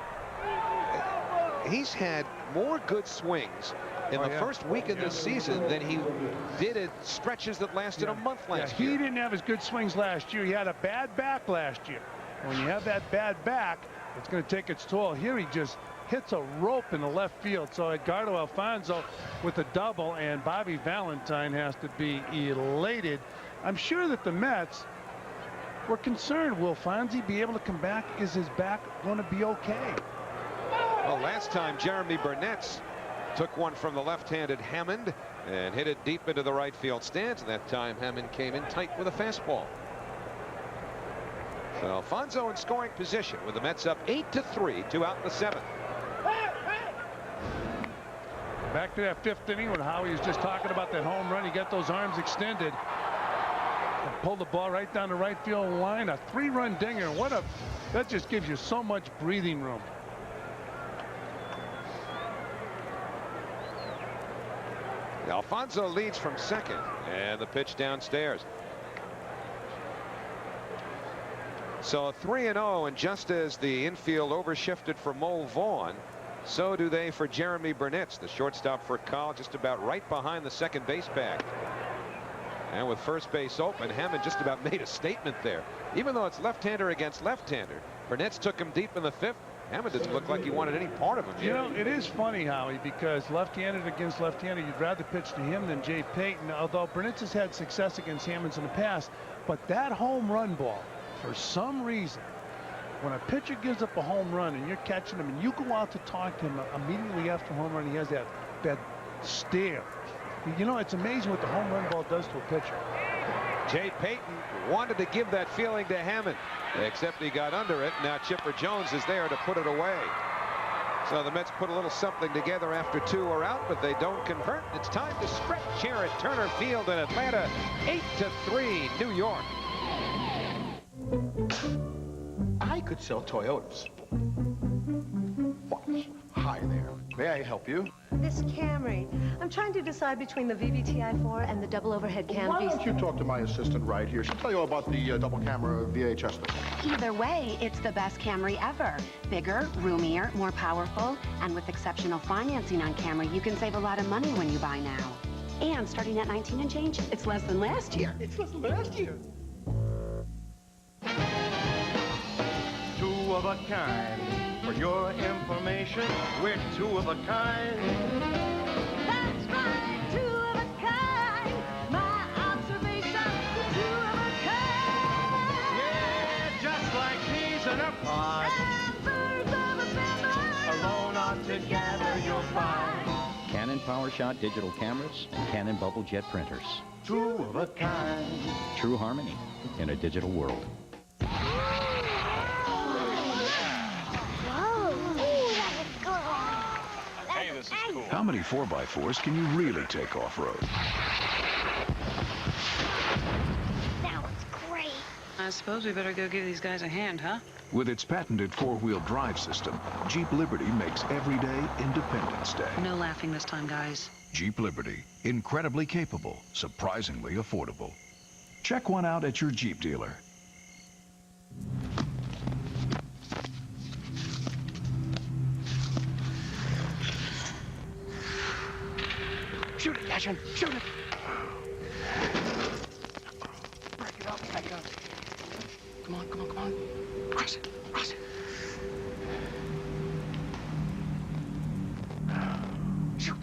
he's had more good swings in the first week of this season than he did at stretches that lasted a month last year. He didn't have as good swings last year. He had a bad back last year. When you have that bad back, it's going to take its toll. Here he just hits a rope in the left field. So Edgardo Alfonso with a double, and Bobby Valentine has to be elated. I'm sure that the Mets were concerned. Will Fonzie be able to come back? Is his back going to be okay? Well, last time Jeromy Burnitz took one from the left-handed Hammond and hit it deep into the right field stands. And that time Hammond came in tight with a fastball. So Alfonso in scoring position with the Mets up 8-3, 2 out in the 7th. Back to that 5th inning when Howie was just talking about that home run. He got those arms extended and pulled the ball right down the right field line. A 3-run dinger. That just gives you so much breathing room. Alfonso leads from 2nd, and the pitch downstairs. So 3-0, and just as the infield overshifted for Mo Vaughn, so do they for Jeromy Burnitz, the shortstop for Cal, just about right behind the second base bag. And with first base open, Hammond just about made a statement there. Even though it's left-hander against left-hander, Burnitz took him deep in the 5th. Hammond didn't look like he wanted any part of him. You know, it is funny, Howie, because left-handed against left-handed, you'd rather pitch to him than Jay Payton, although Burnitz has had success against Hammonds in the past. But that home run ball, for some reason, when a pitcher gives up a home run and you're catching him and you go out to talk to him immediately after home run, he has that stare. You know, it's amazing what the home run ball does to a pitcher. Jay Payton wanted to give that feeling to Hammond, except he got under it. Now Chipper Jones is there to put it away. So the Mets put a little something together after 2 are out, but they don't convert. It's time to stretch here at Turner Field in Atlanta. 8-3, New York. I could sell Toyotas. Hi there. May I help you? This Camry. I'm trying to decide between the VVTi4 and the double overhead cam. Why don't you talk to my assistant right here? She'll tell you about the double camera VHS thing. Either way, it's the best Camry ever. Bigger, roomier, more powerful, and with exceptional financing on Camry, you can save a lot of money when you buy now. And starting at 19 and change, it's less than last year. It's less than last year. 2 of a kind. For your information, we're 2 of a kind. That's right, 2 of a kind. My observation, 2 of a kind. Yeah, just like peas in a pod. And birds of a feather. Alone or together, you'll find. Canon PowerShot digital cameras and Canon bubble jet printers. 2 of a kind. True harmony in a digital world. How many 4x4s can you really take off-road? That was great. I suppose we better go give these guys a hand, huh? With its patented 4-wheel drive system, Jeep Liberty makes everyday Independence Day. No laughing this time, guys. Jeep Liberty, incredibly capable, surprisingly affordable. Check one out at your Jeep dealer. Shoot it, Ashton. Shoot it. Break it up. Break it up. Come on, come on, come on. Cross it. Cross it. Shoot.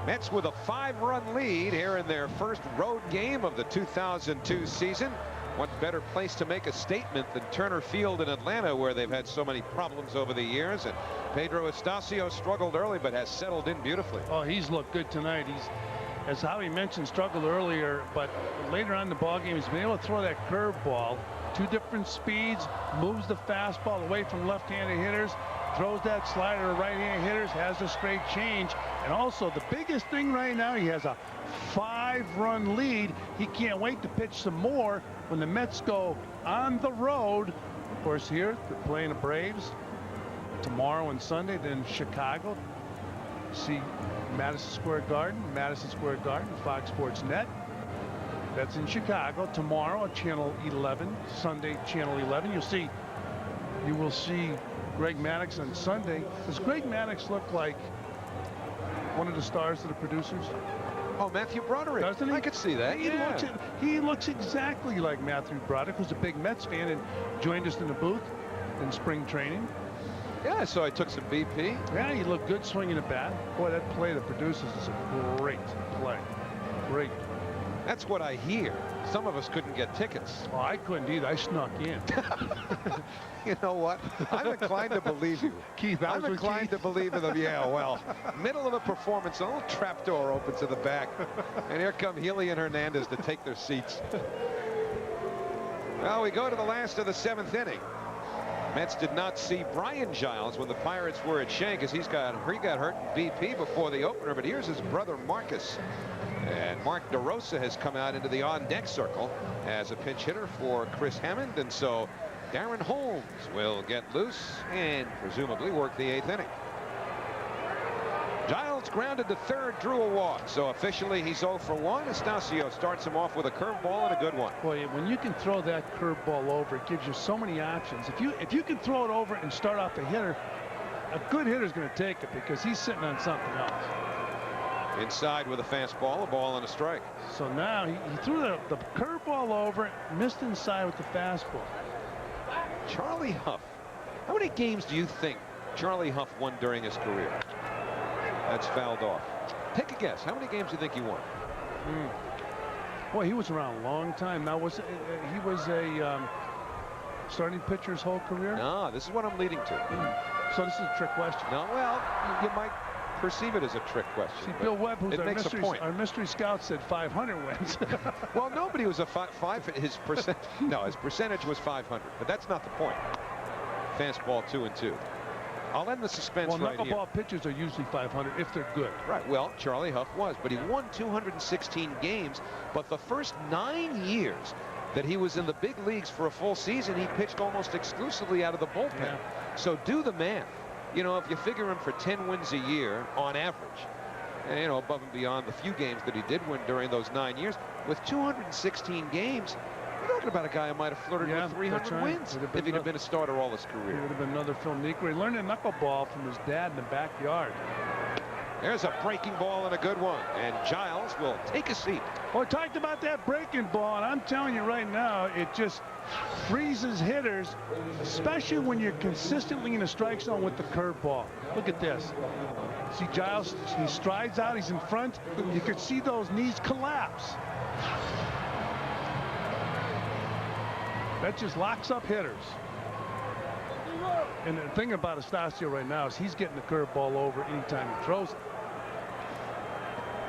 Mets with a 5-run lead here in their first road game of the 2002 season. What better place to make a statement than Turner Field in Atlanta, where they've had so many problems over the years. And Pedro Astacio struggled early, but has settled in beautifully. Oh, he's looked good tonight. He's, as Howie mentioned, struggled earlier, but later on in the ballgame, he's been able to throw that curveball. 2 different speeds, moves the fastball away from left-handed hitters, throws that slider to right-handed hitters, has a straight change. And also, the biggest thing right now, he has a 5-run lead. He can't wait to pitch some more when the Mets go on the road. Of course, here, they're playing the Braves tomorrow and Sunday, then Chicago. See Madison Square Garden, Fox Sports Net. That's in Chicago. Tomorrow at Channel 11, Sunday, Channel 11. You will see Greg Maddux on Sunday. Does Greg Maddux look like one of the stars of the producers? Oh, Matthew Broderick. Doesn't he? I could see that. He looks exactly like Matthew Broderick, who's a big Mets fan and joined us in the booth in spring training. Yeah, so I took some BP. Yeah, he looked good swinging a bat. Boy, that play the producers is a great play. Great. That's what I hear. Some of us couldn't get tickets. Well, I couldn't either. I snuck in. You know what? I'm inclined to believe you. Keith, I'm inclined to believe in them. Yeah, well, middle of the performance, a little trapdoor opens to the back. And here come Healy and Hernandez to take their seats. Well, we go to the last of the 7th inning. Mets did not see Brian Giles when the Pirates were at Shea, because he got hurt in BP before the opener. But here's his brother Marcus. And Mark DeRosa has come out into the on-deck circle as a pinch hitter for Chris Hammond. And so Darren Holmes will get loose and presumably work the 8th inning. Giles grounded to third, drew a walk. So officially he's 0 for 1. Astacio starts him off with a curveball and a good one. Boy, when you can throw that curveball over, it gives you so many options. If you can throw it over and start off the hitter, a good hitter is going to take it because he's sitting on something else. Inside with a fastball, a ball and a strike. So now he threw the curveball over, missed inside with the fastball. Charlie Huff. How many games do you think Charlie Huff won during his career? That's fouled off. Take a guess. How many games do you think he won? Boy, he was around a long time. Now, he was a starting pitcher his whole career? No, this is what I'm leading to. So this is a trick question. No, well, you might perceive it as a trick question. See, Bill Webb, who's our mystery scout, said 500 wins. Well, nobody was a his percentage was 500, but that's not the point. Fastball 2-2. I'll end the suspense right here. Knuckleball pitchers are usually 500 if they're good. Right. Well, Charlie Huff was, but he won 216 games. But the first 9 years that he was in the big leagues for a full season, he pitched almost exclusively out of the bullpen. Yeah. So do the math. You know, if you figure him for 10 wins a year on average, you know, above and beyond the few games that he did win during those 9 years, with 216 games, you're talking about a guy who might have flirted with 300 wins if he'd have been a starter all his career. He would have been another Phil Niekro. He learned a knuckleball from his dad in the backyard. There's a breaking ball and a good one, and Giles will take a seat. Well, we talked about that breaking ball, and I'm telling you right now, it just freezes hitters, especially when you're consistently in the strike zone with the curveball. Look at this. See Giles, he strides out, he's in front. You could see those knees collapse. That just locks up hitters. And the thing about Astacio right now is he's getting the curveball over anytime he throws it.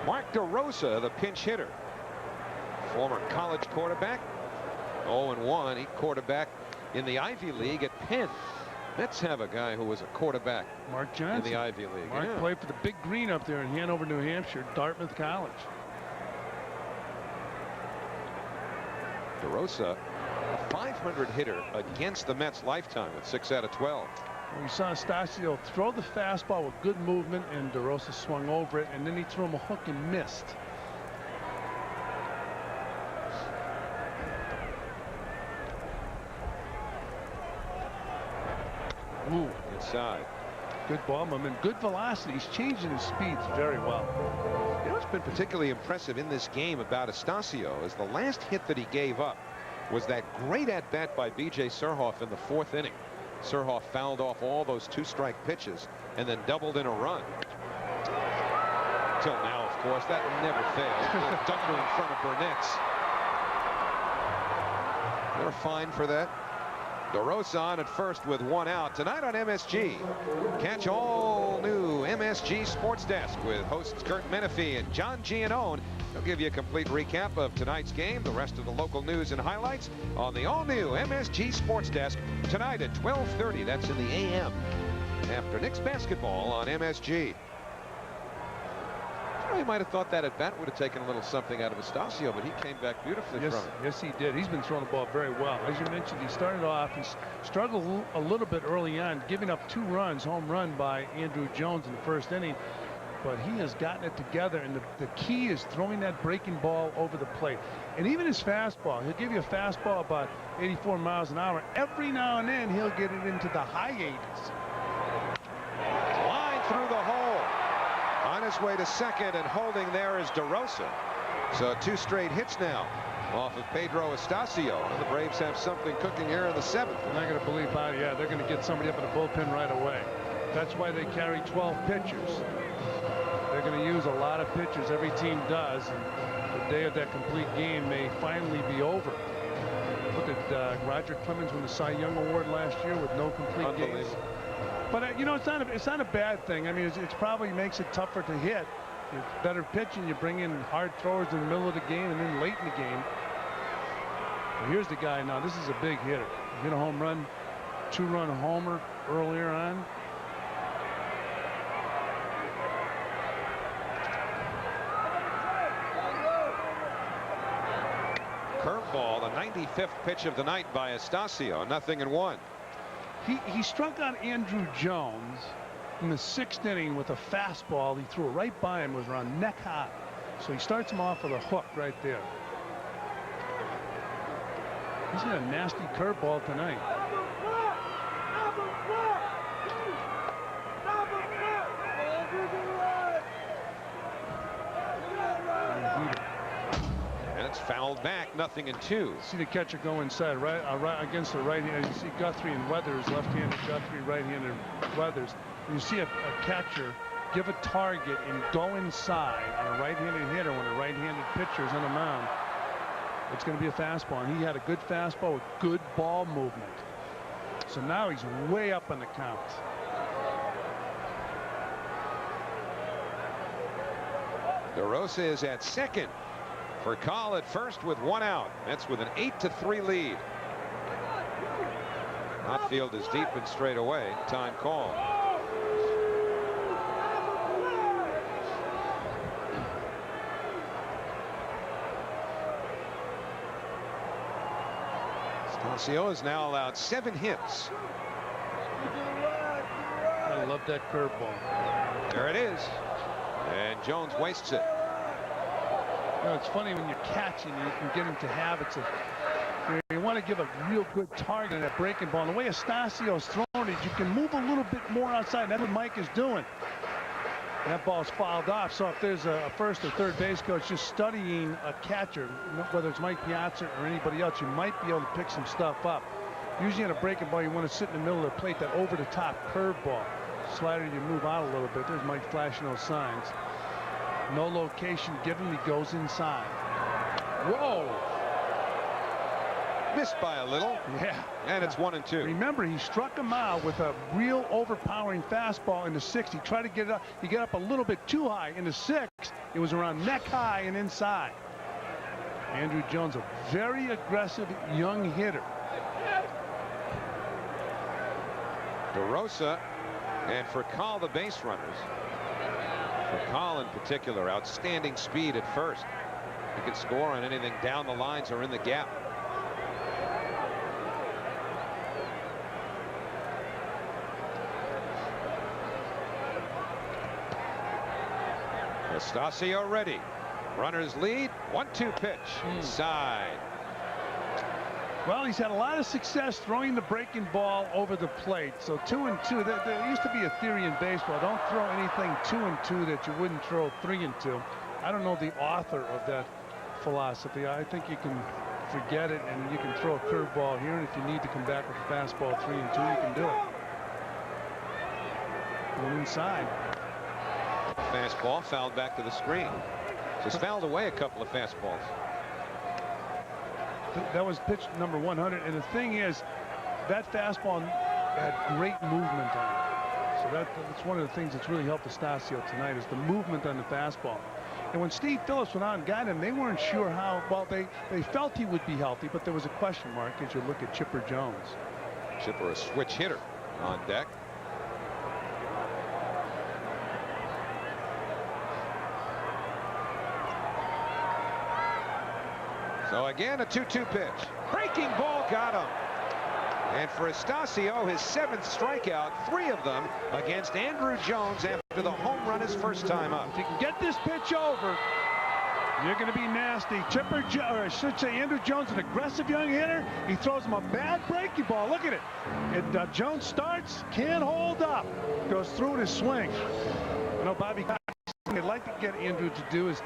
Mark DeRosa, the pinch hitter. Former college quarterback. 0-1. He quarterback in the Ivy League at Penn. Mets have a guy who was a quarterback Mark Johnson. In the Ivy League. Mark played for the Big Green up there in Hanover, New Hampshire, Dartmouth College. DeRosa, a 500 hitter against the Mets lifetime at 6 out of 12. We saw Astacio throw the fastball with good movement, and DeRosa swung over it, and then he threw him a hook and missed. Ooh, inside. Good ball movement, good velocity. He's changing his speeds very well. You know what's been particularly impressive in this game about Astacio is the last hit that he gave up was that great at-bat by B.J. Surhoff in the 4th inning. Surhoff fouled off all those 2-strike pitches and then doubled in a run. Till now, of course, that never failed. Dunker in front of Burnitz. They're fine for that. DeRosa on at first with 1 out. Tonight on MSG, catch all new MSG Sports Desk with hosts Kurt Menefee and John Giannone. They'll give you a complete recap of tonight's game, the rest of the local news and highlights on the all-new MSG Sports Desk tonight at 12:30. That's in the a.m. after Knicks basketball on MSG. You might have thought that at bat would have taken a little something out of Astacio, but he came back beautifully from it. Yes, he did. He's been throwing the ball very well. As you mentioned, he started off, he struggled a little bit early on, giving up 2 runs, home run by Andruw Jones in the first inning. But he has gotten it together, and the key is throwing that breaking ball over the plate. And even his fastball, he'll give you a fastball about 84 miles an hour. Every now and then, he'll get it into the high 80s. Line through the hole. On his way to second, and holding there is DeRosa. So 2 straight hits now off of Pedro Astacio. The Braves have something cooking here in the 7th. I'm not going to believe about it. Yeah, they're going to get somebody up in the bullpen right away. That's why they carry 12 pitchers. They're going to use a lot of pitchers. Every team does. And the day of that complete game may finally be over. Look at Roger Clemens win the Cy Young Award last year with no complete games. But you know, it's not a bad thing. I mean, it's probably makes it tougher to hit. It's better pitching. You bring in hard throwers in the middle of the game and then late in the game. But here's the guy now. This is a big hitter. He hit a home run, 2-run homer earlier on. Curveball, the 95th pitch of the night by Astacio. 0-1. He struck out Andruw Jones in the 6th inning with a fastball. He threw it right by him. It was around neck high. So he starts him off with a hook right there. He's got a nasty curveball tonight. And it's fouled back, 0-2. See the catcher go inside, right against the right hand. You see Guthrie and Weathers, left-handed Guthrie, right-handed Weathers. And you see a catcher give a target and go inside on a right-handed hitter when a right-handed pitcher is on the mound. It's going to be a fastball, and he had a good fastball with good ball movement. So now he's way up on the count. DeRosa is at second. For Call at first with 1 out. Mets with an 8-3 lead. Outfield is deep and straight away. Time call. Astacio has now allowed 7 hits. I love that curveball. There it is. And Jones wastes it. You know, it's funny when you're catching, you can get into habits of, you want to give a real good target on that breaking ball. And the way Astacio's throwing it, you can move a little bit more outside. That's what Mike is doing. And that ball's fouled off. So if there's a first or third base coach just studying a catcher, whether it's Mike Piazza or anybody else, you might be able to pick some stuff up. Usually on a breaking ball, you want to sit in the middle of the plate, that over-the-top curveball. Slider, you move out a little bit. There's Mike flashing those signs. No location given. He goes inside. Whoa! Missed by a little. Yeah. And it's 1-2. Remember, he struck him out with a real overpowering fastball in the 6th. He tried to get it up. He got up a little bit too high. In the 6th, it was around neck high and inside. Andruw Jones, a very aggressive young hitter. DeRosa and for Call, the base runners. For Call in particular, outstanding speed at first. He can score on anything down the lines or in the gap. Astacio ready. Runners lead. 1-2 pitch. Inside. Well, he's had a lot of success throwing the breaking ball over the plate. So 2-2. There used to be a theory in baseball. Don't throw anything 2-2 that you wouldn't throw 3-2. I don't know the author of that philosophy. I think you can forget it and you can throw a curveball here. And if you need to come back with a fastball 3-2, you can do it. Going inside. Fastball fouled back to the screen. Just fouled away a couple of fastballs. That was pitch number 100. And the thing is, that fastball had great movement on it. So that's one of the things that's really helped Astacio tonight is the movement on the fastball. And when Steve Phillips went out and got him, they weren't sure how. Well, they felt he would be healthy, but there was a question mark as you look at Chipper Jones. Chipper, a switch hitter on deck. So again, a 2-2 pitch. Breaking ball got him. And for Astacio, his 7th strikeout, 3 of them against Andruw Jones after the home run his first time up. If you can get this pitch over, you're going to be nasty. Chipper, or I should say Andruw Jones, an aggressive young hitter. He throws him a bad breaking ball. Look at it. Jones starts, can't hold up. Goes through his swing. You know, Bobby Cox, what they'd like to get Andruw to do is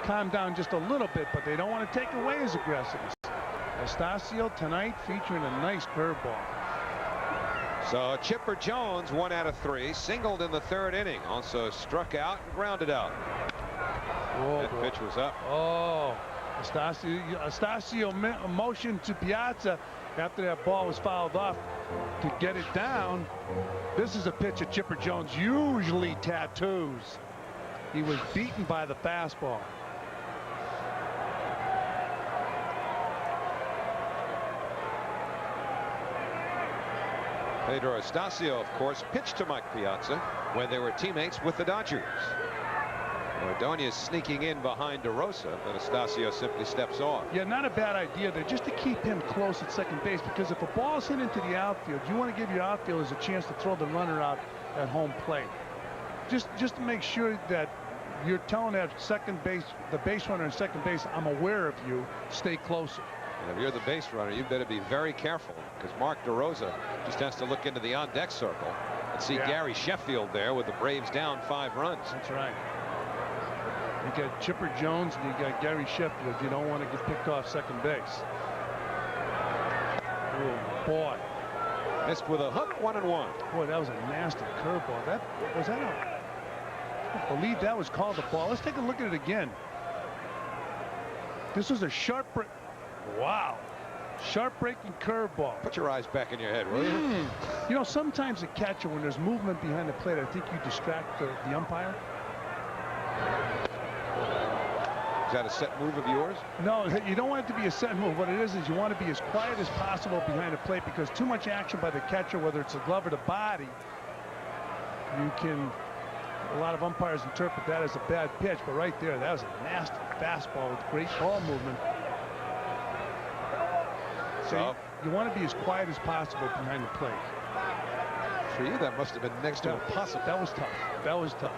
calm down just a little bit, but they don't want to take away his aggressiveness. Astacio tonight featuring a nice curveball. So Chipper Jones, 1 out of 3, singled in the 3rd inning. Also struck out and grounded out. Oh, that pitch was up. Oh, Astacio motioned to Piazza after that ball was fouled off to get it down. This is a pitch that Chipper Jones usually tattoos. He was beaten by the fastball. Pedro Astacio, of course, pitched to Mike Piazza when they were teammates with the Dodgers. Ordonez sneaking in behind DeRosa, but Astacio simply steps off. Yeah, not a bad idea there, just to keep him close at second base, because if a ball's hit into the outfield, you want to give your outfielders a chance to throw the runner out at home plate. Just to make sure that you're telling that second base, the base runner in second base, I'm aware of you, stay closer. And if you're the base runner, you better be very careful, because Mark DeRosa just has to look into the on-deck circle and see Gary Sheffield there with the Braves down 5 runs. That's right. You got Chipper Jones and you got Gary Sheffield. You don't want to get picked off second base. Oh boy. Missed with a hook, 1-1. Boy, that was a nasty curveball. I don't believe that was called a ball. Let's take a look at it again. This was a sharp break. Wow. Sharp breaking curveball. Put your eyes back in your head, will you? You know, sometimes a catcher, when there's movement behind the plate, I think you distract the umpire. Is that a set move of yours? No, you don't want it to be a set move. What it is you want to be as quiet as possible behind the plate, because too much action by the catcher, whether it's the glove or the body, a lot of umpires interpret that as a bad pitch, but right there, that was a nasty fastball with great ball movement. So you want to be as quiet as possible behind the plate. For you, that must have been next to impossible. That was tough. That was tough.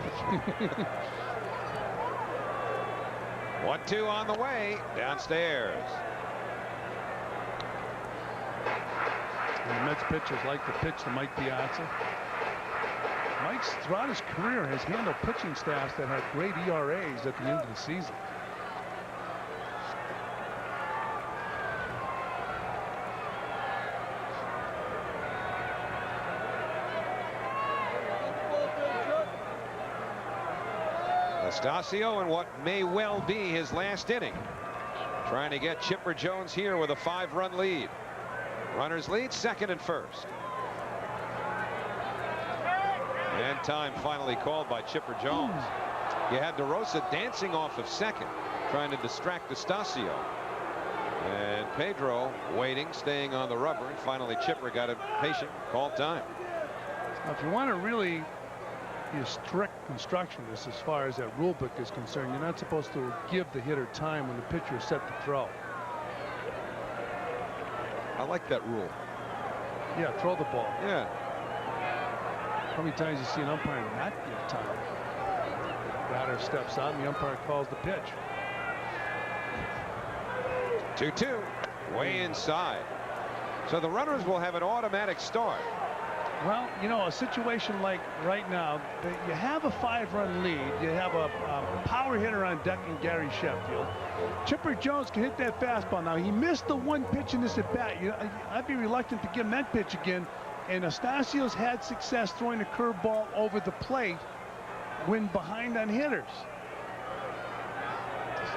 1-2 on the way downstairs. And the Mets pitchers like to pitch to Mike Piazza. Mike's, throughout his career, has handled pitching staffs that had great ERAs at the end of the season. Astacio in what may well be his last inning, trying to get Chipper Jones here with a 5-run lead. Runners lead, 2nd and 1st. And time finally called by Chipper Jones. You had DeRosa dancing off of second, trying to distract Astacio. And Pedro waiting, staying on the rubber, and finally Chipper got impatient, called time. Now, if you want to really be a strict constructionist as far as that rule book is concerned, you're not supposed to give the hitter time when the pitcher is set to throw. I like that rule. Yeah, throw the ball. Yeah. How many times you see an umpire not give time? Batter steps out and the umpire calls the pitch. 2-2, way inside. So the runners will have an automatic start. Well, you know, a situation like right now, you have a 5-run lead. You have a power hitter on deck in Gary Sheffield. Chipper Jones can hit that fastball. Now, he missed the one pitch in this at-bat. I'd be reluctant to give him that pitch again. And Astacio's had success throwing a curveball over the plate when behind on hitters.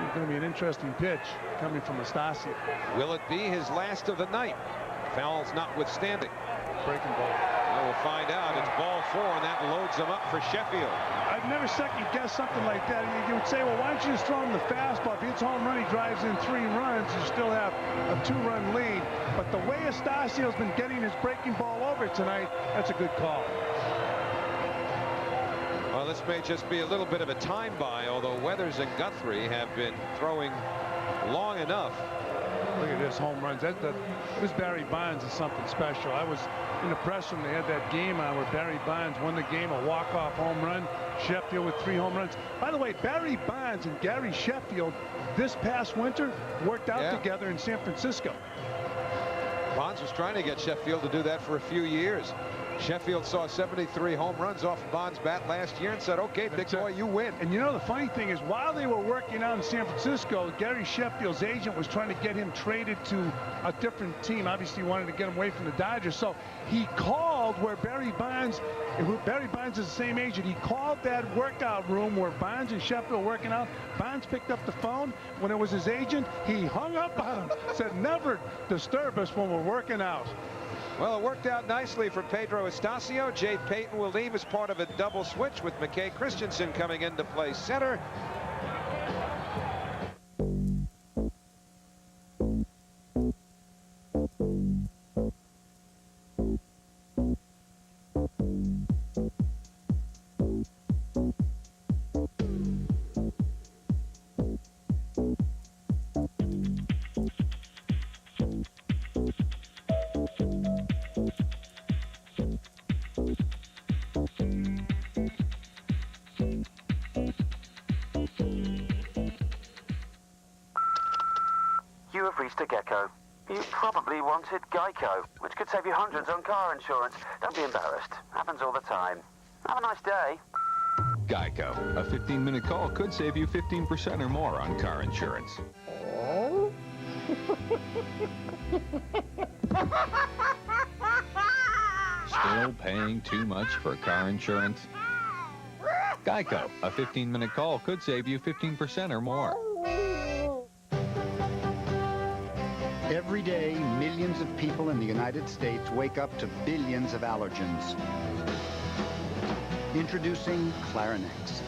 It's going to be an interesting pitch coming from Astacio. Will it be his last of the night? Fouls notwithstanding. Breaking ball. Well, we'll find out. It's ball 4, and that loads them up for Sheffield. I'd never second-guess something like that. You would say, well, why don't you just throw him the fastball? If he hits home run, he drives in 3 runs, you still have a 2-run lead. But the way Astacio's been getting his breaking ball over tonight, that's a good call. Well, this may just be a little bit of a time buy, although Weathers and Guthrie have been throwing long enough. Look at this home runs. This Barry Bonds is something special. I was in the press room. They had that game on where Barry Bonds won the game, a walk-off home run. Sheffield with 3 home runs. By the way, Barry Bonds and Gary Sheffield this past winter worked out together in San Francisco. Bonds was trying to get Sheffield to do that for a few years. Sheffield saw 73 home runs off of Bonds' bat last year and said, okay, big boy, you win. And you know, the funny thing is, while they were working out in San Francisco, Gary Sheffield's agent was trying to get him traded to a different team. Obviously, he wanted to get him away from the Dodgers. So he called where Barry Bonds is the same agent. He called that workout room where Bonds and Sheffield were working out. Bonds picked up the phone. When it was his agent, he hung up on him, said, never disturb us when we're working out. Well, it worked out nicely for Pedro Astacio. Jay Payton will leave as part of a double switch with McKay Christensen coming in to play center. You have reached a gecko. You probably wanted Geico, which could save you hundreds on car insurance. Don't be embarrassed. Happens all the time. Have a nice day. Geico. A 15-minute call could save you 15% or more on car insurance. Oh? Still paying too much for car insurance? Geico. A 15-minute call could save you 15% or more. Every day, millions of people in the United States wake up to billions of allergens. Introducing Clarinex.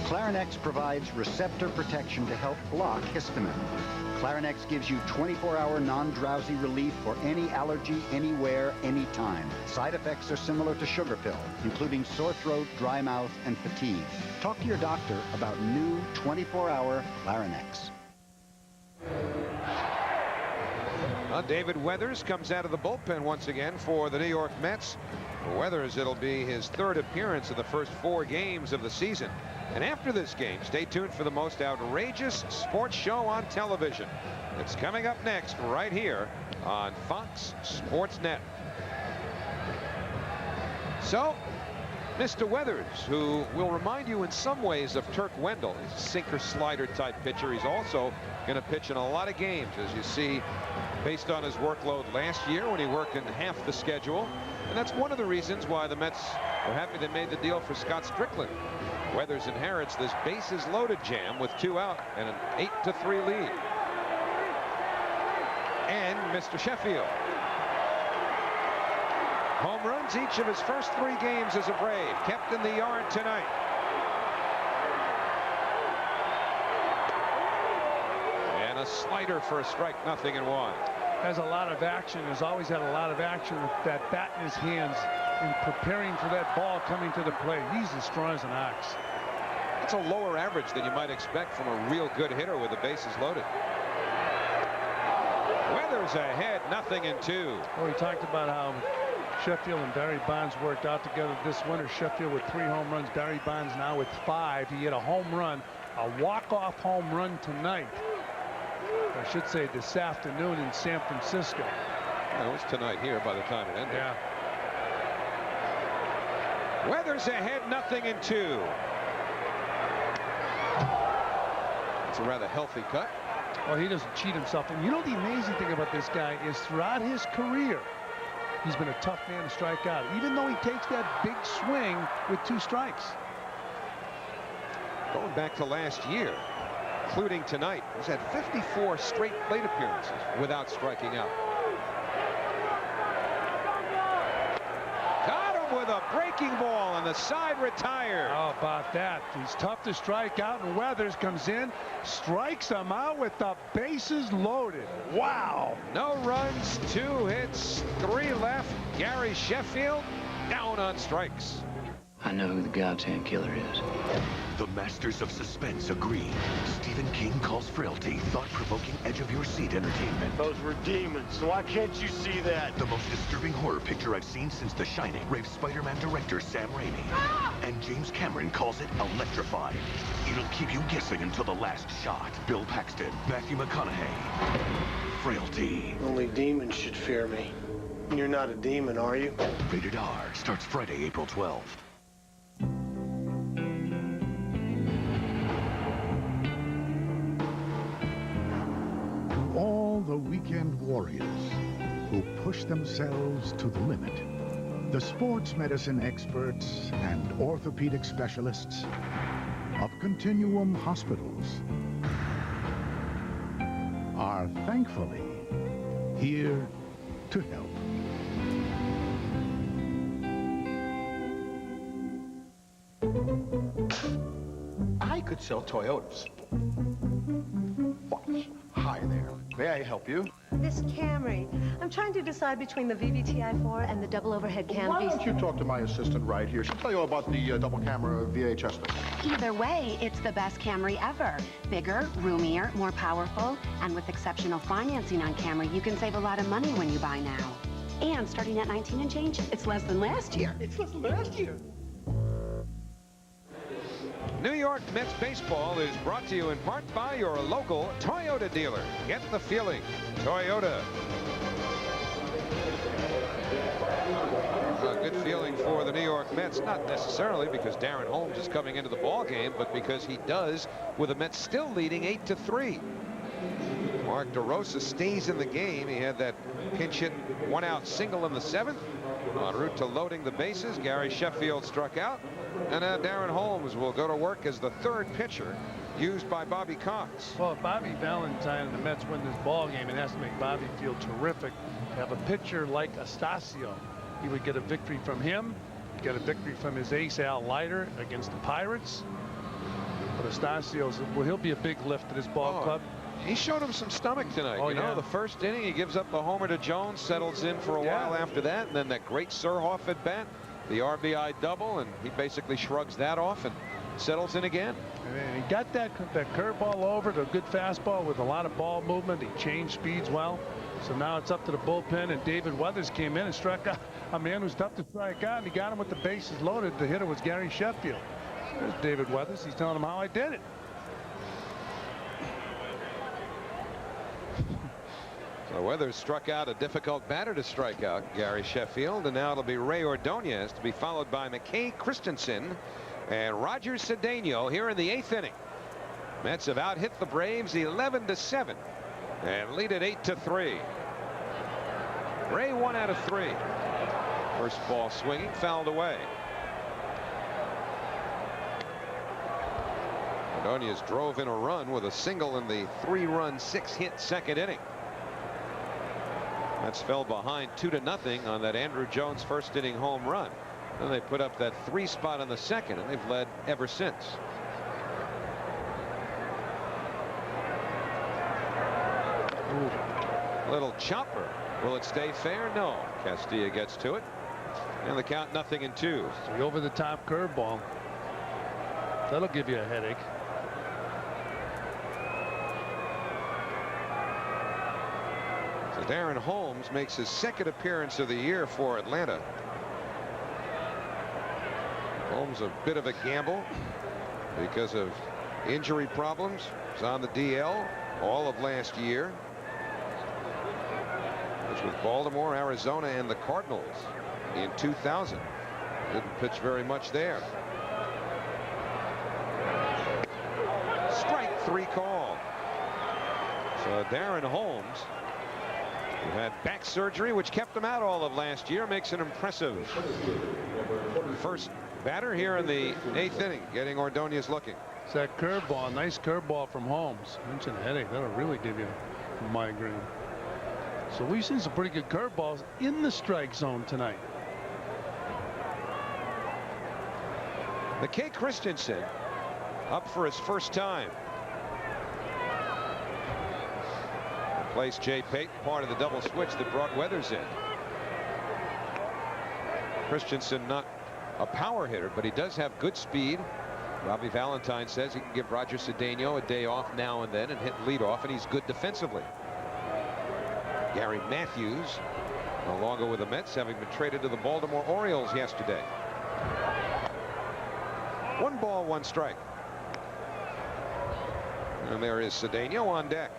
Clarinex provides receptor protection to help block histamine. Clarinex gives you 24-hour non-drowsy relief for any allergy, anywhere, anytime. Side effects are similar to sugar pill, including sore throat, dry mouth, and fatigue. Talk to your doctor about new 24-hour Clarinex. David Weathers comes out of the bullpen once again for the New York Mets. For Weathers, it'll be his 3rd appearance of the first 4 games of the season. And after this game, stay tuned for the most outrageous sports show on television. It's coming up next right here on Fox Sports Net. So, Mr. Weathers, who will remind you in some ways of Turk Wendell, he's a sinker-slider type pitcher. He's also going to pitch in a lot of games, as you see, based on his workload last year when he worked in half the schedule. And that's one of the reasons why the Mets were happy they made the deal for Scott Strickland. Weathers inherits this bases-loaded jam with 2 out and an 8-3 lead. And Mr. Sheffield. Home runs each of his first 3 games as a Brave, kept in the yard tonight. And a slider for a strike, 0-1. Has a lot of action, has always had a lot of action with that bat in his hands in preparing for that ball coming to the plate. He's as strong as an ox. That's a lower average than you might expect from a real good hitter with the bases loaded. Weathers ahead, 0-2. Well, we talked about how Sheffield and Barry Bonds worked out together this winter. Sheffield with 3 home runs, Barry Bonds now with 5. He hit a home run, a walk-off home run tonight. I should say this afternoon in San Francisco. Yeah, it was tonight here by the time it ended. Yeah. Weathers ahead, 0-2. It's a rather healthy cut. Well, he doesn't cheat himself. And you know the amazing thing about this guy is throughout his career, he's been a tough man to strike out, even though he takes that big swing with 2 strikes. Going back to last year, including tonight. He's had 54 straight plate appearances without striking out. Got him with a breaking ball, and the side retired. How about that? He's tough to strike out, and Weathers comes in, strikes him out with the bases loaded. Wow. No runs, 2 hits, 3 left. Gary Sheffield down on strikes. I know who the goddamn killer is. The masters of suspense agree. Stephen King calls Frailty thought-provoking, edge-of-your-seat entertainment. Those were demons. Why can't you see that? The most disturbing horror picture I've seen since The Shining, raves Spider-Man director Sam Raimi. And James Cameron calls it electrifying. It'll keep you guessing until the last shot. Bill Paxton, Matthew McConaughey. Frailty. Only demons should fear me. You're not a demon, are you? Rated R. Starts Friday, April 12th. All the weekend warriors who push themselves to the limit, the sports medicine experts and orthopedic specialists of Continuum Hospitals are thankfully here to help. I could sell Toyotas. Watch. Hi there. May I help you? This Camry. I'm trying to decide between the VVTi4 and the double overhead cam. Why don't you talk to my assistant right here? She'll tell you about the double camera VHS thing. Either way, it's the best Camry ever. Bigger, roomier, more powerful, and with exceptional financing on Camry, you can save a lot of money when you buy now. And starting at 19 and change, it's less than last year. It's less than last year. New York Mets baseball is brought to you in part by your local Toyota dealer. Get the feeling. Toyota. A good feeling for the New York Mets, not necessarily because Darren Holmes is coming into the ball game, but because he does, with the Mets still leading 8-3. Mark DeRosa stays in the game. He had that pinch hit 1-out single in the 7th. En route to loading the bases, Gary Sheffield struck out. And now Darren Holmes will go to work as the 3rd pitcher used by Bobby Cox. Well, if Bobby Valentine and the Mets win this ball game, it has to make Bobby feel terrific to have a pitcher like Astacio. He would get a victory from him, get a victory from his ace Al Leiter against the Pirates. But Astacio's, well, he'll be a big lift to this ball club. He showed him some stomach tonight. Oh, you know, the first inning, he gives up the homer to Jones, settles in for a while after that, and then that great Surhoff at bat, the RBI double, and he basically shrugs that off and settles in again. And he got that curveball over to a good fastball with a lot of ball movement. He changed speeds well. So now it's up to the bullpen, and David Weathers came in and struck out a man who's tough to strike out, and he got him with the bases loaded. The hitter was Gary Sheffield. There's David Weathers. He's telling him how I did it. So Weathers struck out a difficult batter to strike out, Gary Sheffield, and now it'll be Ray Ordonez to be followed by McKay Christensen and Roger Cedeno here in the 8th inning. Mets have out-hit the Braves 11-7 and lead it 8-3. Ray 1 out of 3. First ball swinging, fouled away. Ordonez drove in a run with a single in the 3-run, 6-hit 2nd inning. Mets fell behind 2-0 on that Andruw Jones 1st inning home run. Then they put up that 3 spot in the 2nd, and they've led ever since. Ooh. Little chopper. Will it stay fair? No. Castilla gets to it. And the count 0-2. So over the top curveball. That'll give you a headache. Darren Holmes makes his 2nd appearance of the year for Atlanta. Holmes a bit of a gamble because of injury problems. He's on the DL all of last year. He was with Baltimore, Arizona, and the Cardinals in 2000. Didn't pitch very much there. Strike 3 call. So Darren Holmes, who had back surgery which kept him out all of last year, makes an impressive first batter here in the 8th inning, getting Ordonez looking. It's that curveball. Nice curveball from Holmes. Mention a headache. That'll really give you a migraine. So we've seen some pretty good curveballs in the strike zone tonight. McKay Christensen up for his first time. Replaced Jay Payton, part of the double switch that brought Weathers in. Christensen not a power hitter, but he does have good speed. Robbie Valentine says he can give Roger Cedeno a day off now and then and hit leadoff, and he's good defensively. Gary Matthews no longer with the Mets, having been traded to the Baltimore Orioles yesterday. 1 ball, 1 strike. And there is Cedeno on deck.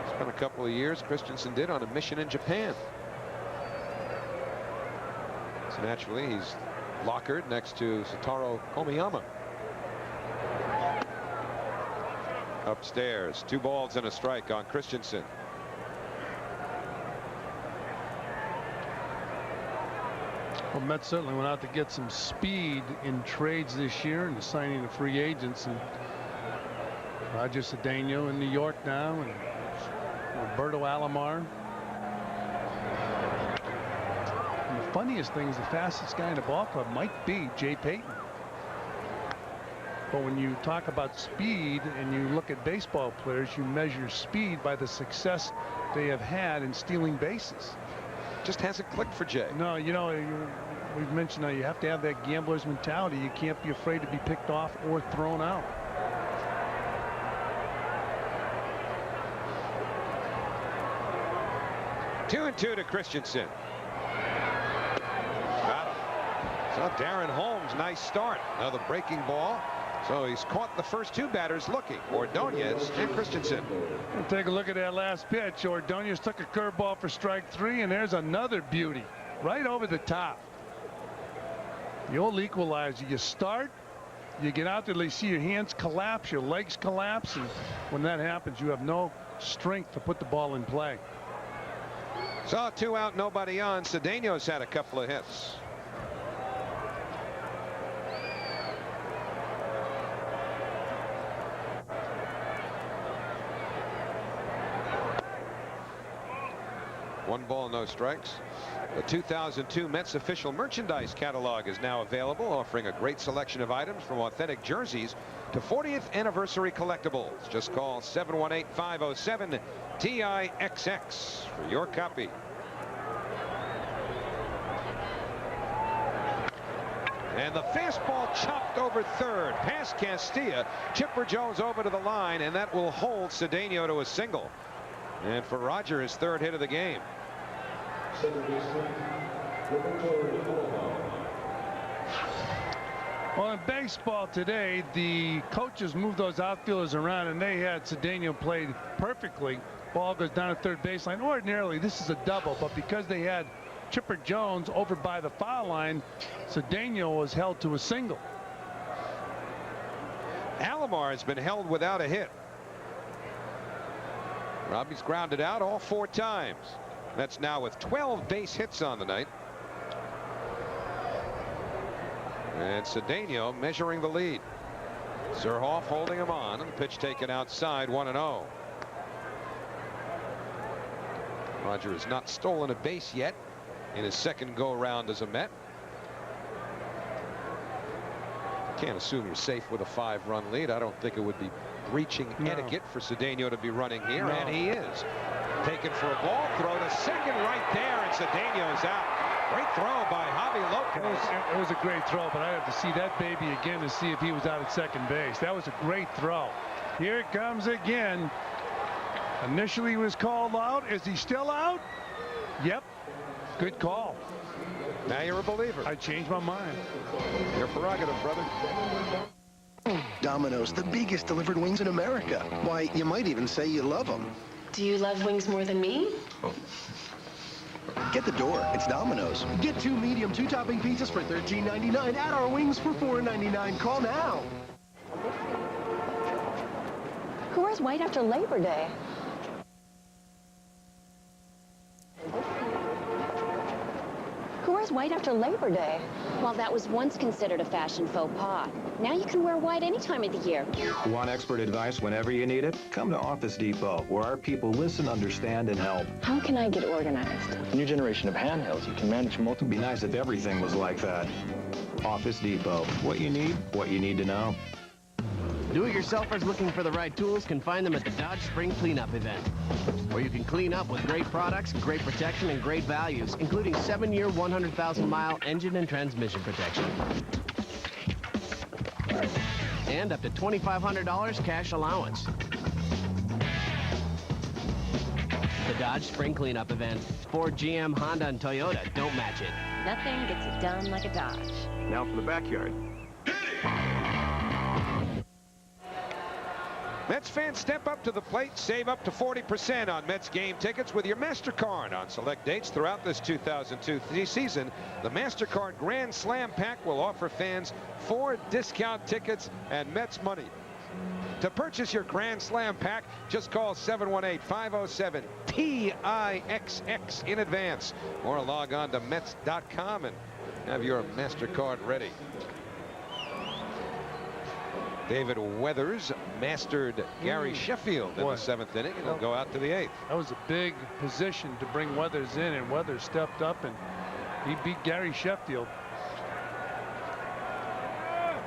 Spent a couple of years, Christensen did, on a mission in Japan. So naturally, he's lockered next to Satoru Komiyama. Upstairs, 2 balls and a strike on Christensen. Well, Mets certainly went out to get some speed in trades this year and signing of free agents. And Roger Cedeno in New York now, and Roberto Alomar. And the funniest thing is the fastest guy in the ball club might be Jay Payton. But when you talk about speed and you look at baseball players, you measure speed by the success they have had in stealing bases. Just hasn't clicked for Jay. No, you know, we've mentioned that you have to have that gambler's mentality. You can't be afraid to be picked off or thrown out. Two and 2 to Christensen. Got him. So Darren Holmes, nice start. Another breaking ball. So he's caught the first 2 batters looking, Ordonez and Christensen. We'll take a look at that last pitch. Ordonez took a curveball for strike 3, and there's another beauty right over the top. The old equalizer. You start, you get out there, you see your hands collapse, your legs collapse, and when that happens, you have no strength to put the ball in play. So 2 out, nobody on. Cedeno's had a couple of hits. One ball, no strikes. The 2002 Mets official merchandise catalog is now available, offering a great selection of items from authentic jerseys to 40th anniversary collectibles. Just call 718-507-TIXX for your copy. And the fastball chopped over third, past Castilla. Chipper Jones over to the line, and that will hold Cedeno to a single. And for Roger, his 3rd hit of the game. Well, in baseball today, the coaches moved those outfielders around, and they had Cedeno played perfectly. Ball goes down to third baseline. Ordinarily, this is a double, but because they had Chipper Jones over by the foul line, Cedeno was held to a single. Alomar has been held without a hit. Robbie's grounded out all 4 times. That's now with 12 base hits on the night. And Cedeno measuring the lead. Zerhoff holding him on, and the pitch taken outside, 1-0. Roger has not stolen a base yet in his 2nd go-around as a Met. Can't assume you're safe with a 5-run lead. I don't think it would be breaching etiquette for Cedeno to be running here, and he is. Taken for a ball, throw to second right there, and Cedeno's out. Great throw by Javi Lopez. It was a great throw, but I have to see that baby again to see if he was out at second base. That was a great throw. Here it comes again. Initially he was called out. Is he still out? Yep. Good call. Now you're a believer. I changed my mind. Your prerogative, brother. Domino's, the biggest delivered wings in America. Why, you might even say you love them. Do you love wings more than me? Get the door. It's Domino's. Get 2 medium 2-topping pizzas for $13.99. Add our wings for $4.99. Call now. Who wears white after Labor Day? Who wears white after Labor Day? Well, that was once considered a fashion faux pas. Now you can wear white any time of the year. Want expert advice whenever you need it? Come to Office Depot, where our people listen, understand, and help. How can I get organized? With the new generation of handhelds, you can manage multiple. It'd be nice if everything was like that. Office Depot. What you need to know. Do-it-yourselfers looking for the right tools can find them at the Dodge Spring Cleanup event, where you can clean up with great products, great protection, and great values, including 7-year, 100,000-mile engine and transmission protection. And up to $2,500 cash allowance. The Dodge Spring Cleanup event. Ford, GM, Honda, and Toyota don't match it. Nothing gets it done like a Dodge. Now for the backyard. Mets fans, step up to the plate, save up to 40% on Mets game tickets with your MasterCard on select dates throughout this 2002 season. The MasterCard Grand Slam Pack will offer fans 4 discount tickets and Mets money. To purchase your Grand Slam Pack, just call 718-507-TIXX in advance, or log on to Mets.com and have your MasterCard ready. David Weathers mastered Gary Sheffield in the 7th inning, and he'll go out to the 8th. That was a big position to bring Weathers in, and Weathers stepped up and he beat Gary Sheffield.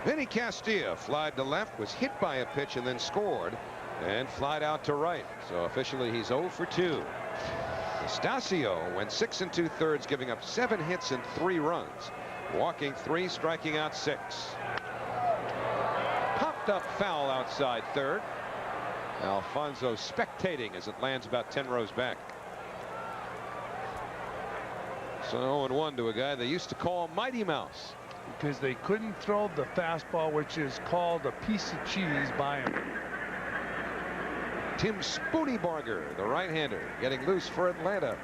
Vinny Castilla flied to left, was hit by a pitch and then scored, and flied out to right. So officially he's 0 for 2. Astacio went 6 2/3, giving up 7 hits and 3 runs, walking 3, striking out 6. Popped up foul outside third. Alfonso spectating as it lands about 10 rows back. So 0-1 to a guy they used to call Mighty Mouse. Because they couldn't throw the fastball, which is called a piece of cheese, by him. Tim Spooneybarger, the right-hander, getting loose for Atlanta.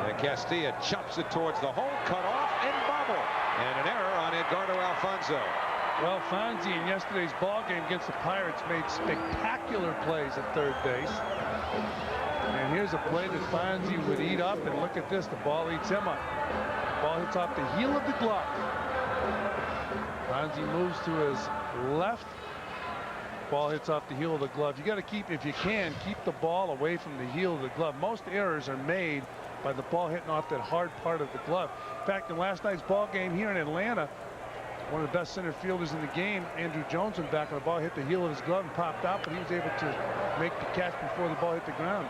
And Castilla chops it towards the hole, cut off, and bobble. And an error on Edgardo Alfonso. Well, Fonzie in yesterday's ball game against the Pirates made spectacular plays at third base. And here's a play that Fonzie would eat up, and look at this, the ball eats him up. Ball hits off the heel of the glove. Fonzie moves to his left. Ball hits off the heel of the glove. You got to keep, if you can, keep the ball away from the heel of the glove. Most errors are made by the ball hitting off that hard part of the glove. In fact, in last night's ball game here in Atlanta, one of the best center fielders in the game, Andruw Jones, went back on the ball, hit the heel of his glove and popped out, but he was able to make the catch before the ball hit the ground.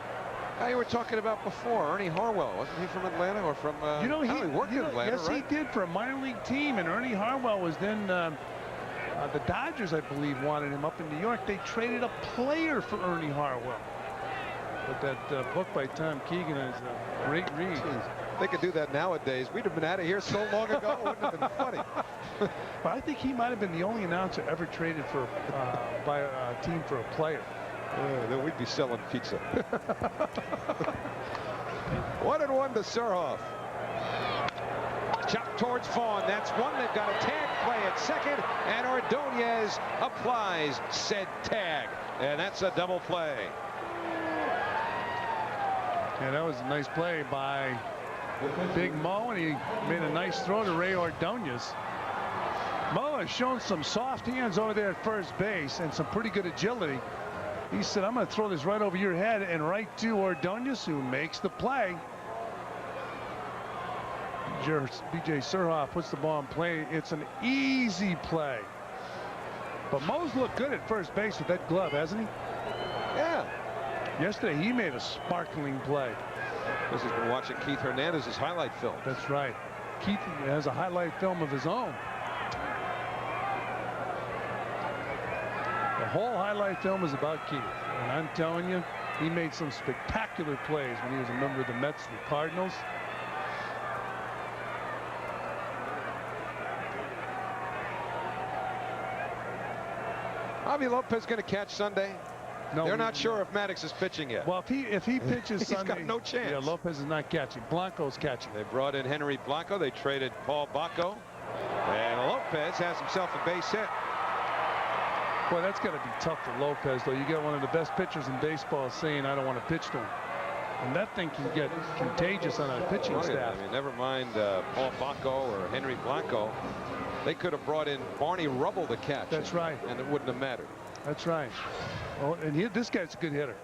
You were talking about before, Ernie Harwell. Wasn't he from Atlanta or from, he worked in Atlanta, yes, right? he did, for a minor league team, and Ernie Harwell was then, the Dodgers, I believe, wanted him up in New York. They traded a player for Ernie Harwell. But that book by Tom Keegan is a great read. Jeez, they could do that nowadays. We'd have been out of here so long ago. It wouldn't have been funny. But I think he might have been the only announcer ever traded for by a team for a player. Then we'd be selling pizza. 1-1 to Surhoff. Chop towards Vaughn. That's one. They've got a tag play at second, and Ordonez applies said tag, and that's a double play. Yeah, that was a nice play by Big Mo, and he made a nice throw to Ray Ordonez. Mo has shown some soft hands over there at first base and some pretty good agility. He said, I'm going to throw this right over your head, and right to Ordonez, who makes the play. B.J. Surhoff puts the ball in play. It's an easy play. But Mo's looked good at first base with that glove, hasn't he? Yeah. Yesterday, he made a sparkling play. This has been watching Keith Hernandez's highlight film. That's right. Keith has a highlight film of his own. The whole highlight film is about Keith. And I'm telling you, he made some spectacular plays when he was a member of the Mets and the Cardinals. Javi Lopez going to catch Sunday? No, they're not sure if Maddox is pitching yet. Well, if he pitches he's Sunday, got no chance. Yeah, Lopez is not catching. Blanco's catching. They brought in Henry Blanco. They traded Paul Bacco. And Lopez has himself a base hit. Boy, that's got to be tough for Lopez, though. You get one of the best pitchers in baseball saying, I don't want to pitch to him. And that thing can get contagious on a pitching staff. I mean, never mind Paul Bacco or Henry Blanco. They could have brought in Barney Rubble to catch. That's right. And it wouldn't have mattered. That's right. Well, and this guy's a good hitter.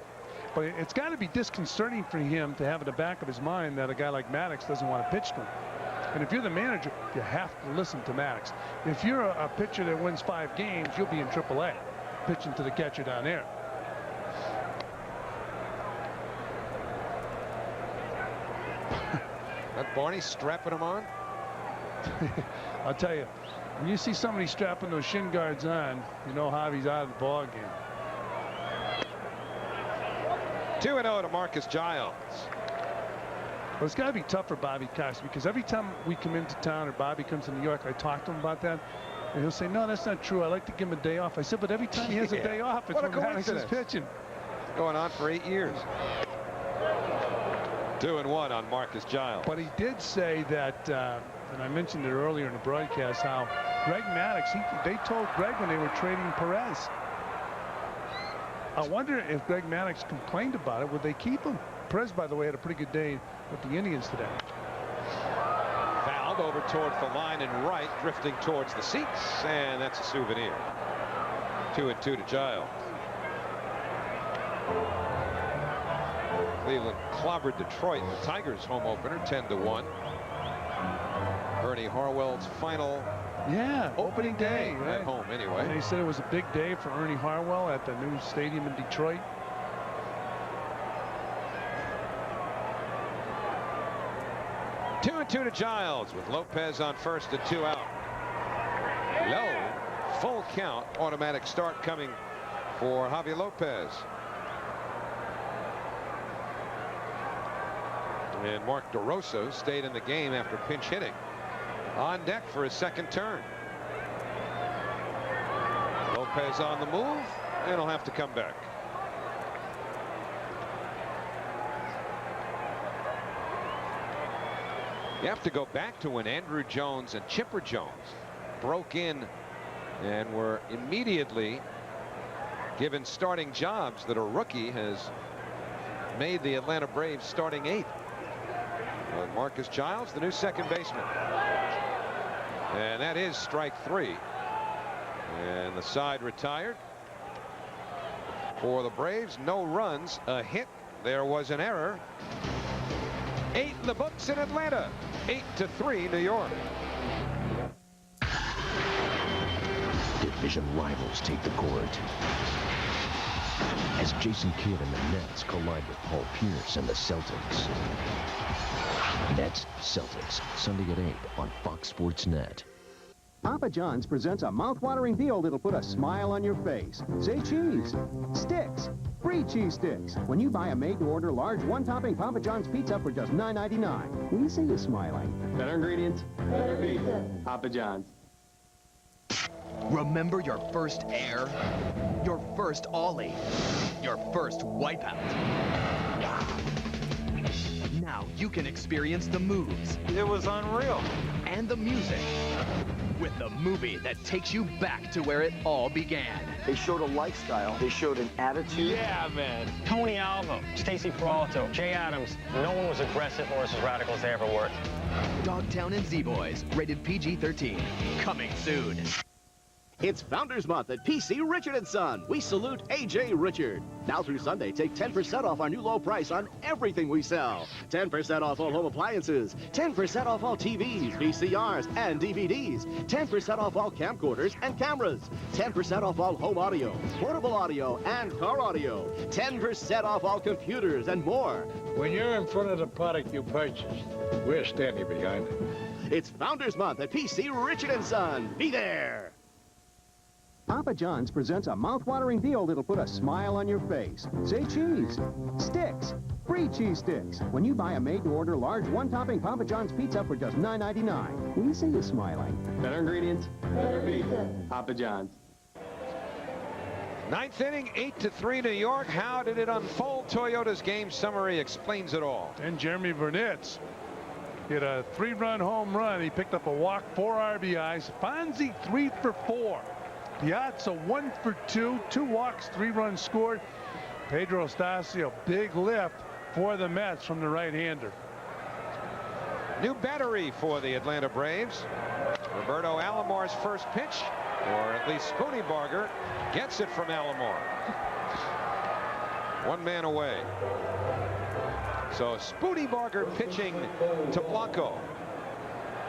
But it's got to be disconcerting for him to have in the back of his mind that a guy like Maddox doesn't want to pitch to him. And if you're the manager, you have to listen to Maddox. If you're a pitcher that wins 5 games, you'll be in AAA, pitching to the catcher down there. That Barney strapping him on? I'll tell you, when you see somebody strapping those shin guards on, you know Javi's out of the ball game. 2-0 to Marcus Giles. Well, it's got to be tough for Bobby Cox, because every time we come into town or Bobby comes to New York, I talk to him about that, and he'll say, no, that's not true. I like to give him a day off. I said, but every time he has a day off, it's when Maddox is pitching. Going on for 8 years. 2-1 on Marcus Giles. But he did say that, and I mentioned it earlier in the broadcast, how Greg Maddox, they told Greg when they were trading Perez. I wonder if Greg Maddox complained about it, would they keep him? Perez, by the way, had a pretty good day with the Indians today. Fouled over towards the line and right, drifting towards the seats, and that's a souvenir. 2-2 to Giles. Cleveland clobbered Detroit in the Tigers home opener 10-1. Ernie Harwell's final opening day at home anyway. And they said it was a big day for Ernie Harwell at the new stadium in Detroit. Two to Giles with Lopez on first and 2 out. Low, full count, automatic start coming for Javi Lopez. And Mark DeRosa stayed in the game after pinch hitting. On deck for his second turn. Lopez on the move, and he'll have to come back. You have to go back to when Andruw Jones and Chipper Jones broke in and were immediately given starting jobs that a rookie has made the Atlanta Braves starting 8th. Marcus Giles, the new second baseman. And that is strike 3. And the side retired. For the Braves, no runs, a hit. There was an error. 8 in the books in Atlanta. 8-3 New York. Division rivals take the court. As Jason Kidd and the Nets collide with Paul Pierce and the Celtics. Nets Celtics, Sunday at 8 on Fox Sports Net. Papa John's presents a mouth-watering deal that'll put a smile on your face. Say cheese. Sticks. Free cheese sticks. When you buy a made-to-order large one-topping Papa John's pizza for just $9.99. We see you smiling. Better ingredients, better pizza. Papa John's. Remember your first air? Your first ollie? Your first wipeout? Now you can experience the moves. It was unreal. And the music. With the movie that takes you back to where it all began. They showed a lifestyle. They showed an attitude. Yeah, man. Tony Alva, Stacy Peralta, Jay Adams. No one was aggressive or as radical as they ever were. Dogtown and Z-Boys, rated PG-13. Coming soon. It's Founders Month at PC Richard & Son. We salute A.J. Richard. Now through Sunday, take 10% off our new low price on everything we sell. 10% off all home appliances. 10% off all TVs, VCRs, and DVDs. 10% off all camcorders and cameras. 10% off all home audio, portable audio, and car audio. 10% off all computers and more. When you're in front of the product you purchased, we're standing behind it. It's Founders Month at PC Richard & Son. Be there. Papa John's presents a mouth-watering deal that'll put a smile on your face. Say cheese. Sticks. Free cheese sticks. When you buy a made-to-order large one-topping Papa John's pizza for just $9.99. We see you smiling. Better ingredients, better pizza. Papa John's. 9th inning, 8-3 New York. How did it unfold? Toyota's game summary explains it all. And Jeromy Burnitz hit a 3-run home run. He picked up a walk, 4 RBIs. Fonzie 3 for 4. Piazza 1 for 2, 2 walks, 3 runs scored. Pedro Astacio, big lift for the Mets from the right-hander. New battery for the Atlanta Braves. Roberto Alomar's first pitch, or at least Spoony Barger gets it from Alomar. 1 man away. So Spoony Barger pitching to Blanco.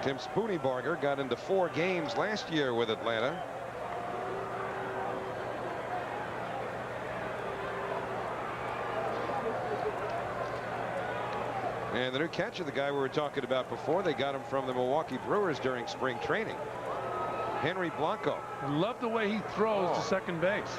Tim Spoony Barger got into 4 games last year with Atlanta. And the new catcher, the guy we were talking about before, they got him from the Milwaukee Brewers during spring training. Henry Blanco. I love the way he throws to second base.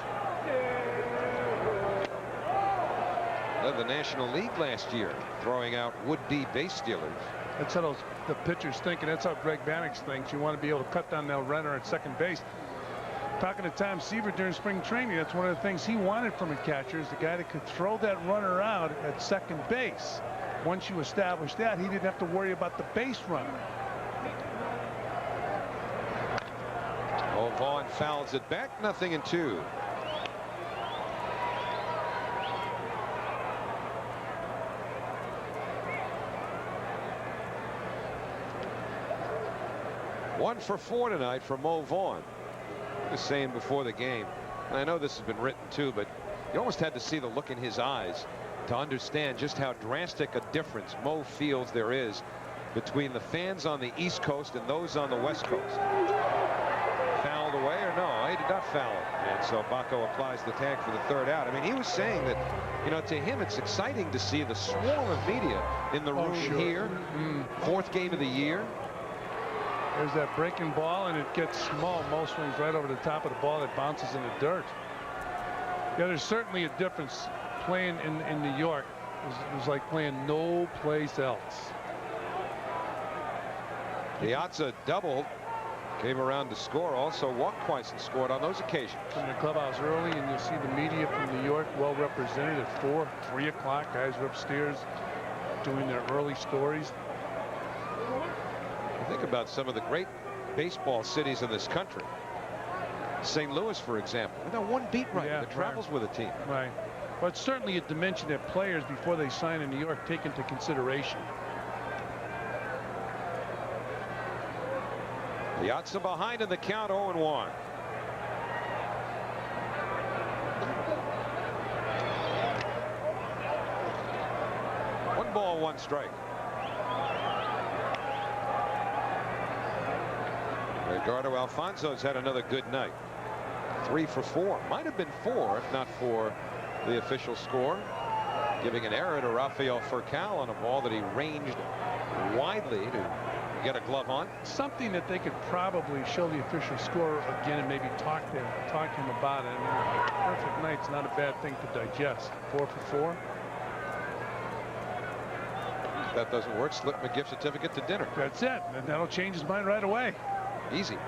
Led the National League last year, throwing out would-be base stealers. That's how the pitchers think, and that's how Greg Bannick thinks. You want to be able to cut down that runner at second base. Talking to Tom Seaver during spring training, that's one of the things he wanted from a catcher, is the guy that could throw that runner out at second base. Once you establish that, he didn't have to worry about the base runner. Oh, Vaughn fouls it back, 0-2. One for 4 tonight for Mo Vaughn. I was saying before the game, and I know this has been written too, but you almost had to see the look in his eyes to understand just how drastic a difference Mo feels there is between the fans on the East Coast and those on the West Coast. Fouled away, or no? He did not foul it. And so Baco applies the tag for the 3rd out. I mean, he was saying that, you know, to him it's exciting to see the swarm of media in the room here. 4th game of the year. There's that breaking ball, and it gets small. Mo swings right over the top of the ball that bounces in the dirt. Yeah, there's certainly a difference. Playing in New York it was like playing no place else. Piazza doubled, came around to score, also walked twice and scored on those occasions. From the clubhouse early, and you'll see the media from New York well represented at 4, 3 o'clock. Guys are upstairs doing their early stories. Think about some of the great baseball cities in this country. St. Louis, for example. We got 1 beat writer that travels with a team. Right. But it's certainly a dimension that players, before they sign in New York, take into consideration. Piazza behind in the count, 0-1. One ball, 1 strike. Edgardo Alfonso's had another good night. 3 for 4. Might have been 4 if not for the official score, giving an error to Rafael Furcal on a ball that he ranged widely to get a glove on. Something that they could probably show the official score again and maybe talk to him about it. I mean, a perfect night's not a bad thing to digest. 4 for 4. If that doesn't work, slip him a gift certificate to dinner. That's it. And that'll change his mind right away. Easy.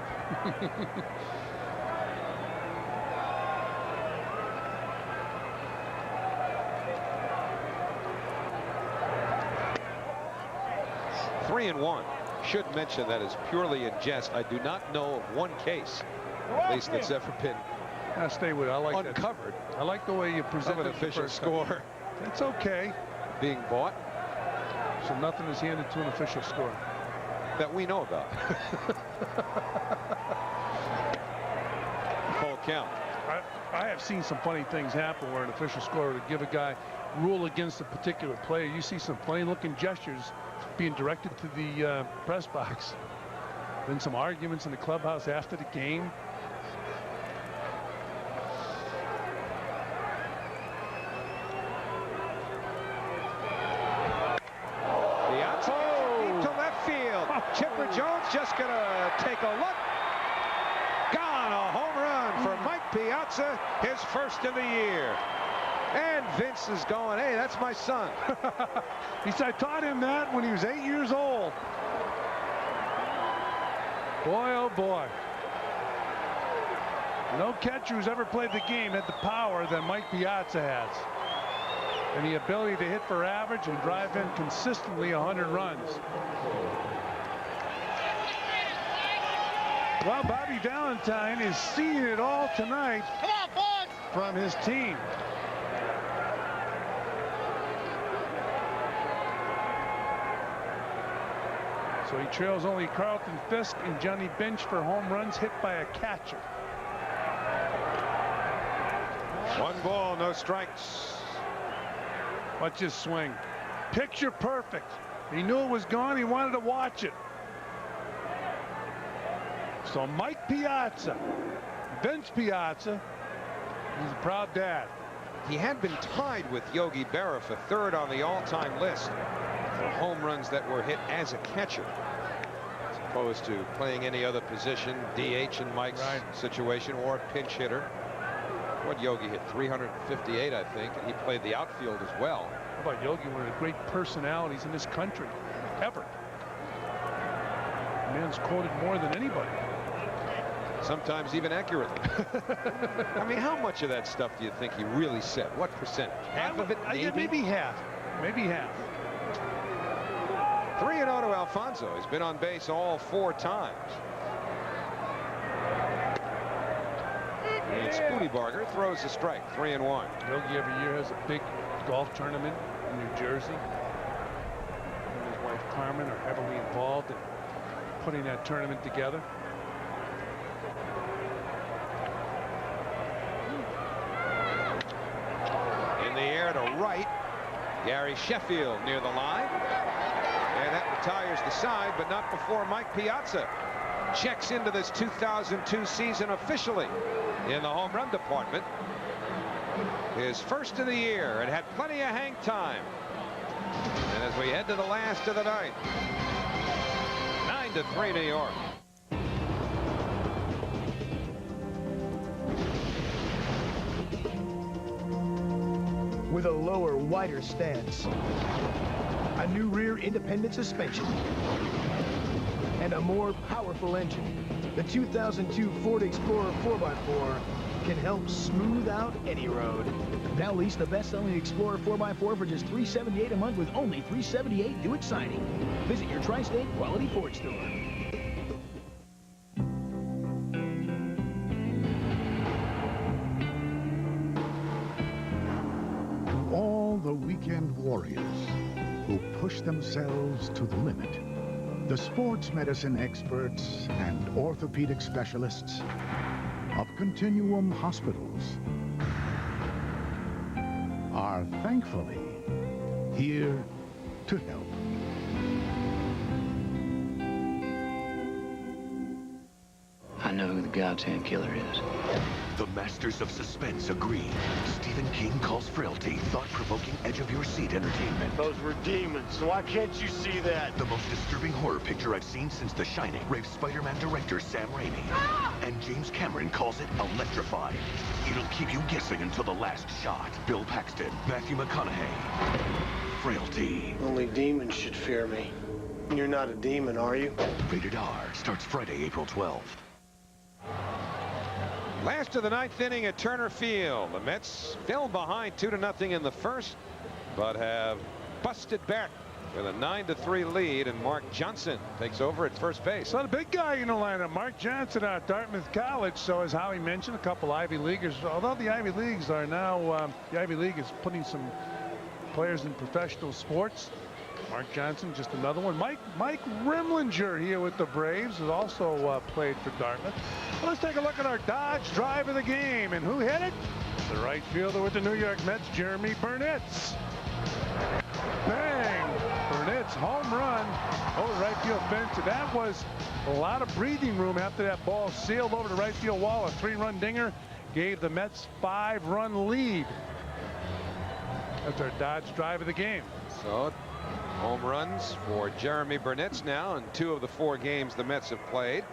Three and 1. Should mention that is purely in jest. I do not know of 1 case, at least that's ever been stay with it. I like uncovered. I like the way you present an official score. It's okay. Being bought. So nothing is handed to an official score that we know about. Full count. I have seen some funny things happen where an official score would give a guy rule against a particular player. You see some funny looking gestures being directed to the press box. Then some arguments in the clubhouse after the game. Chipper Jones just going to take a look. Gone, a home run for Mike Piazza, his first of the year. And Vince is going, hey, that's my son. He said, I taught him that when he was 8 years old. Boy, oh boy. No catcher who's ever played the game had the power that Mike Piazza has. And the ability to hit for average and drive in consistently 100 runs. Well, Bobby Valentine is seeing it all tonight from his team. So he trails only Carlton Fisk and Johnny Bench for home runs hit by a catcher. 1 ball, no strikes. Watch his swing. Picture perfect. He knew it was gone. He wanted to watch it. So Mike Piazza, Vince Piazza, he's a proud dad. He had been tied with Yogi Berra for 3rd on the all-time list for home runs that were hit as a catcher, as opposed to playing any other position, DH in Mike's situation, or pinch hitter. What Yogi hit 358, I think, and he played the outfield as well. How about Yogi, one of the great personalities in this country ever. The man's quoted more than anybody. Sometimes even accurately. I mean, how much of that stuff do you think he really said? What percentage? Half of it, maybe? Maybe half. Maybe half. 3-0 to Alfonso. He's been on base all 4 times. And Spoonie Barger throws a strike. 3-1. Yogi every year has a big golf tournament in New Jersey. He and his wife Carmen are heavily involved in putting that tournament together. In the air to right. Gary Sheffield near the line. And that retires the side, but not before Mike Piazza checks into this 2002 season officially in the home run department. His first of the year, and had plenty of hang time. And as we head to the last of the night, 9-3 New York. With a lower, wider stance, a new rear independent suspension, and a more powerful engine, the 2002 Ford Explorer 4x4 can help smooth out any road. Now lease the best-selling Explorer 4x4 for just $378 a month with only $378 due at signing. Visit your Tri-State Quality Ford store. To all the weekend warriors who push themselves to the limit, the sports medicine experts and orthopedic specialists of Continuum Hospitals are thankfully here to help. I know who the goddamn killer is. The masters of suspense agree. Stephen King calls Frailty thought-provoking, edge-of-your-seat entertainment. Those were demons. Why can't you see that? The most disturbing horror picture I've seen since The Shining. Rave Spider-Man director Sam Raimi. And James Cameron calls it electrifying. It'll keep you guessing until the last shot. Bill Paxton, Matthew McConaughey. Frailty. Only demons should fear me. You're not a demon, are you? Rated R. Starts Friday, April 12th. Last of the 9th inning at Turner Field. The Mets fell behind 2-0 in the first, but have busted back with a 9-3 lead, and Mark Johnson takes over at first base. So the big guy in the lineup, Mark Johnson out of Dartmouth College. So as Howie mentioned, a couple Ivy Leaguers. Although the Ivy Leagues are now, the Ivy League is putting some players in professional sports. Mark Johnson, just another one. Mike Rimlinger here with the Braves has also played for Dartmouth. Well, let's take a look at our Dodge drive of the game. And who hit it? The right fielder with the New York Mets, Jeromy Burnitz. Bang! Burnitz, home run over the right field fence. And that was a lot of breathing room after that ball sailed over the right field wall. A 3-run dinger gave the Mets 5-run lead. That's our Dodge drive of the game. So home runs for Jeromy Burnitz now in 2 of the 4 games the Mets have played.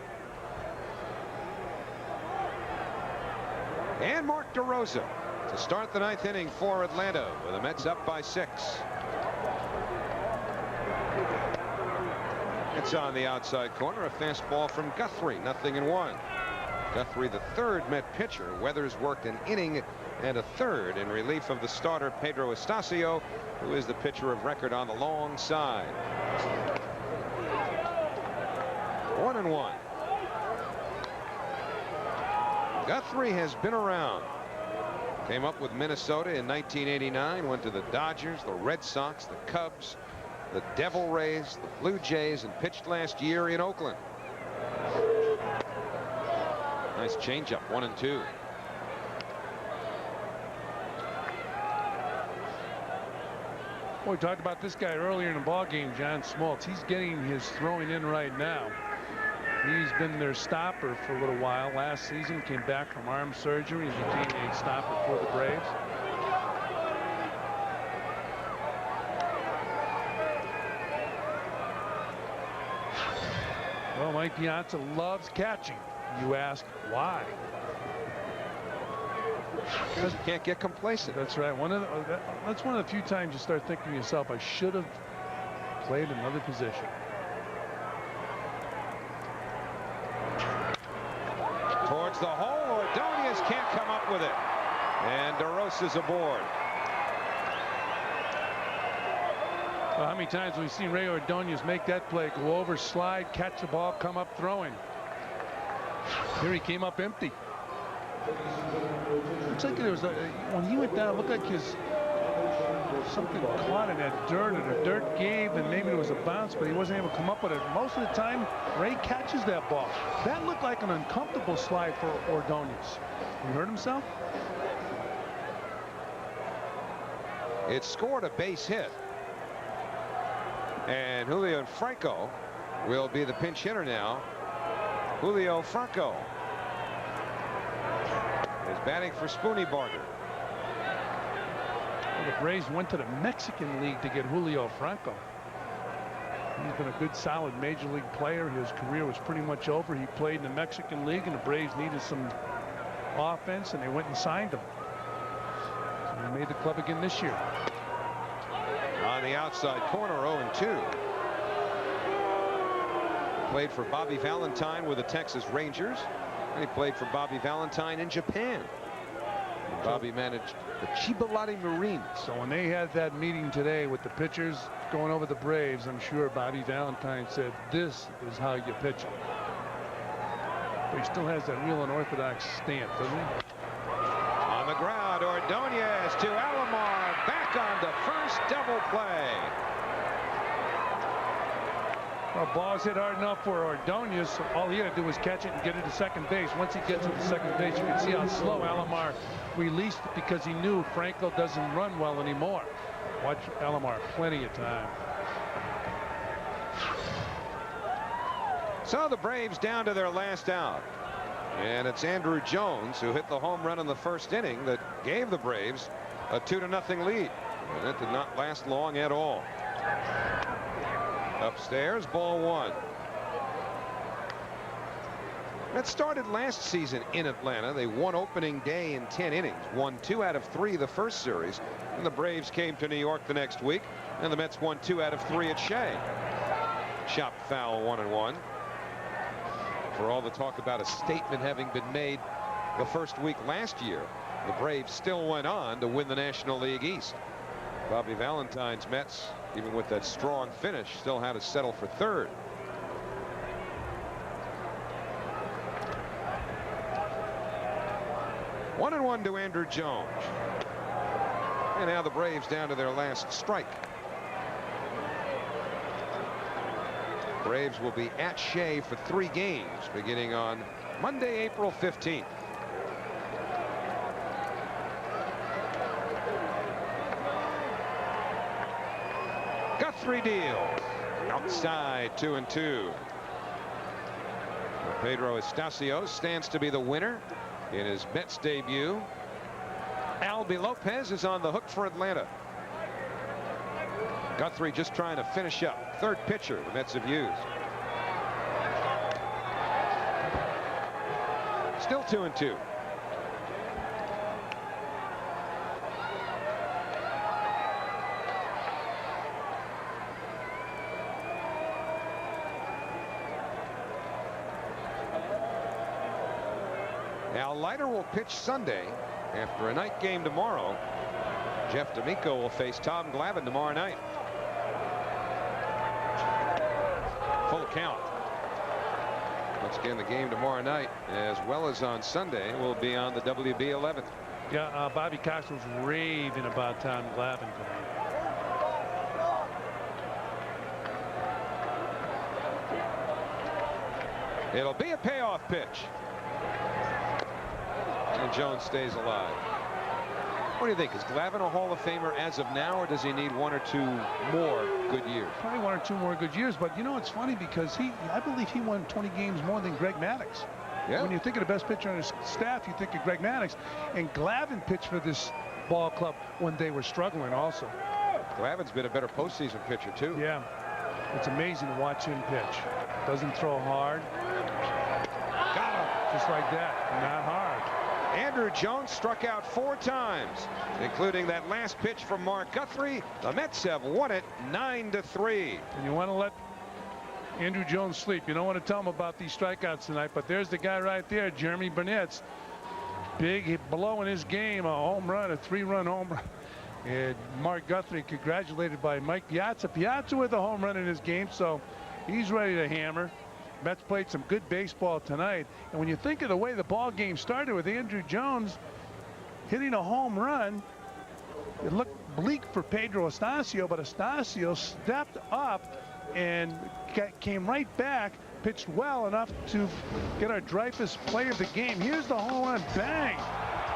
And Mark DeRosa to start the 9th inning for Atlanta, with the Mets up by 6. It's on the outside corner, a fastball from Guthrie, 0-1. Guthrie, the 3rd Met pitcher. Weathers worked an inning and a 3rd in relief of the starter Pedro Astacio, who is the pitcher of record on the long side. 1-1. Guthrie has been around. Came up with Minnesota in 1989, went to the Dodgers, the Red Sox, the Cubs, the Devil Rays, the Blue Jays, and pitched last year in Oakland. Nice changeup, 1-2. Well, we talked about this guy earlier in the ball game, John Smoltz. He's getting his throwing in right now. He's been their stopper for a little while. Last season, came back from arm surgery and became a stopper for the Braves. Well, Mike Piazza loves catching. You ask why? Because you can't get complacent. That's right. That's one of the few times you start thinking to yourself, I should have played another position. Towards the hole. Ordonez can't come up with it. And DeRosa's aboard. Well, how many times have we seen Ray Ordonez make that play, go over, slide, catch the ball, come up throwing? Here he came up empty. Looks like there was when he went down, it looked like something caught in that dirt, or the dirt gave, and maybe there was a bounce, but he wasn't able to come up with it. Most of the time, Ray catches that ball. That looked like an uncomfortable slide for Ordonez. He hurt himself? It scored a base hit. And Julio Franco will be the pinch hitter now. Julio Franco is batting for Spoonie Barger. Well, the Braves went to the Mexican League to get Julio Franco. He's been a good, solid major league player. His career was pretty much over. He played in the Mexican League, and the Braves needed some offense, and they went and signed him. So he made the club again this year. On the outside corner, 0-2. Played for Bobby Valentine with the Texas Rangers. And he played for Bobby Valentine in Japan. And Bobby managed the Chibalati Marines. So when they had that meeting today with the pitchers going over the Braves, I'm sure Bobby Valentine said, this is how you pitch it. But he still has that real unorthodox stance, doesn't he? On the ground, Ordonez to Alomar. Back on to first, double play. Well, ball's hit hard enough for Ordonez. So all he had to do was catch it and get it to second base. Once he gets to the second base, you can see how slow Alomar released it, because he knew Franco doesn't run well anymore. Watch Alomar, plenty of time. So the Braves down to their last out. And it's Andruw Jones who hit the home run in the first inning that gave the Braves a 2-0 lead. And it did not last long at all. Upstairs, ball one. That started last season in Atlanta. They won opening day in 10 innings, won 2 out of 3 the first series. And the Braves came to New York the next week, and the Mets won 2 out of 3 at Shea. Chopped foul, 1-1. For all the talk about a statement having been made the first week last year, the Braves still went on to win the National League East. Bobby Valentine's Mets, even with that strong finish, still had to settle for third. One and one to Andruw Jones. And now the Braves down to their last strike. Braves will be at Shea for 3 games beginning on Monday, April 15th. Guthrie deals. Outside, 2-2. Pedro Astacio stands to be the winner in his Mets debut. Lopez is on the hook for Atlanta. Guthrie just trying to finish up. Third pitcher the Mets have used. Still 2-2. Now Leiter will pitch Sunday after a night game tomorrow. Jeff D'Amico will face Tom Glavine tomorrow night. Full count. Once again, the game tomorrow night, as well as on Sunday, will be on the WB 11. Yeah, Bobby Cox was raving about Tom Glavine tonight. It'll be a payoff pitch. And Jones stays alive. What do you think? Is Glavine a Hall of Famer as of now, or does he need 1 or 2 more good years? Probably 1 or 2 more good years, but you know, it's funny because I believe he won 20 games more than Greg Maddux. Yeah. When you think of the best pitcher on his staff, you think of Greg Maddux. And Glavine pitched for this ball club when they were struggling also. Glavine's been a better postseason pitcher, too. Yeah. It's amazing to watch him pitch. Doesn't throw hard. Got him. Just like that. Not hard. Andruw Jones struck out 4 times, including that last pitch from Mark Guthrie. The Mets have won it 9-3. And you want to let Andruw Jones sleep. You don't want to tell him about these strikeouts tonight, but there's the guy right there, Jeromy Burnitz. Big blow in his game, a home run, a 3-run home run. And Mark Guthrie congratulated by Mike Piazza. Piazza with a home run in his game, so he's ready to hammer. Mets played some good baseball tonight. And when you think of the way the ball game started with Andruw Jones hitting a home run, it looked bleak for Pedro Astacio, but Astacio stepped up and came right back, pitched well enough to get our Dreyfus Player of the Game. Here's the home run, bang!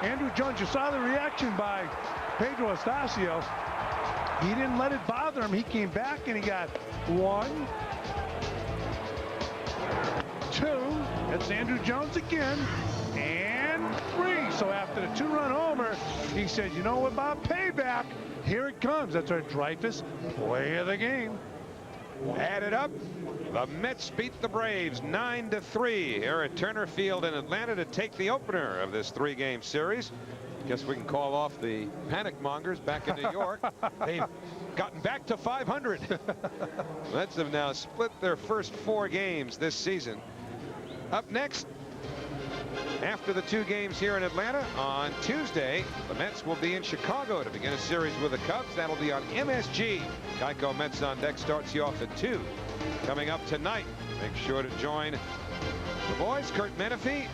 Andruw Jones, you saw the reaction by Pedro Astacio. He didn't let it bother him. He came back and he got 1, 2. That's Andruw Jones again. And 3. So after the 2-run homer, he said, you know what about payback? Here it comes. That's our Dreyfus Play of the Game. Added up, the Mets beat the Braves 9-3 here at Turner Field in Atlanta to take the opener of this 3-game series. Guess we can call off the panic mongers back in New York. They've gotten back to 500. Mets have now split their first 4 games this season. Up next, after the 2 games here in Atlanta on Tuesday, the Mets will be in Chicago to begin a series with the Cubs. That'll be on MSG. Geico Mets on Deck starts you off at 2. Coming up tonight, make sure to join the boys, Kurt Menefee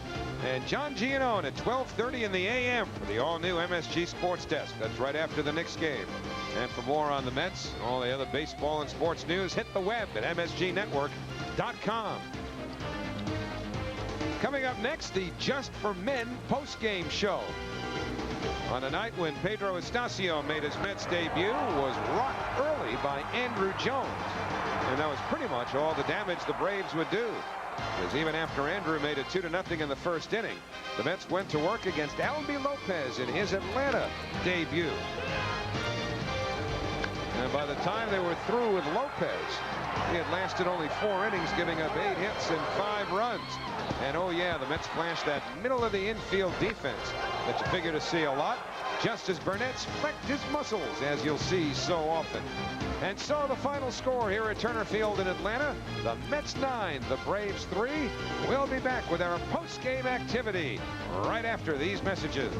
and John Giannone at 12:30 in the a.m. for the all-new MSG Sports Desk. That's right after the Knicks game. And for more on the Mets and all the other baseball and sports news, hit the web at msgnetwork.com. Coming up next, the Just for Men post-game show. On a night when Pedro Astacio made his Mets debut, was rocked early by Andruw Jones. And that was pretty much all the damage the Braves would do. Because even after Andruw made it 2-0 in the first inning, the Mets went to work against Lopez in his Atlanta debut. And by the time they were through with Lopez, he had lasted only 4 innings, giving up 8 hits and 5 runs. And oh yeah, the Mets flashed that middle of the infield defense that you figure to see a lot, just as Burnitz flexed his muscles, as you'll see so often. And so the final score here at Turner Field in Atlanta, the Mets 9, the Braves 3. We'll be back with our post-game activity right after these messages.